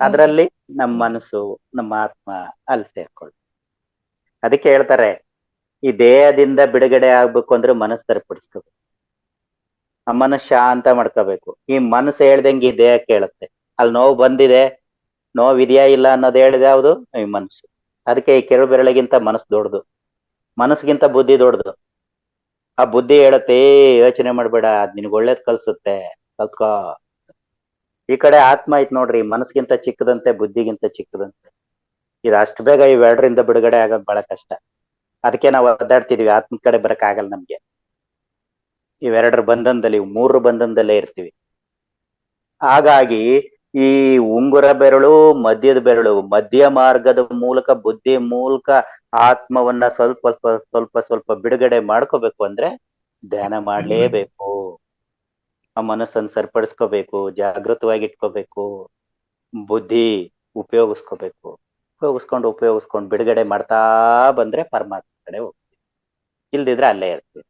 ಅದರಲ್ಲಿ ನಮ್ಮ ಮನಸ್ಸು, ನಮ್ಮ ಆತ್ಮ ಅಲ್ಲಿ ಸೇರ್ಕೊಳ್ಳಿ. ಅದಕ್ಕೆ ಹೇಳ್ತಾರೆ, ಈ ದೇಹದಿಂದ ಬಿಡುಗಡೆ ಆಗ್ಬೇಕು ಅಂದ್ರೆ ಮನಸ್ಸು ಸರಿಪಡಿಸ್ಕೋಬೇಕು, ಆ ಮನಸ್ಸು ಶಾಂತ ಮಾಡ್ಕೋಬೇಕು. ಈ ಮನಸ್ಸು ಹೇಳ್ದಂಗೆ ಈ ದೇಹ ಕೇಳುತ್ತೆ. ಅಲ್ಲಿ ನೋವು ಬಂದಿದೆ, ನೋವಿದೆಯಾ ಇಲ್ಲ ಅನ್ನೋದು ಹೇಳಿದೆ ಯಾವುದು? ಈ ಮನಸ್ಸು. ಅದಕ್ಕೆ ಈ ಕೆರು ಬೆರಳಿಗಿಂತ ಮನಸ್ಸು ದೊಡ್ಡದು, ಮನಸ್ಸಿಗಿಂತ ಬುದ್ಧಿ ದೊಡ್ಡದು. ಆ ಬುದ್ಧಿ ಹೇಳುತ್ತೆ, ಯೋಚನೆ ಮಾಡ್ಬೇಡ, ಅದ್ ನಿನ್ಗೆ ಒಳ್ಳೇದ್ ಕಲ್ಸುತ್ತೆ, ಕಲ್ತ್ಕೋ. ಈ ಕಡೆ ಆತ್ಮ ಐತ್ ನೋಡ್ರಿ, ಮನಸ್ಗಿಂತ ಚಿಕ್ಕದಂತೆ, ಬುದ್ಧಿಗಿಂತ ಚಿಕ್ಕದಂತೆ. ಇದು ಅಷ್ಟು ಬೇಗ ಇವೆರಡರಿಂದ ಬಿಡುಗಡೆ ಆಗೋದು ಬಹಳ ಕಷ್ಟ. ಅದಕ್ಕೆ ನಾವು ಒದ್ದಾಡ್ತಿದೀವಿ, ಆತ್ಮ ಕಡೆ ಬರಕ್ ಆಗಲ್ಲ ನಮ್ಗೆ. ಇವೆರಡರ ಬಂಧನದಲ್ಲಿ, ಮೂರರ ಬಂಧನದಲ್ಲೇ ಇರ್ತೀವಿ. ಹಾಗಾಗಿ ಈ ಉಂಗುರ ಬೆರಳು, ಮಧ್ಯದ ಬೆರಳು, ಮಧ್ಯ ಮಾರ್ಗದ ಮೂಲಕ, ಬುದ್ಧಿ ಮೂಲಕ ಆತ್ಮವನ್ನ ಸ್ವಲ್ಪ ಸ್ವಲ್ಪ ಸ್ವಲ್ಪ ಸ್ವಲ್ಪ ಬಿಡುಗಡೆ ಮಾಡ್ಕೋಬೇಕು ಅಂದ್ರೆ ಧ್ಯಾನ ಮಾಡ್ಲೇಬೇಕು. ಆ ಮನಸ್ಸನ್ನು ಸರಿಪಡಿಸ್ಕೋಬೇಕು, ಜಾಗೃತವಾಗಿ ಇಟ್ಕೋಬೇಕು, ಬುದ್ಧಿ ಉಪಯೋಗಿಸ್ಕೋಬೇಕು. ಉಪಯೋಗಿಸ್ಕೊಂಡು ಬಿಡುಗಡೆ ಮಾಡ್ತಾ ಬಂದ್ರೆ ಪರಮಾತ್ಮ ಕಡೆ ಹೋಗ್ತೀವಿ. ಇಲ್ದಿದ್ರೆ ಅಲ್ಲೇ ಇರ್ತೀವಿ.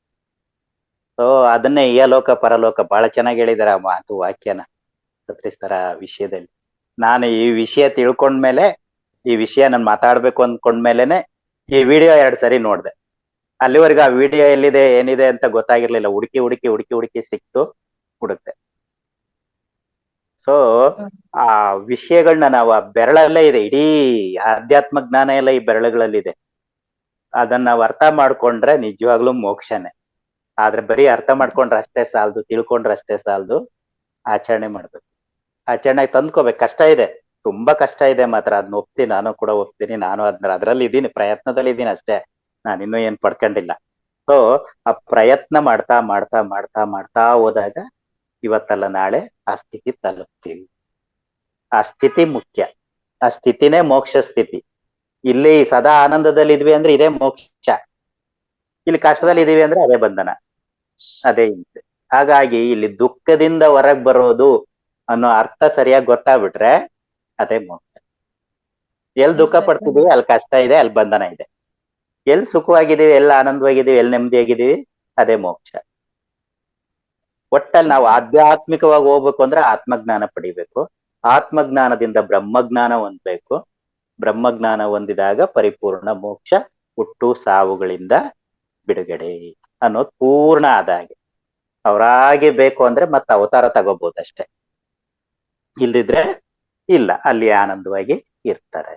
ಸೊ ಅದನ್ನೇ ಇಹಲೋಕ ಪರಲೋಕ ಬಹಳ ಚೆನ್ನಾಗಿ ಹೇಳಿದಾರೆ ಆ ಮಾತು, ವಾಕ್ಯನ ಸತ್ರಿಸ್ತಾರ ವಿಷಯದಲ್ಲಿ. ನಾನು ಈ ವಿಷಯ ತಿಳ್ಕೊಂಡ್ಮೇಲೆ, ಈ ವಿಷಯ ನಾನು ಮಾತಾಡ್ಬೇಕು ಅಂದ್ಕೊಂಡ್ಮೇಲೆನೆ ಈ ವಿಡಿಯೋ 2 ಸರಿ ನೋಡ್ದೆ. ಅಲ್ಲಿವರೆಗೂ ಆ ವಿಡಿಯೋ ಎಲ್ಲಿದೆ ಏನಿದೆ ಅಂತ ಗೊತ್ತಾಗಿರ್ಲಿಲ್ಲ. ಹುಡುಕಿ ಸಿಕ್ತು, ಹುಡುಕ್ತೆ. ಸೊ ಆ ವಿಷಯಗಳನ್ನ ನಾವು ಆ ಬೆರಳಲ್ಲೇ ಇದೆ, ಇಡೀ ಆಧ್ಯಾತ್ಮ ಜ್ಞಾನ ಎಲ್ಲ ಈ ಬೆರಳುಗಳಲ್ಲಿದೆ. ಅದನ್ನ ನಾವು ಅರ್ಥ ಮಾಡ್ಕೊಂಡ್ರೆ ನಿಜವಾಗ್ಲೂ ಮೋಕ್ಷನೇ. ಆದ್ರೆ ಬರೀ ಅರ್ಥ ಮಾಡ್ಕೊಂಡ್ರೆ ಅಷ್ಟೇ ಸಾಲದು, ತಿಳ್ಕೊಂಡ್ರೆ ಅಷ್ಟೇ ಸಾಲದು. ಆಚರಣೆ ಮಾಡ್ಬೇಕು, ಆಚರಣೆ ತಂದ್ಕೋಬೇಕು. ಕಷ್ಟ ಇದೆ, ತುಂಬಾ ಕಷ್ಟ ಇದೆ ಮಾತ್ರ. ಅದನ್ನ ಒಪ್ತೀನಿ, ನಾನು ಕೂಡ ಒಪ್ತೀನಿ. ನಾನು ಅದ್ರಲ್ಲಿ ಇದ್ದೀನಿ, ಪ್ರಯತ್ನದಲ್ಲಿ ಇದ್ದೀನಿ ಅಷ್ಟೇ. ನಾನು ಇನ್ನೂ ಏನ್ ಪಡ್ಕೊಂಡಿಲ್ಲ. ಸೊ ಆ ಪ್ರಯತ್ನ ಮಾಡ್ತಾ ಮಾಡ್ತಾ ಮಾಡ್ತಾ ಮಾಡ್ತಾ ಹೋದಾಗ ಇವತ್ತಲ್ಲ ನಾಳೆ ಆ ಸ್ಥಿತಿ ತಲುಪ್ತೀವಿ. ಆ ಸ್ಥಿತಿ ಮುಖ್ಯ. ಆ ಸ್ಥಿತಿನೇ ಮೋಕ್ಷ ಸ್ಥಿತಿ. ಇಲ್ಲಿ ಸದಾ ಆನಂದದಲ್ಲಿ ಇದ್ವಿ ಅಂದ್ರೆ ಇದೇ ಮೋಕ್ಷ. ಇಲ್ಲಿ ಕಷ್ಟದಲ್ಲಿ ಇದೀವಿ ಅಂದ್ರೆ ಅದೇ ಬಂಧನ, ಅದೇ ಹಿಂಸೆ. ಹಾಗಾಗಿ ಇಲ್ಲಿ ದುಃಖದಿಂದ ಹೊರಗ್ ಬರೋದು ಅನ್ನೋ ಅರ್ಥ ಸರಿಯಾಗಿ ಗೊತ್ತಾಗ್ಬಿಟ್ರೆ ಅದೇ ಮೋಕ್ಷ. ಎಲ್ಲಿ ದುಃಖ ಪಡ್ತಿದೀವಿ ಅಲ್ಲಿ ಕಷ್ಟ ಇದೆ, ಅಲ್ಲಿ ಬಂಧನ ಇದೆ. ಎಲ್ಲಿ ಸುಖವಾಗಿದ್ದೀವಿ, ಎಲ್ಲಿ ಆನಂದವಾಗಿದ್ದೀವಿ, ಎಲ್ಲಿ ನೆಮ್ಮದಿಯಾಗಿದ್ದೀವಿ, ಅದೇ ಮೋಕ್ಷ. ಒಟ್ಟಲ್ಲಿ ನಾವು ಆಧ್ಯಾತ್ಮಿಕವಾಗಿ ಹೋಗ್ಬೇಕು ಅಂದ್ರೆ ಆತ್ಮಜ್ಞಾನ ಪಡಿಬೇಕು. ಆತ್ಮಜ್ಞಾನದಿಂದ ಬ್ರಹ್ಮಜ್ಞಾನ ಹೊಂದ್ಬೇಕು. ಬ್ರಹ್ಮಜ್ಞಾನ ಹೊಂದಿದಾಗ ಪರಿಪೂರ್ಣ ಮೋಕ್ಷ, ಹುಟ್ಟು ಸಾವುಗಳಿಂದ ಬಿಡುಗಡೆ ಅನ್ನೋದು ಪೂರ್ಣ ಆದಾಗೆ. ಅವರಾಗೆ ಬೇಕು ಅಂದ್ರೆ ಮತ್ತೆ ಅವತಾರ ತಗೋಬಹುದಷ್ಟೇ, ಇಲ್ದಿದ್ರೆ ಇಲ್ಲ, ಅಲ್ಲಿ ಆನಂದವಾಗಿ ಇರ್ತಾರೆ.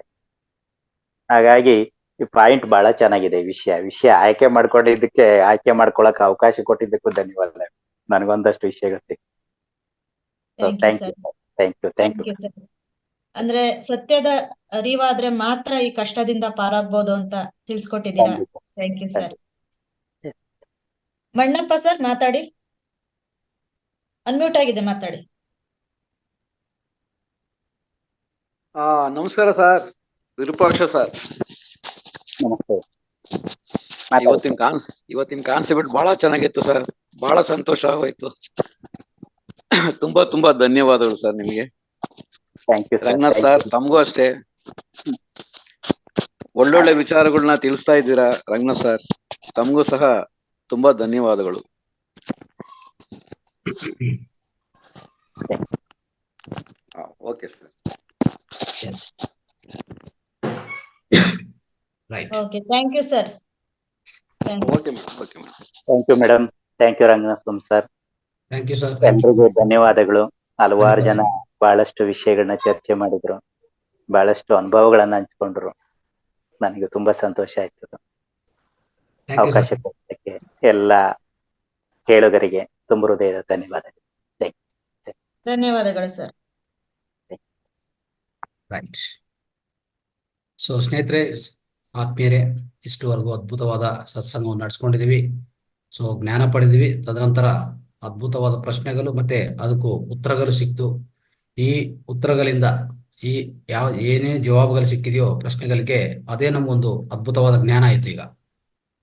ಹಾಗಾಗಿ ಈ ಪಾಯಿಂಟ್ ಬಹಳ ಚೆನ್ನಾಗಿದೆ. ವಿಷಯ ಆಯ್ಕೆ ಮಾಡ್ಕೊಂಡಿದ್ದಕ್ಕೆ, ಆಯ್ಕೆ ಮಾಡ್ಕೊಳಕ್ ಅವಕಾಶ ಕೊಟ್ಟಿದ್ದಕ್ಕೂ ಧನ್ಯವಾದ. ನನಗೊಂದಷ್ಟು ವಿಷಯಗಳು ಸಿಕ್ತು. Thank you. ಅಂದ್ರೆ ಸತ್ಯದ ಅರಿವಾದ್ರೆ ಮಾತ್ರ ಈ ಕಷ್ಟದಿಂದ ಪಾರಾಗ್ಬೋದು ಅಂತ ತಿಳಿಸ್ಕೊಟ್ಟಿದ್ದೀರಾ. Thank you sir. Mannappa sir ಮಾತಾಡಿ, ಅನ್ಮ್ಯೂಟ್ ಆಗಿದೆ, ಮಾತಾಡಿ. ನಮಸ್ಕಾರ ಸರ್, ವಿರೂಪಾಕ್ಷ ಸರ್. ನಮಸ್ತೆ. ಇವತ್ತಿನ ಕಾನ್ಸೆಪ್ಟ್ ಬಹಳ ಚೆನ್ನಾಗಿತ್ತು ಸರ್, ಬಹಳ ಸಂತೋಷ ಆಗೋಯ್ತು. ತುಂಬಾ ಧನ್ಯವಾದಗಳು ಸರ್ ನಿಮ್ಗೆ. ರಂಗನಾಥ್ ಸರ್, ತಮಗೂ ಅಷ್ಟೇ ಒಳ್ಳೊಳ್ಳೆ ವಿಚಾರಗಳನ್ನ ತಿಳಿಸ್ತಾ ಇದ್ದೀರಾ. ರಂಗನಾಥ್ ಸರ್, ತಮಗೂ ಸಹ ತುಂಬಾ ಧನ್ಯವಾದಗಳು. Okay sir. Okay, thank you sir. Thank you madam. Thank you Ranganath sir. Thank you sir. ಎಲ್ರಿಗೂ ಧನ್ಯವಾದಗಳು. ಹಲವಾರು ಜನ ಬಹಳಷ್ಟು ವಿಷಯಗಳನ್ನ ಚರ್ಚೆ ಮಾಡಿದ್ರು, ಬಹಳಷ್ಟು ಅನುಭವಗಳನ್ನ ಹಂಚ್ಕೊಂಡ್ರು. ನನಗೆ ತುಂಬಾ ಸಂತೋಷ ಆಯ್ತು. ಅವಕಾಶ ಕೊಟ್ಟಕ್ಕೆ ಎಲ್ಲ ಕೇಳುಗರಿಗೆ ತುಂಬ ಹೃದಯದ ಧನ್ಯವಾದಗಳು. ಧನ್ಯವಾದಗಳು ಸರ್. ರೈಟ್. ಸೊ ಸ್ನೇಹಿತರೆ, ಆತ್ಮೀಯರೇ, ಇಷ್ಟುವರೆಗೂ ಅದ್ಭುತವಾದ ಸತ್ಸಂಗವನ್ನು ನಡೆಸ್ಕೊಂಡಿದೀವಿ. ಸೊ ಜ್ಞಾನ ಪಡೆದಿವಿ. ತದನಂತರ ಅದ್ಭುತವಾದ ಪ್ರಶ್ನೆಗಳು ಮತ್ತೆ ಅದಕ್ಕೂ ಉತ್ತರಗಳು ಸಿಕ್ತು. ಈ ಉತ್ತರಗಳಿಂದ ಈ ಏನೇನು ಜವಾಬುಗಳು ಸಿಕ್ಕಿದೆಯೋ ಪ್ರಶ್ನೆಗಳಿಗೆ, ಅದೇ ನಮಗೊಂದು ಅದ್ಭುತವಾದ ಜ್ಞಾನ ಆಯ್ತು. ಈಗ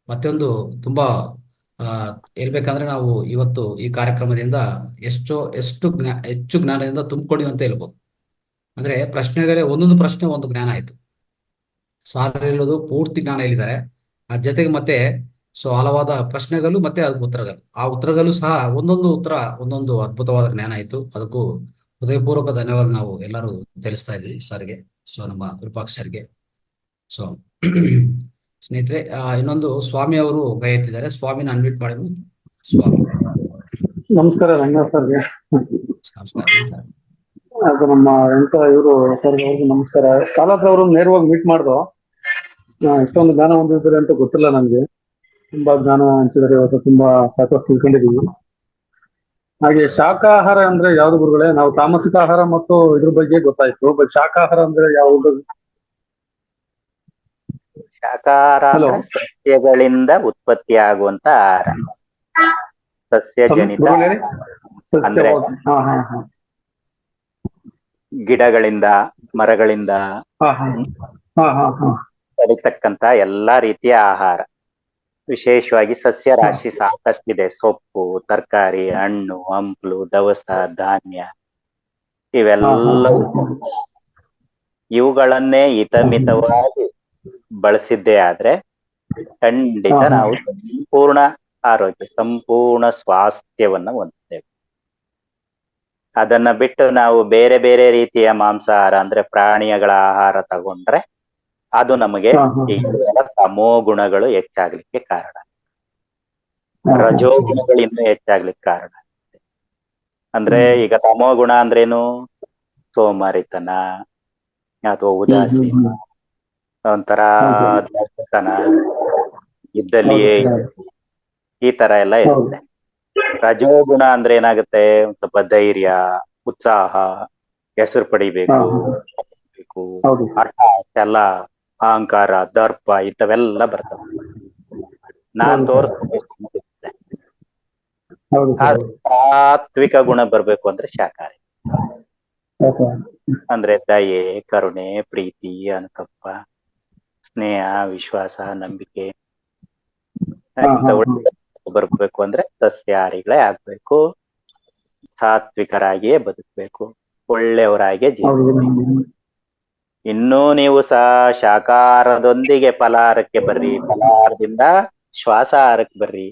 ಮತ್ತೊಂದು ತುಂಬಾ ಹೇಳ್ಬೇಕಂದ್ರೆ, ನಾವು ಇವತ್ತು ಈ ಕಾರ್ಯಕ್ರಮದಿಂದ ಹೆಚ್ಚು ಜ್ಞಾನದಿಂದ ತುಂಬಿಕೊಂಡಿವಿ ಅಂತ ಹೇಳ್ಬೋದು. ಅಂದ್ರೆ ಪ್ರಶ್ನೆಗಳೇ, ಒಂದೊಂದು ಪ್ರಶ್ನೆ ಒಂದು ಜ್ಞಾನ ಆಯ್ತು. ಸಾರ್ ಹೇಳೋದು ಪೂರ್ತಿ ಜ್ಞಾನ ಹೇಳಿದ್ದಾರೆ. ಆ ಜೊತೆಗೆ ಮತ್ತೆ ಹಲವಾದ ಪ್ರಶ್ನೆಗಳು ಮತ್ತೆ ಅದಕ್ಕೆ ಉತ್ತರಗಳು, ಆ ಉತ್ತರಗಳು ಸಹ ಒಂದೊಂದು ಉತ್ತರ ಒಂದೊಂದು ಅದ್ಭುತವಾದ ಜ್ಞಾನ ಆಯ್ತು. ಅದಕ್ಕೂ ಹೃದಯಪೂರ್ವಕ ಧನ್ಯವಾದ ನಾವು ಎಲ್ಲರೂ ತಿಳಿಸ್ತಾ ಇದ್ವಿ ಸರ್ಗೆ, ನಮ್ಮ ವಿರೂಪಾಕ್ಷ ಸರ್ಗೆ. ಸೊ ಸ್ನೇಹಿತರೆ, ಇನ್ನೊಂದು ಸ್ವಾಮಿ ಅವರು ಕೈ ಎತ್ತಿದ್ದಾರೆ. ಸ್ವಾಮಿನ ಅನ್ಮ್ಯೂಟ್ ಮಾಡಿ. ಸ್ವಾಮಿ ನಮಸ್ಕಾರ. ರಂಗನಾಥ್ ಸರ್ಗೆ ನಮಸ್ಕಾರ. ಅದು ನಮ್ಮ ಇವರು ಸರ್ ಅವ್ರಿಗೆ ನಮಸ್ಕಾರ. ಕಾಲಾತ್ರ ಅವರು ನೇರವಾಗಿ ಮೀಟ್ ಮಾಡ್ದು, ಇಷ್ಟೊಂದು ಜ್ಞಾನ ಹೊಂದಿದ್ದಾರೆ ಅಂತ ಗೊತ್ತಿಲ್ಲ ನಮ್ಗೆ. ತುಂಬಾ ಜ್ಞಾನ ಹಂಚಿದ್ದಾರೆ ಇವತ್ತು, ತುಂಬಾ ಸಾಕಷ್ಟು ತಿಳ್ಕೊಂಡಿದೀವಿ. ಹಾಗೆ ಶಾಖಾಹಾರ ಅಂದ್ರೆ ಯಾವ್ದು ಗುರುಗಳೇ? ನಾವು ತಾಮಸಿಕ ಆಹಾರ ಮತ್ತು ಇದ್ರ ಬಗ್ಗೆ ಗೊತ್ತಾಯ್ತು, ಬಟ್ ಶಾಖಾಹಾರ ಅಂದ್ರೆ ಯಾವ್ದು? ಶಾಕಾಹಾರ ಹಲೋ, ಅಂದ್ರೆ ಸಸ್ಯಗಳಿಂದ ಉತ್ಪತ್ತಿ ಆಗುವಂತ ಆಹಾರ, ಸಸ್ಯಜನಿತ ಗುರುಗಳೇ ಹೇಳಿ. ಅಂದ್ರೆ ಸಸ್ಯವಾಗಿ, ಹಾ ಹಾ ಹಾ ಗಿಡಗಳಿಂದ, ಮರಗಳಿಂದ ಹಾ ಹಾ ಹಾ ಹಾ ಹಾ ಪಡಿತಕ್ಕಂತ ಎಲ್ಲಾ ರೀತಿಯ ಆಹಾರ. ವಿಶೇಷವಾಗಿ ಸಸ್ಯ ರಾಶಿ ಸಾಕಷ್ಟಿದೆ. ಸೊಪ್ಪು, ತರಕಾರಿ, ಹಣ್ಣು, ಹಂಪ್ಲು, ದವಸ, ಧಾನ್ಯ ಹಾ ಹಾ ಇವೆಲ್ಲ ಇವುಗಳನ್ನೇ ಹಿತಮಿತವಾಗಿ ಬಳಸಿದ್ದೇ ಆದ್ರೆ ಖಂಡಿತ ಹಾ ಹಾ ನಾವು ಸಂಪೂರ್ಣ ಆರೋಗ್ಯ, ಸಂಪೂರ್ಣ ಸ್ವಾಸ್ಥ್ಯವನ್ನ ಹೊಂದುತ್ತೇವೆ. ಅದನ್ನ ಬಿಟ್ಟು ನಾವು ಬೇರೆ ಬೇರೆ ರೀತಿಯ ಮಾಂಸಾಹಾರ ಅಂದ್ರೆ ಪ್ರಾಣಿಗಳ ಆಹಾರ ತಗೊಂಡ್ರೆ ಅದು ನಮಗೆ ಹಾ ಹಾ ಈ ತಮೋ ಗುಣಗಳು ಹೆಚ್ಚಾಗ್ಲಿಕ್ಕೆ ಕಾರಣ, ಹಾ ಹಾ ರಜೋ ಗುಣಗಳು ಇನ್ನೂ ಹೆಚ್ಚಾಗ್ಲಿಕ್ಕೆ ಕಾರಣ. ಅಂದ್ರೆ ಈಗ ತಮೋ ಗುಣ ಅಂದ್ರೇನು? ಸೋಮಾರಿತನ ಅಥವಾ ಉದಾಸೀನ, ಒಂಥರ ಹೌದು ಸರ್. ದಡ್ಡತನ, ಇದ್ದಲ್ಲಿಯೇ ಹೌದು ಸರ್. ಈ ತರ ಎಲ್ಲ ಹೌದು ಇರುತ್ತೆ. ರಜೋಗುಣ ಅಂದ್ರೆ ಏನಾಗುತ್ತೆ? ಒಂದ್ ಸ್ವಲ್ಪ ಧೈರ್ಯ, ಉತ್ಸಾಹ, ಹೆಸರು ಹಾ ಪಡಿಬೇಕು, ಹಾ ಬೇಕು, ಹೌದು ಸರ್. ಹಠ, ಛಲ, ಅಹಂಕಾರ, ದರ್ಪ ಇಂಥವೆಲ್ಲ ಬರ್ತವೆ. ನಾನ್ ಹೌದು ಸರ್. ತೋರಿಸ್ಬೇಕು. ಹೌದು ಸರ್. ಹೌದು. ಸಾತ್ವಿಕ ಗುಣ ಬರ್ಬೇಕು ಅಂದ್ರೆ ಶಾಕಾಹಾರಿ, ಓಕೆ. ಅಂದ್ರೆ ದಯೆ, ಕರುಣೆ, ಪ್ರೀತಿ, ಅನುಕಂಪ, ಸ್ನೇಹ, ವಿಶ್ವಾಸ, ನಂಬಿಕೆ ಹಾ ಇಂಥ ಹಾ ಹಾ ಒಳ್ಳೆ ಬರ್ಬೇಕು ಅಂದ್ರೆ ಸಸ್ಯಾಹಾರಿಗಳೇ ಆಗ್ಬೇಕು, ಸಾತ್ವಿಕರಾಗಿಯೇ ಬದುಕಬೇಕು, ಒಳ್ಳೆಯವರಾಗಿಯೇ ಹೌದು ಜೀವಿಸಬೇಕು. ಇನ್ನೂ ನೀವು ಸಹ ಶಾಕಾಹಾರದೊಂದಿಗೆ ಫಲಾಹಾರಕ್ಕೆ ಬರ್ರಿ, ಫಲಾಹಾರದಿಂದ ಶ್ವಾಸಾಹಾರಕ್ಕೆ ಬರ್ರಿ.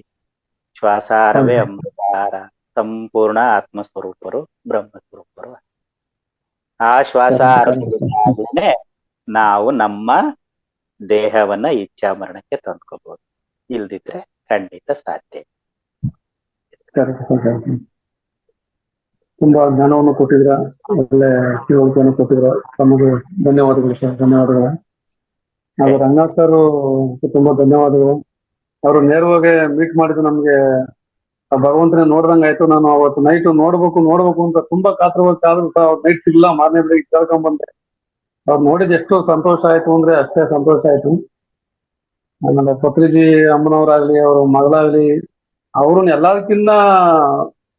ಶ್ವಾಸಾಹಾರವೇ ಹೌದು ಅಮೃತಾಹಾರ, ಸಂಪೂರ್ಣ ಆತ್ಮಸ್ವರೂಪರು, ಬ್ರಹ್ಮಸ್ವರೂಪರು. ಆ ಶ್ವಾಸಾಹಾರದಿಂದಾಗಲೇ ನಾವು ನಮ್ಮ ದೇಹವನ್ನ ಇಚ್ಛಾ ಮರಣಕ್ಕೆ ತಂದ್ಕೋಬಹುದು. ಇಲ್ದಿದ್ರೆ ಖಂಡಿತ ಸಾಧ್ಯ. Correct sir, correct. ತುಂಬಾ ಜ್ಞಾನವನ್ನು ಕೊಟ್ಟಿದ್ರ, ಒಳ್ಳೆ ತಿಳುವಳಿಕೆಯನ್ನು ಕೊಟ್ಟಿದ್ರ, ತಮಗೆ ಧನ್ಯವಾದಗಳು ಸರ್, ಧನ್ಯವಾದಗಳು. ಹಾಗೂ ರಂಗನಾಥ್ ಸರ್ ತುಂಬಾ ಧನ್ಯವಾದಗಳು. ಅವರು ನೇರವಾಗಿ ಮೀಟ್ ಮಾಡಿದ್ದು ನಮ್ಗೆ ಆ ಭಗವಂತನ ನೋಡ್ದಂಗ ಆಯ್ತು. ನಾನು ಅವತ್ತು ನೈಟ್ ನೋಡ್ಬೇಕು ಅಂತ ತುಂಬಾ ಕಾತರವಾಗಿ ಕಾದ್ರು ಸಹ ಅವ್ರ ನೈಟ್ ಸಿಗ್ಲಿಲ್ಲ. ಮಾರನೇ ಬೆಳಿಗ್ಗೆ ಕೇಳ್ಕೊಂಡ್ ಬಂದೆ. ಅವ್ರು ನೋಡಿದ್ ಎಷ್ಟು ಸಂತೋಷ ಆಯ್ತು ಅಂದ್ರೆ ಅಷ್ಟೇ ಸಂತೋಷ ಆಯ್ತು. ಆಮೇಲೆ ಪತ್ರಿಜಿ ಅಮ್ಮನವರಾಗ್ಲಿ, ಅವ್ರ ಮಗಳಾಗ್ಲಿ, ಅವ್ರನ್ನ ಎಲ್ಲದಕ್ಕಿಂತ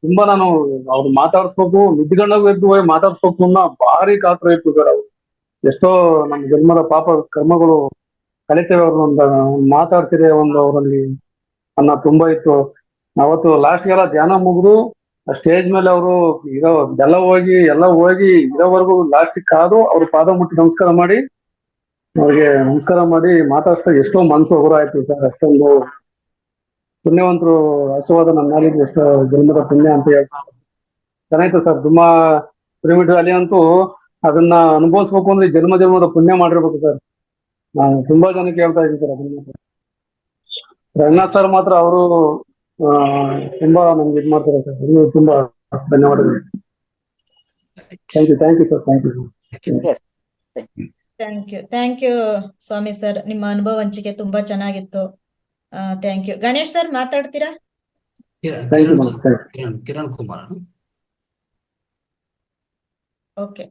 ತುಂಬಾ ನಾನು ಅವ್ರು ಮಾತಾಡ್ಸ್ಬೇಕು, ನಿದ್ಗಣ್ಣಾಗ ಎದ್ದು ಹೋಗಿ ಮಾತಾಡ್ಸ್ಬೇಕು ಅನ್ನೋ ಭಾರಿ ಕಾತರ ಇತ್ತು ಸರ್. ಅವ್ರು ಎಷ್ಟೋ ನಮ್ಮ ಜನ್ಮದ ಪಾಪ ಕರ್ಮಗಳು ಕಲಿತೇವೆ ಅವ್ರನ್ನ ಮಾತಾಡ್ಸಿದೆ ಒಂದು ಅವರಲ್ಲಿ ಅನ್ನ ತುಂಬಾ ಇತ್ತು. ಅವತ್ತು ಲಾಸ್ಟ್ಗೆಲ್ಲ ಧ್ಯಾನ ಮುಗಿದು ಸ್ಟೇಜ್ ಮೇಲೆ ಅವರು ಎಲ್ಲ ಹೋಗಿ ಇರೋವರೆಗೂ ಲಾಸ್ಟ್ ಕಾದು ಅವ್ರ ಪಾದ ಮುಟ್ಟಿ ನಮಸ್ಕಾರ ಮಾಡಿ, ಅವ್ರಿಗೆ ನಮಸ್ಕಾರ ಮಾಡಿ ಮಾತಾಡ್ಸ್ದಾಗ ಎಷ್ಟೋ ಮನ್ಸು ಹೊರ ಆಯ್ತು ಸರ್. ಅಷ್ಟೊಂದು ಪುಣ್ಯವಂತರು ಆಶೀರ್ವಾದ ನನ್ನ ಮೇಲಿದ್ದು, ಎಷ್ಟೋ ಜನ್ಮದ ಪುಣ್ಯ ಅಂತ ಹೇಳ್ತಾರೆ. ಚೆನ್ನಾಯ್ತು ಸರ್. ತುಂಬಾ ಪಿರಮಿಡ್ ವ್ಯಾಲಿ ಅಂತೂ ಅದನ್ನ ಅನುಭವಿಸ್ಬೇಕು ಅಂದ್ರೆ ಜನ್ಮದ ಪುಣ್ಯ ಮಾಡಿರ್ಬೇಕು ಸರ್. ನಾನು ತುಂಬಾ ಜನಕ್ಕೆ ಹೇಳ್ತಾ ಇದ್ದೀನಿ ಸರ್ ಅದನ್ನ. ರಂಗನಾಥ್ ಸರ್ ಮಾತ್ರ ಅವರು ತುಂಬಾ ನಮ್ಗೆ ಇದು ಮಾಡ್ತಾರೆ ಸರ್. ಇನ್ನೂ ತುಂಬಾ ಧನ್ಯವಾದಗಳು. Thank you sir, thank you. Thank you Swamy sir. ನಿಮ್ಮ ಅನುಭವ ಹಂಚಿಕೆ ತುಂಬಾ ಚೆನ್ನಾಗಿತ್ತು. Thank you. ಗಣೇಶ್ ಸರ್ ಮಾತಾಡ್ತೀರಾ? ಕಿರಣ್ ಕುಮಾರ್. ಓಕೆ.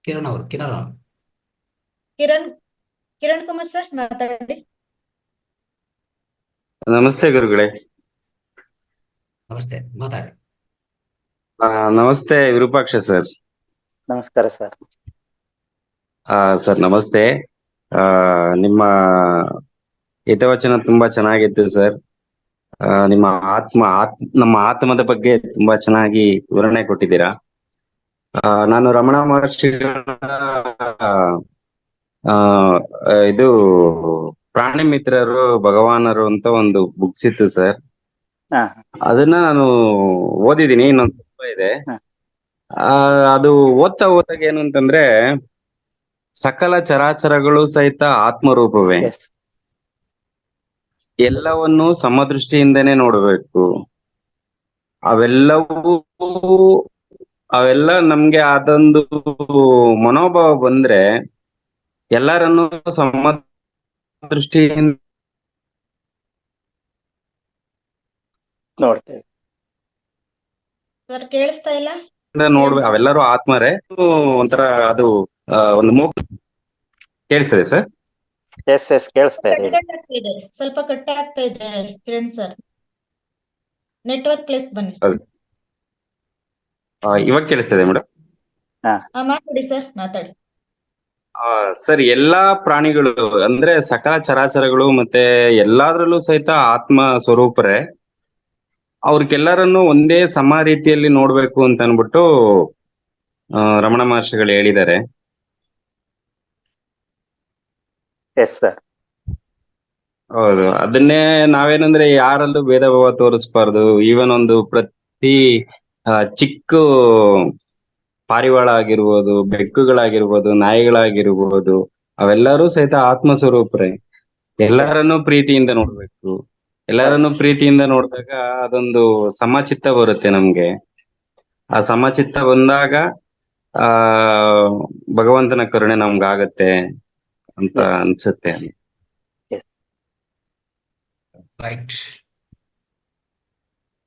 ಕಿರಣ್ ಕುಮಾರ್ ಸರ್ ಮಾತಾಡಿ. ನಮಸ್ತೆ ಗುರುಗಳೇ. ನಮಸ್ತೆ, ಮಾತಾಡಿ. ನಮಸ್ತೆ ವಿರೂಪಾಕ್ಷ ಸರ್. ನಮಸ್ಕಾರ ಸರ್. ಸರ್ ನಮಸ್ತೆ. ನಿಮ್ಮ ಹಿತವಚನ ತುಂಬಾ ಚೆನ್ನಾಗಿತ್ತು ಸರ್. ನಿಮ್ಮ ನಮ್ಮ ಆತ್ಮದ ಬಗ್ಗೆ ತುಂಬಾ ಚೆನ್ನಾಗಿ ವಿವರಣೆ ಕೊಟ್ಟಿದ್ದೀರಾ. ನಾನು ರಮಣ ಮಹರ್ಷಿಗಳ ಇದು ಪ್ರಾಣಿ ಮಿತ್ರರು ಭಗವಾನರು ಅಂತ ಒಂದು ಬುಕ್ಸ್ ಇತ್ತು ಸರ್. ಅದನ್ನ ನಾನು ಓದಿದ್ದೀನಿ, ಇನ್ನೊಂದು ತುಂಬಾ ಇದೆ. ಅದು ಓದ್ತಾಗ ಏನು ಅಂತಂದ್ರೆ, ಸಕಲ ಚರಾಚರಗಳು ಸಹಿತ ಆತ್ಮರೂಪವೇ, ಎಲ್ಲವನ್ನೂ ಸಮದೃಷ್ಟಿಯಿಂದನೇ ನೋಡಬೇಕು. ಅವೆಲ್ಲ ನಮ್ಗೆ ಅದೊಂದು ಮನೋಭಾವ ಬಂದ್ರೆ ಎಲ್ಲರನ್ನೂ ಸಮದೃಷ್ಟಿಯಿಂದ ನೋಡ್ತೇವೆ. ಸರ್ ಕೇಳಿಸ್ತಾ ಇಲ್ಲ? ನೋಡ್ಬೇಕು, ಅವೆಲ್ಲರೂ ಆತ್ಮರೇ. ಒಂಥರ ಅದು ಒಂದು ಮೋಕ್ಷ. ಕೇಳಿಸ್ತದೆ ಸರ್? ಎಸ್ ಕೇಳಿಸ್ತಾ ಇದೆ, ಹೇಳಿ. ಕಟ್ ಆಗ್ತಾ ಇದೆ, ಸ್ವಲ್ಪ ಕಟ್ ಆಗ್ತಾ ಇದೆ ಕಿರಣ್ ಸರ್. ನೆಟ್ವರ್ಕ್ ಪ್ಲೇಸ್ ಬನ್ನಿ. ಇವಾಗ ಕೇಳಿಸ್ತದೆ ಮೇಡಮ್? ಮಾತಾಡಿ ಸರ್, ಮಾತಾಡಿ. ಸರ್, ಎಲ್ಲಾ ಪ್ರಾಣಿಗಳು ಅಂದ್ರೆ ಸಕಲ ಚರಾಚರಗಳು ಮತ್ತೆ ಎಲ್ಲಾದ್ರಲ್ಲೂ ಸಹಿತ ಆತ್ಮ ಸ್ವರೂಪರೇ. ಅವ್ರಿಗೆಲ್ಲರನ್ನು ಒಂದೇ ಸಮ ರೀತಿಯಲ್ಲಿ ನೋಡ್ಬೇಕು ಅಂತ ಅನ್ಬಿಟ್ಟು ರಮಣ ಮಹರ್ಷಿಗಳು ಹೇಳಿದ್ದಾರೆ. Yes sir. ಹೌದು, ಅದನ್ನೇ ನಾವೇನಂದ್ರೆ ಯಾರಲ್ಲೂ ಭೇದ ಭಾವ ತೋರಿಸ್ಬಾರ್ದು. ಈವನ್ ಒಂದು ಪ್ರತಿ ಚಿಕ್ಕ ಪಾರಿವಾಳ ಆಗಿರ್ಬೋದು, ಬೆಕ್ಕುಗಳಾಗಿರ್ಬೋದು, ನಾಯಿಗಳಾಗಿರ್ಬೋದು, ಅವೆಲ್ಲರೂ ಸಹಿತ ಆತ್ಮ ಸ್ವರೂಪರೇ. ಎಲ್ಲರನ್ನೂ ಪ್ರೀತಿಯಿಂದ ನೋಡ್ಬೇಕು. ಎಲ್ಲರನ್ನೂ ಪ್ರೀತಿಯಿಂದ ನೋಡಿದಾಗ ಅದೊಂದು ಸಮಚಿತ್ತ ಬರುತ್ತೆ ನಮ್ಗೆ. ಆ ಸಮಚಿತ್ತ ಬಂದಾಗ ಭಗವಂತನ ಕರುಣೆ ನಮ್ಗಾಗತ್ತೆ ಅಂತ ಅನ್ಸುತ್ತೆ. ರೈಟ್.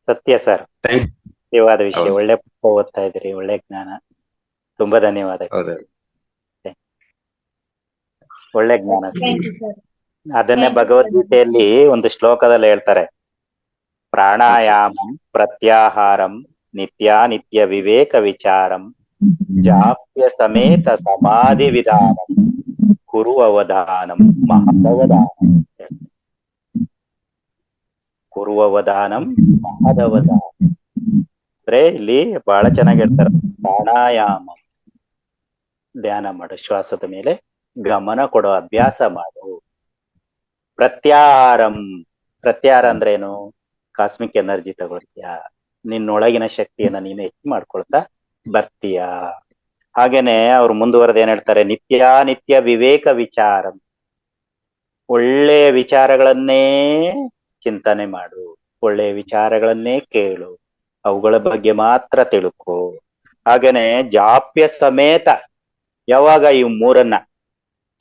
ಸತ್ಯ ಸರ್, ಧನ್ಯವಾದ ವಿಷಯ. ಒಳ್ಳೆ ಪುಸ್ತಕ ಓದ್ತಾ ಇದ್ರಿ, ಒಳ್ಳೆ ಜ್ಞಾನ. ತುಂಬಾ ಧನ್ಯವಾದಗಳು. ಒಳ್ಳೆ ಜ್ಞಾನ. ಅದನ್ನೇ ಭಗವದ್ಗೀತೆಯಲ್ಲಿ ಒಂದು ಶ್ಲೋಕದಲ್ಲಿ ಹೇಳ್ತಾರೆ, ಪ್ರಾಣಾಯಾಮಂ ಪ್ರತ್ಯಾಹಾರಂ ನಿತ್ಯಾನಿತ್ಯ ವಿವೇಕ ವಿಚಾರಂ ಜಾಪ್ಯ ಸಮೇತ ಸಮಾಧಿ ವಿಧಾನಂ ಕುರು ಅವಧಾನಂ ಮಹದವಧಾನಂ. ಕುರು ಅವಧಾನಂ ಮಹದವಧಾನಂ ಅಂದ್ರೆ ಇಲ್ಲಿ ಬಹಳ ಚೆನ್ನಾಗಿ ಹೇಳ್ತಾರೆ. ಪ್ರಾಣಾಯಾಮ ಧ್ಯಾನ ಮಾಡು, ಶ್ವಾಸದ ಮೇಲೆ ಗಮನ ಕೊಡೋ ಅಭ್ಯಾಸ ಮಾಡು. ಪ್ರತ್ಯಾಹಾರಂ, ಪ್ರತ್ಯಾಹಾರ ಅಂದ್ರೆ ಏನು? ಕಾಸ್ಮಿಕ್ ಎನರ್ಜಿ ತಗೊಳ್ತೀಯ, ನಿನ್ನೊಳಗಿನ ಶಕ್ತಿಯನ್ನ ನೀನು ಹೆಚ್ಚು ಮಾಡ್ಕೊಳ್ತಾ ಬರ್ತೀಯ. ಹಾಗೇನೆ ಅವ್ರು ಮುಂದುವರೆದು ಏನ್ ಹೇಳ್ತಾರೆ, ನಿತ್ಯಾನಿತ್ಯ ವಿವೇಕ ವಿಚಾರಂ, ಒಳ್ಳೆಯ ವಿಚಾರಗಳನ್ನೇ ಚಿಂತನೆ ಮಾಡು, ಒಳ್ಳೆಯ ವಿಚಾರಗಳನ್ನೇ ಕೇಳು, ಅವುಗಳ ಬಗ್ಗೆ ಮಾತ್ರ ತಿಳ್ಕೊ. ಹಾಗೇನೆ ಜಾಪ್ಯ ಸಮೇತ, ಯಾವಾಗ ಈ ಮೂರನ್ನ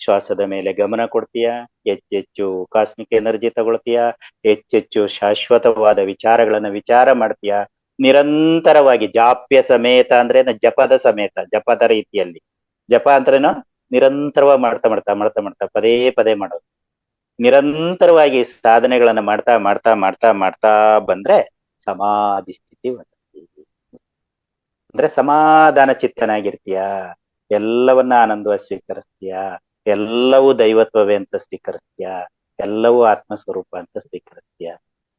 ಶ್ವಾಸದ ಮೇಲೆ ಗಮನ ಕೊಡ್ತೀಯ, ಹೆಚ್ಚೆಚ್ಚು ಕಾಸ್ಮಿಕ್ ಎನರ್ಜಿ ತಗೊಳ್ತೀಯ, ಹೆಚ್ಚೆಚ್ಚು ಶಾಶ್ವತವಾದ ವಿಚಾರಗಳನ್ನ ವಿಚಾರ ಮಾಡ್ತೀಯ, ನಿರಂತರವಾಗಿ ಜಾಪ್ಯ ಸಮೇತ ಅಂದ್ರೆ ಜಪದ ಸಮೇತ, ಜಪದ ರೀತಿಯಲ್ಲಿ. ಜಪ ಅಂದ್ರೇನು? ನಿರಂತರವಾಗಿ ಮಾಡ್ತಾ ಮಾಡ್ತಾ ಮಾಡ್ತಾ ಮಾಡ್ತಾ ಪದೇ ಪದೇ ಮಾಡೋದು. ನಿರಂತರವಾಗಿ ಸಾಧನೆಗಳನ್ನ ಮಾಡ್ತಾ ಮಾಡ್ತಾ ಮಾಡ್ತಾ ಮಾಡ್ತಾ ಬಂದ್ರೆ ಸಮಾಧಿ ಸ್ಥಿತಿ ಅಂದ್ರೆ ಸಮಾಧಾನ ಚಿತ್ತನಾಗಿರ್ತೀಯ, ಎಲ್ಲವನ್ನ ಆನಂದವಾಗಿ ಸ್ವೀಕರಿಸ್ತೀಯ, ಎಲ್ಲವೂ ದೈವತ್ವವೇ ಅಂತ ಸ್ವೀಕರಿಸ್ತೀಯ, ಎಲ್ಲವೂ ಆತ್ಮಸ್ವರೂಪ ಅಂತ ಸ್ವೀಕರಿಸ್ತೀಯ.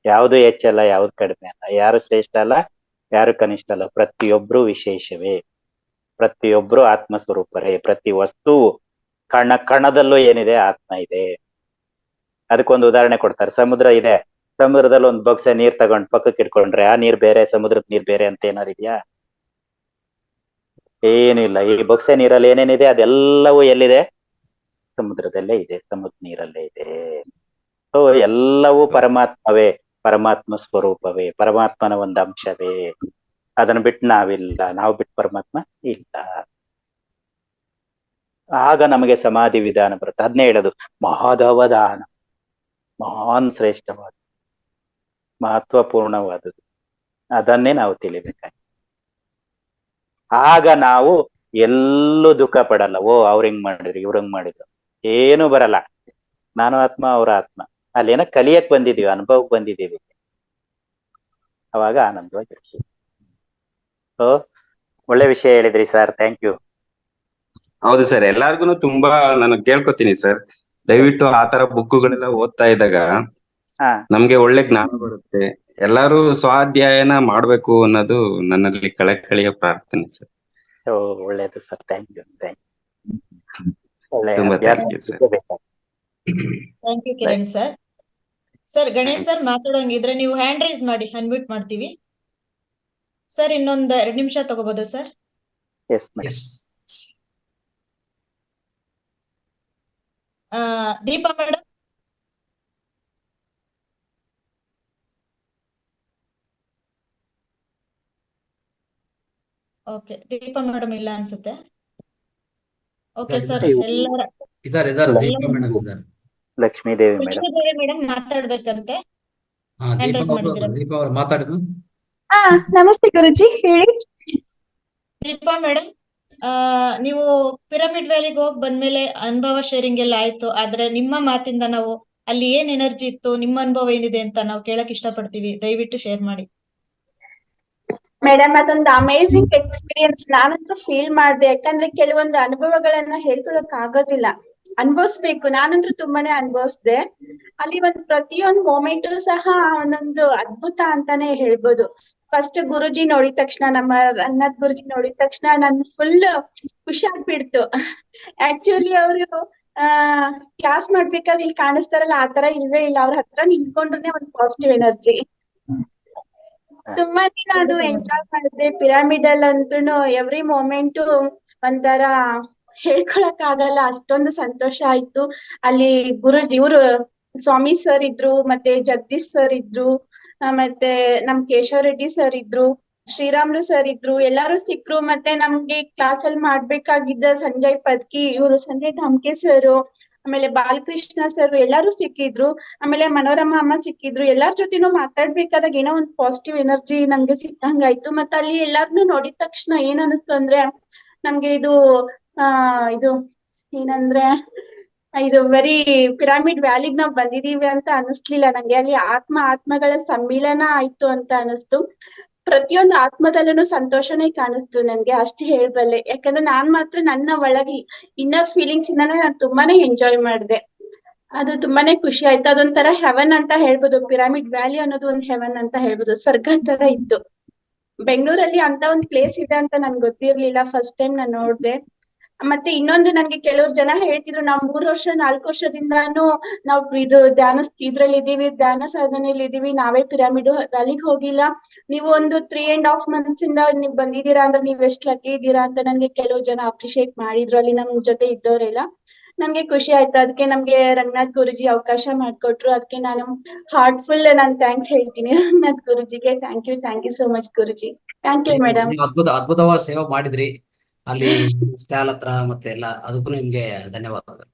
ಯಾವುದು ಹೆಚ್ಚಲ್ಲ, ಯಾವ್ದು ಕಡಿಮೆ ಅಲ್ಲ, ಯಾರು ಶ್ರೇಷ್ಠ ಅಲ್ಲ, ಯಾರು ಕನಿಷ್ಠ ಅಲ್ಲ, ಪ್ರತಿಯೊಬ್ರು ವಿಶೇಷವೇ, ಪ್ರತಿಯೊಬ್ರು ಆತ್ಮಸ್ವರೂಪರೇ. ಪ್ರತಿ ವಸ್ತುವು ಕಣ ಕಣದಲ್ಲೂ ಏನಿದೆ, ಆತ್ಮ ಇದೆ. ಅದಕ್ಕೊಂದು ಉದಾಹರಣೆ ಕೊಡ್ತಾರೆ. ಸಮುದ್ರ ಇದೆ, ಸಮುದ್ರದಲ್ಲಿ ಒಂದು ಬೊಕ್ಸೆ ನೀರ್ ತಗೊಂಡ್ ಪಕ್ಕಕ್ಕೆ ಇಟ್ಕೊಂಡ್ರೆ ಆ ನೀರ್ ಬೇರೆ, ಸಮುದ್ರದ ನೀರ್ ಬೇರೆ ಅಂತ ಏನಾರು ಇದೆಯಾ? ಏನಿಲ್ಲ. ಈ ಬೊಕ್ಸೆ ನೀರಲ್ಲಿ ಏನೇನಿದೆ ಅದೆಲ್ಲವೂ ಎಲ್ಲಿದೆ? ಸಮುದ್ರದಲ್ಲೇ ಇದೆ, ಸಮುದ್ರ ನೀರಲ್ಲೇ ಇದೆ. ಸೊ ಎಲ್ಲವೂ ಪರಮಾತ್ಮವೇ, ಪರಮಾತ್ಮ ಸ್ವರೂಪವೇ, ಪರಮಾತ್ಮನ ಒಂದು ಅಂಶವೇ. ಅದನ್ನ ಬಿಟ್ಟು ನಾವಿಲ್ಲ, ನಾವು ಬಿಟ್ಟು ಪರಮಾತ್ಮ ಇಲ್ಲ. ಆಗ ನಮಗೆ ಸಮಾಧಿ ವಿಧಾನ ಬರುತ್ತೆ. ಅದನ್ನೇ ಹೇಳೋದು ಮಹದವಧಾನ, ಮಹಾನ್ ಶ್ರೇಷ್ಠವಾದ ಮಹತ್ವಪೂರ್ಣವಾದದ್ದು. ಅದನ್ನೇ ನಾವು ತಿಳಿಬೇಕಾಗಿ. ಆಗ ನಾವು ಎಲ್ಲೂ ದುಃಖ ಪಡಲ್ಲ. ಓ ಅವ್ರ ಹಿಂಗ್ ಮಾಡಿದ್ರು, ಇವ್ರ ಹಿಂಗ್ ಮಾಡಿದ್ರು, ಏನು ಬರಲ್ಲ. ನಾನು ಆತ್ಮ, ಅವ್ರ ಆತ್ಮ. ಅಲ್ಲೇನೋ ಕಲಿಯಕ್ ಬಂದಿದೀವಿ, ಅನುಭವಕ್ಕೆ ಬಂದಿದ್ದೀವಿ. ಅವಾಗ ಆನಂದವಾಗಿರ್ತೀವಿ. ಸೊ ಒಳ್ಳೆ ವಿಷಯ ಹೇಳಿದ್ರಿ ಸರ್, ಥ್ಯಾಂಕ್ ಯು. ಹೌದು ಸರ್, ಎಲ್ಲಾರ್ಗು ತುಂಬಾ ನಾನು ಕೇಳ್ಕೊತೀನಿ ಸರ್, ದಯವಿಟ್ಟು ಆತರ ಬುಕ್ಕುಗಳೆಲ್ಲ ಓದ್ತಾ ಇದ್ದಾಗ ನಮ್ಗೆ ಒಳ್ಳೆ ಜ್ಞಾನ ಬರುತ್ತೆ. ಎಲ್ಲಾರು ಸ್ವಾಧ್ಯಾಯನ ಮಾಡ್ಬೇಕು ಅನ್ನೋದು ನನ್ನಲ್ಲಿ ಕಳಕಳಿಯ ಪ್ರಾರ್ಥನೆ ಸರ್. ಒಳ್ಳೇದು ಸರ್, ಥ್ಯಾಂಕ್ ಯು. ಒಳ್ಳೆ ತುಂಬಾ ಅಭ್ಯಾಸ thank you sir. Thank you Kiran sir. Sir Ganesh sir ಮಾತಾಡೋಂಗಿದ್ರೆ ನೀವು ಹ್ಯಾಂಡ್ ರೈಸ್ ಮಾಡಿ, ಅನ್ಮ್ಯೂಟ್ ಮಾಡ್ತೀವಿ ಸರ್. ಇನ್ನೊಂದ್ 2 ನಿಮಿಷ ತಗೋಬೋದಾ sir? Yes madam. Deepa madam. Okay, Deepa madam ಇಲ್ಲ ಅನ್ಸುತ್ತೆ. ಓಕೆ ಸರ್, ಎಲ್ಲರ ಲಕ್ಷ್ಮೀ ದೇವಿ ಮೇಡಮ್ ಲಕ್ಷ್ಮೀದೇವಿ ಮೇಡಮ್ ಮಾತಾಡ್ಬೇಕಂತೆ. ಹ್ಯಾಂಡ್ ರೈಸ್ ಮಾಡಿದ್ದೀರಾ? ದೀಪಾ ಅವರು ಮಾತಾಡಿದ್ರು. ನಮಸ್ತೆ ಗುರುಜಿ, ಹೇಳಿ. ದೀಪಾ ಮೇಡಮ್, ನೀವು ಪಿರಮಿಡ್ ವ್ಯಾಲಿಗೆ ಹೋಗಿ ಬಂದ್ಮೇಲೆ ಅನುಭವ ಶೇರಿಂಗ್ ಎಲ್ಲ ಆಯ್ತು, ಆದ್ರೆ ನಿಮ್ಮ ಮಾತಿಂದ ನಾವು ಅಲ್ಲಿ ಏನ್ ಎನರ್ಜಿ ಇತ್ತು, ನಿಮ್ಮ ಅನುಭವ ಏನಿದೆ ಅಂತ ನಾವು ಕೇಳಕ್ ಇಷ್ಟಪಡ್ತೀವಿ. ದಯವಿಟ್ಟು ಶೇರ್ ಮಾಡಿ. ಮೇಡಮ್, ಅದೊಂದು ಅಮೇಝಿಂಗ್ ಎಕ್ಸ್ಪೀರಿಯನ್ಸ್. ನಾನಂತೂ ಫೀಲ್ ಮಾಡ್ದೆ, ಯಾಕಂದ್ರೆ ಕೆಲವೊಂದು ಅನುಭವಗಳನ್ನ ಹೇಳ್ಕೊಳಕ್ ಆಗೋದಿಲ್ಲ, ಅನ್ಭವಿಸ್ಬೇಕು. ನಾನಂತೂ ತುಂಬಾನೇ ಅನ್ಭವಿಸ್ದೆ. ಅಲ್ಲಿ ಒಂದ್ ಪ್ರತಿಯೊಂದು ಮೊಮೆಂಟ್ ಸಹ ಒಂದೊಂದು ಅದ್ಭುತ ಅಂತಾನೆ ಹೇಳ್ಬೋದು. ಫಸ್ಟ್ ಗುರುಜಿ ನೋಡಿದ ತಕ್ಷಣ, ನಮ್ಮ ರಂಗನಾಥ್ ಗುರುಜಿ ನೋಡಿದ ತಕ್ಷಣ ನನ್ ಫುಲ್ ಖುಷಿ ಆಗ್ಬಿಡ್ತು. ಆಕ್ಚುಲಿ ಅವರು ಕ್ಲಾಸ್ ಮಾಡ್ಬೇಕಾದ್ರೆ ಇಲ್ಲಿ ಕಾಣಿಸ್ತಾರಲ್ಲ, ಆತರ ಇಲ್ವೇ ಇಲ್ಲ. ಅವ್ರ ಹತ್ರ ನಿಂತ್ಕೊಂಡ್ರೆ ಒಂದ್ ಪಾಸಿಟಿವ್ ಎನರ್ಜಿ. ತುಂಬಾ ದಿನ ಅದು ಎಂಜಾಯ್ ಮಾಡಿದೆ. ಪಿರಾಮಿಡ್ ಅಲ್ಲಿ ಅಂತೂ ಎವ್ರಿ ಮೊಮೆಂಟ್ ಒಂಥರ ಹೇಳ್ಕೊಳಕ್ ಆಗಲ್ಲ, ಅಷ್ಟೊಂದು ಸಂತೋಷ ಆಯ್ತು. ಅಲ್ಲಿ ಗುರುಜಿ ಇವ್ರು ಸ್ವಾಮಿ ಸರ್ ಇದ್ರು, ಮತ್ತೆ ಜಗದೀಶ್ ಸರ್ ಇದ್ರು, ಮತ್ತೆ ನಮ್ ಕೇಶವ ರೆಡ್ಡಿ ಸರ್ ಇದ್ರು, ಶ್ರೀರಾಮ್ಲು ಸರ್ ಇದ್ರು, ಎಲ್ಲಾರು ಸಿಕ್ರು. ಮತ್ತೆ ನಮ್ಗೆ ಕ್ಲಾಸ್ ಅಲ್ಲಿ ಮಾಡ್ಬೇಕಾಗಿದ್ದ ಸಂಜಯ್ ಪದ್ಕಿ, ಇವ್ರು ಸಂಜಯ್ ಧಾಮ್ಕೆ ಸರ್, ಆಮೇಲೆ ಬಾಲಕೃಷ್ಣ ಸರ್ ಎಲ್ಲಾರು ಸಿಕ್ಕಿದ್ರು. ಆಮೇಲೆ ಮನೋರಮ ಅಮ್ಮ ಸಿಕ್ಕಿದ್ರು. ಎಲ್ಲಾರ ಜೊತೆನೂ ಮಾತಾಡ್ಬೇಕಾದಾಗ ಏನೋ ಒಂದ್ ಪಾಸಿಟಿವ್ ಎನರ್ಜಿ ನಂಗೆ ಸಿಕ್ಕಂಗಾಯ್ತು. ಮತ್ತೆ ಅಲ್ಲಿ ಎಲ್ಲಾರ್ನು ನೋಡಿದ ತಕ್ಷಣ ಏನ್ ಅನಿಸ್ತು ಅಂದ್ರೆ, ನಮ್ಗೆ ಇದು ಇದು ಏನಂದ್ರೆ, ಇದು ಬರೀ ಪಿರಾಮಿಡ್ ವ್ಯಾಲಿಗ್ ನಾವ್ ಬಂದಿದೀವಿ ಅಂತ ಅನಿಸ್ಲಿಲ್ಲ ನಂಗೆ. ಅಲ್ಲಿ ಆತ್ಮಗಳ ಸಮ್ಮಿಲನ ಆಯ್ತು ಅಂತ ಅನಿಸ್ತು. ಪ್ರತಿಯೊಂದು ಆತ್ಮದಲ್ಲೂ ಸಂತೋಷನೇ ಕಾಣಿಸ್ತು ನನ್ಗೆ, ಅಷ್ಟು ಹೇಳ್ಬಲ್ಲೆ. ಯಾಕಂದ್ರೆ ನಾನ್ ಮಾತ್ರ ನನ್ನ ಒಳಗೆ ಇನ್ನರ್ ಫೀಲಿಂಗ್ಸ್ ಇಂದಾನೆ ನಾನು ತುಂಬಾನೇ ಎಂಜಾಯ್ ಮಾಡಿದೆ. ಅದು ತುಂಬಾನೇ ಖುಷಿ ಆಯ್ತು. ಅದೊಂಥರ ಹೆವನ್ ಅಂತ ಹೇಳ್ಬೋದು. ಪಿರಾಮಿಡ್ ವ್ಯಾಲಿ ಅನ್ನೋದು ಒಂದ್ ಹೆವನ್ ಅಂತ ಹೇಳ್ಬೋದು, ಸ್ವರ್ಗ ತರ ಇತ್ತು. ಬೆಂಗಳೂರಲ್ಲಿ ಅಂತ ಒಂದ್ ಪ್ಲೇಸ್ ಇದೆ ಅಂತ ನನ್ಗೆ ಗೊತ್ತಿರ್ಲಿಲ್ಲ, ಫಸ್ಟ್ ಟೈಮ್ ನಾನ್ ನೋಡ್ದೆ. ಮತ್ತೆ ಇನ್ನೊಂದು, ನನ್ಗೆ ಕೆಲವ್ರು ಜನ ಹೇಳ್ತಿದ್ರು, ನಾವ್ 3 ವರ್ಷ 4 ವರ್ಷದಿಂದಾನು ನಾವ್ ಇದು ಇದ್ರಲ್ಲಿ ಇದೀವಿ, ಧ್ಯಾನ ಸಾಧನೆಯಲ್ಲಿ ಇದೀವಿ, ನಾವೇ ಪಿರಾಮಿಡ್ ವ್ಯಾಲಿಗ್ ಹೋಗಿಲ್ಲ. ನೀವು ಒಂದು 3.5 months ಇಂದ ನೀವ್ ಬಂದಿದ್ದೀರಾ ಅಂದ್ರೆ ನೀವ್ ಎಷ್ಟ್ ಲಕ್ಕಿ ಇದ್ದೀರಾ ಅಂತ ನನ್ಗೆ ಕೆಲವು ಜನ ಅಪ್ರಿಶಿಯೇಟ್ ಮಾಡಿದ್ರು, ಅಲ್ಲಿ ನಮ್ ಜೊತೆ ಇದ್ದವರೆಲ್ಲ. ನನ್ಗೆ ಖುಷಿ ಆಯ್ತು. ಅದಕ್ಕೆ ನಮ್ಗೆ ರಂಗನಾಥ್ ಗುರುಜಿ ಅವಕಾಶ ಮಾಡ್ಕೊಟ್ರು. ಅದಕ್ಕೆ ನಾನು ಹಾರ್ಟ್ಫುಲ್ ನಾನ್ ಥ್ಯಾಂಕ್ಸ್ ಹೇಳ್ತೀನಿ ರಂಗನಾಥ್ ಗುರುಜಿಗೆ. ಥ್ಯಾಂಕ್ ಯು ಸೋ ಮಚ್ ಗುರುಜಿ. Thank you madam. ನೀವು ಅದ್ಭುತವಾದ ಸೇವೆ ಮಾಡಿದ್ರಿ ಅಲ್ಲಿ ಸ್ಟಾಲ್ ಹತ್ರ, ಮತ್ತೆ ಎಲ್ಲ ಅದಕ್ಕೂ ನಿಮ್ಗೆ ಧನ್ಯವಾದಗಳು.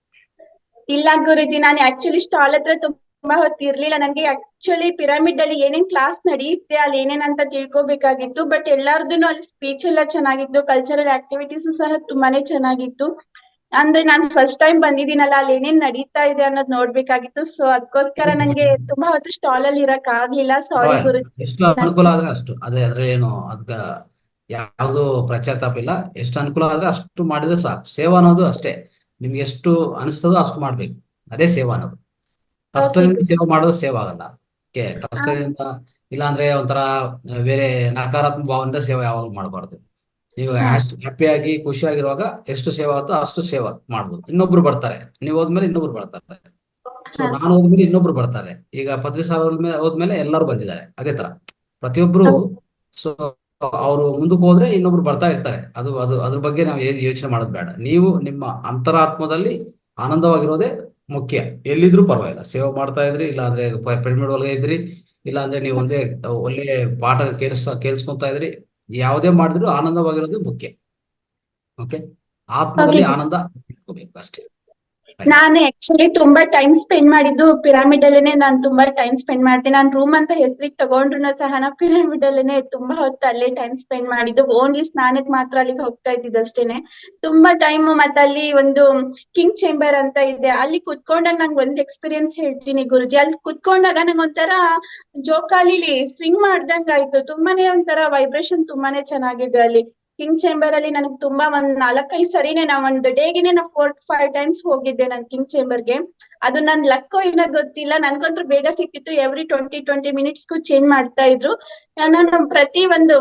ಇಲ್ಲ ಗುರುಜಿ, ನಾನು ಆಕ್ಚುಲಿ ಸ್ಟಾಲ್ ಹತ್ರ ತುಂಬಾ ಹೊತ್ತು ಇರ್ಲಿಲ್ಲ. ನನ್ಗೆ ಆಕ್ಚುಲಿ ಪಿರಾಮಿಡ್ ಅಲ್ಲಿ ಏನೇನ್ ಕ್ಲಾಸ್ ನಡೆಯುತ್ತೆ, ಅಲ್ಲಿ ಏನೇನ್ ಅಂತ ತಿಳ್ಕೊಬೇಕಾಗಿತ್ತು. ಬಟ್ ಎಲ್ಲಾರ್ದುನು ಅಲ್ಲಿ ಸ್ಪೀಚ್ ಎಲ್ಲ ಚೆನ್ನಾಗಿತ್ತು, ಕಲ್ಚರಲ್ ಆಕ್ಟಿವಿಟೀಸ್ ಸಹ ತುಂಬಾನೇ ಚೆನ್ನಾಗಿತ್ತು. ಅಂದ್ರೆ ನಾನ್ ಫಸ್ಟ್ ಟೈಮ್ ಬಂದಿದ್ದೀನಲ್ಲ, ಅಲ್ಲಿ ಏನೇನ್ ನಡೀತಾ ಇದೆ ಅನ್ನೋದ್ ನೋಡ್ಬೇಕಾಗಿತ್ತು. ಸೊ ಅದಕ್ಕೋಸ್ಕರ ನಂಗೆ ತುಂಬಾ ಹೊತ್ತು ಸ್ಟಾಲ್ ಅಲ್ಲಿ ಇರಕ್ ಆಗ್ಲಿಲ್ಲ. ಸಾರಿ ಗುರುಜಿ. ಎಷ್ಟು ಅನುಕೂಲ ಆದ್ರೆ ಅಷ್ಟು, ಅದ್ರಲ್ಲಿ ಏನು ಅದಕ್ಕ ಯಾವ್ದು ಪ್ರಚಾತಾಪ ಇಲ್ಲ. ಎಷ್ಟು ಅನುಕೂಲ ಆದ್ರೆ ಅಷ್ಟು ಮಾಡಿದ್ರೆ ಸಾಕು. ಸೇವಾ ಅನ್ನೋದು ಅಷ್ಟೇ, ನಿಮ್ಗೆ ಎಷ್ಟು ಅನಿಸ್ತದೋ ಅಷ್ಟು ಮಾಡ್ಬೇಕು, ಅದೇ ಸೇವಾ ಅನ್ನೋದು. ಕಷ್ಟದಿಂದ ಸೇವೆ ಮಾಡೋದು ಸೇವೆ ಆಗಲ್ಲ. ಕಷ್ಟದಿಂದ ಇಲ್ಲಾಂದ್ರೆ ಒಂಥರ ಬೇರೆ ನಕಾರಾತ್ಮಕ ಭಾವದಿಂದ ಸೇವೆ ಯಾವಾಗಲೂ ಮಾಡಬಾರ್ದು. ನೀವು ಹ್ಯಾಪಿಯಾಗಿ ಖುಷಿಯಾಗಿರುವಾಗ ಎಷ್ಟು ಸೇವೆ ಆಗುತ್ತೋ ಅಷ್ಟು ಸೇವೆ ಮಾಡ್ಬೋದು. ಇನ್ನೊಬ್ರು ಬರ್ತಾರೆ, ನೀವು ಹೋದ್ಮೇಲೆ ಇನ್ನೊಬ್ರು ಬರ್ತಾರೆ. ಸೊ ನಾನು ಹೋದ್ಮೇಲೆ ಇನ್ನೊಬ್ರು ಬರ್ತಾರೆ. ಈಗ ಪದವಿ ಸಾಲ ಹೋದ್ಮೇಲೆ ಎಲ್ಲರೂ ಬಂದಿದ್ದಾರೆ. ಅದೇ ತರ ಪ್ರತಿಯೊಬ್ರು. ಸೊ ಅವರು ಮುಂದಕ್ಕೆ ಹೋದ್ರೆ ಇನ್ನೊಬ್ರು ಬರ್ತಾ ಇರ್ತಾರೆ. ಅದ್ರ ಬಗ್ಗೆ ನಾವು ಯೋಚನೆ ಮಾಡೋದು ಬೇಡ. ನೀವು ನಿಮ್ಮ ಅಂತರಾತ್ಮದಲ್ಲಿ ಆನಂದವಾಗಿರೋದೇ ಮುಖ್ಯ. ಎಲ್ಲಿದ್ರು ಪರವಾಗಿಲ್ಲ, ಸೇವೆ ಮಾಡ್ತಾ ಇದ್ರಿ, ಇಲ್ಲಾಂದ್ರೆ ಪಿರಮಿಡ್ ಒಳಗೆ ಇದ್ರಿ, ಇಲ್ಲಾಂದ್ರೆ ನೀವು ಒಳ್ಳೆ ಪಾಠ ಕೇಳಿಸ್ಕೊಂತಾ ಇದ್ರಿ, ಯಾವುದೇ ಮಾಡಿದ್ರು ಆನಂದವಾಗಿರೋದು ಮುಖ್ಯ. ಓಕೆ, ಆತ್ಮದಲ್ಲಿ ಆನಂದ ಇಟ್ಕೋಬೇಕು ಅಷ್ಟೇ. ನಾನು ಆಕ್ಚುಲಿ ತುಂಬಾ ಟೈಮ್ ಸ್ಪೆಂಡ್ ಮಾಡಿದ್ದು ಪಿರಾಮಿಡ್ ಅಲ್ಲೇನೆ. ನಾನು ತುಂಬಾ ಟೈಮ್ ಸ್ಪೆಂಡ್ ಮಾಡ್ತೀನಿ. ನಾನು ರೂಮ್ ಅಂತ ಹೆಸರಿಗೆ ತಗೊಂಡ್ರು ಸಹ ನಾ ಪಿರಾಮಿಡ್ ಅಲ್ಲೇನೆ ತುಂಬಾ ಹೊತ್ತು ಅಲ್ಲೇ ಟೈಮ್ ಸ್ಪೆಂಡ್ ಮಾಡಿದ್ದು. ಓನ್ಲಿ ಸ್ನಾನಕ್ ಮಾತ್ರ ಅಲ್ಲಿಗೆ ಹೋಗ್ತಾ ಇದ್ದಿದ್ದು ಅಷ್ಟೇನೆ, ತುಂಬಾ ಟೈಮ್. ಮತ್ತೆ ಅಲ್ಲಿ ಒಂದು ಕಿಂಗ್ ಚೇಂಬರ್ ಅಂತ ಇದೆ, ಅಲ್ಲಿ ಕುತ್ಕೊಂಡಾಗ ನಂಗೆ ಒಂದ್ ಎಕ್ಸ್ಪೀರಿಯನ್ಸ್ ಹೇಳ್ತೀನಿ ಗುರುಜಿ. ಅಲ್ಲಿ ಕುತ್ಕೊಂಡಾಗ ನಂಗೆ ಒಂಥರ ಜೋಕಾಲಿಲಿ ಸ್ವಿಂಗ್ ಮಾಡ್ದಂಗ ಆಯ್ತು. ತುಂಬಾನೇ ಒಂಥರ ವೈಬ್ರೇಷನ್ ತುಂಬಾನೇ ಚೆನ್ನಾಗಿದೆ ಅಲ್ಲಿ ಕಿಂಗ್ ಚೇಂಬರ್ ಅಲ್ಲಿ. ನನಗೆ ತುಂಬಾ ಒಂದ್ 4-5 ಸರಿನೇ, ನಾ ಒಂದು ಡೇಗೆನೆ 4-5 times ಹೋಗಿದ್ದೆ ನಾನು ಕಿಂಗ್ ಚೇಂಬರ್ಗೆ. ಅದು ನನ್ ಲಕ್ಕೋ ಏನೋ ಗೊತ್ತಿಲ್ಲ, ನನ್ಗಂತೂ ಬೇಗ ಸಿಕ್ಕಿತ್ತು. ಎವ್ರಿ 20 minutes ಚೇಂಜ್ ಮಾಡ್ತಾ ಇದ್ರು. ನಾನು ಪ್ರತಿ ಒಂದು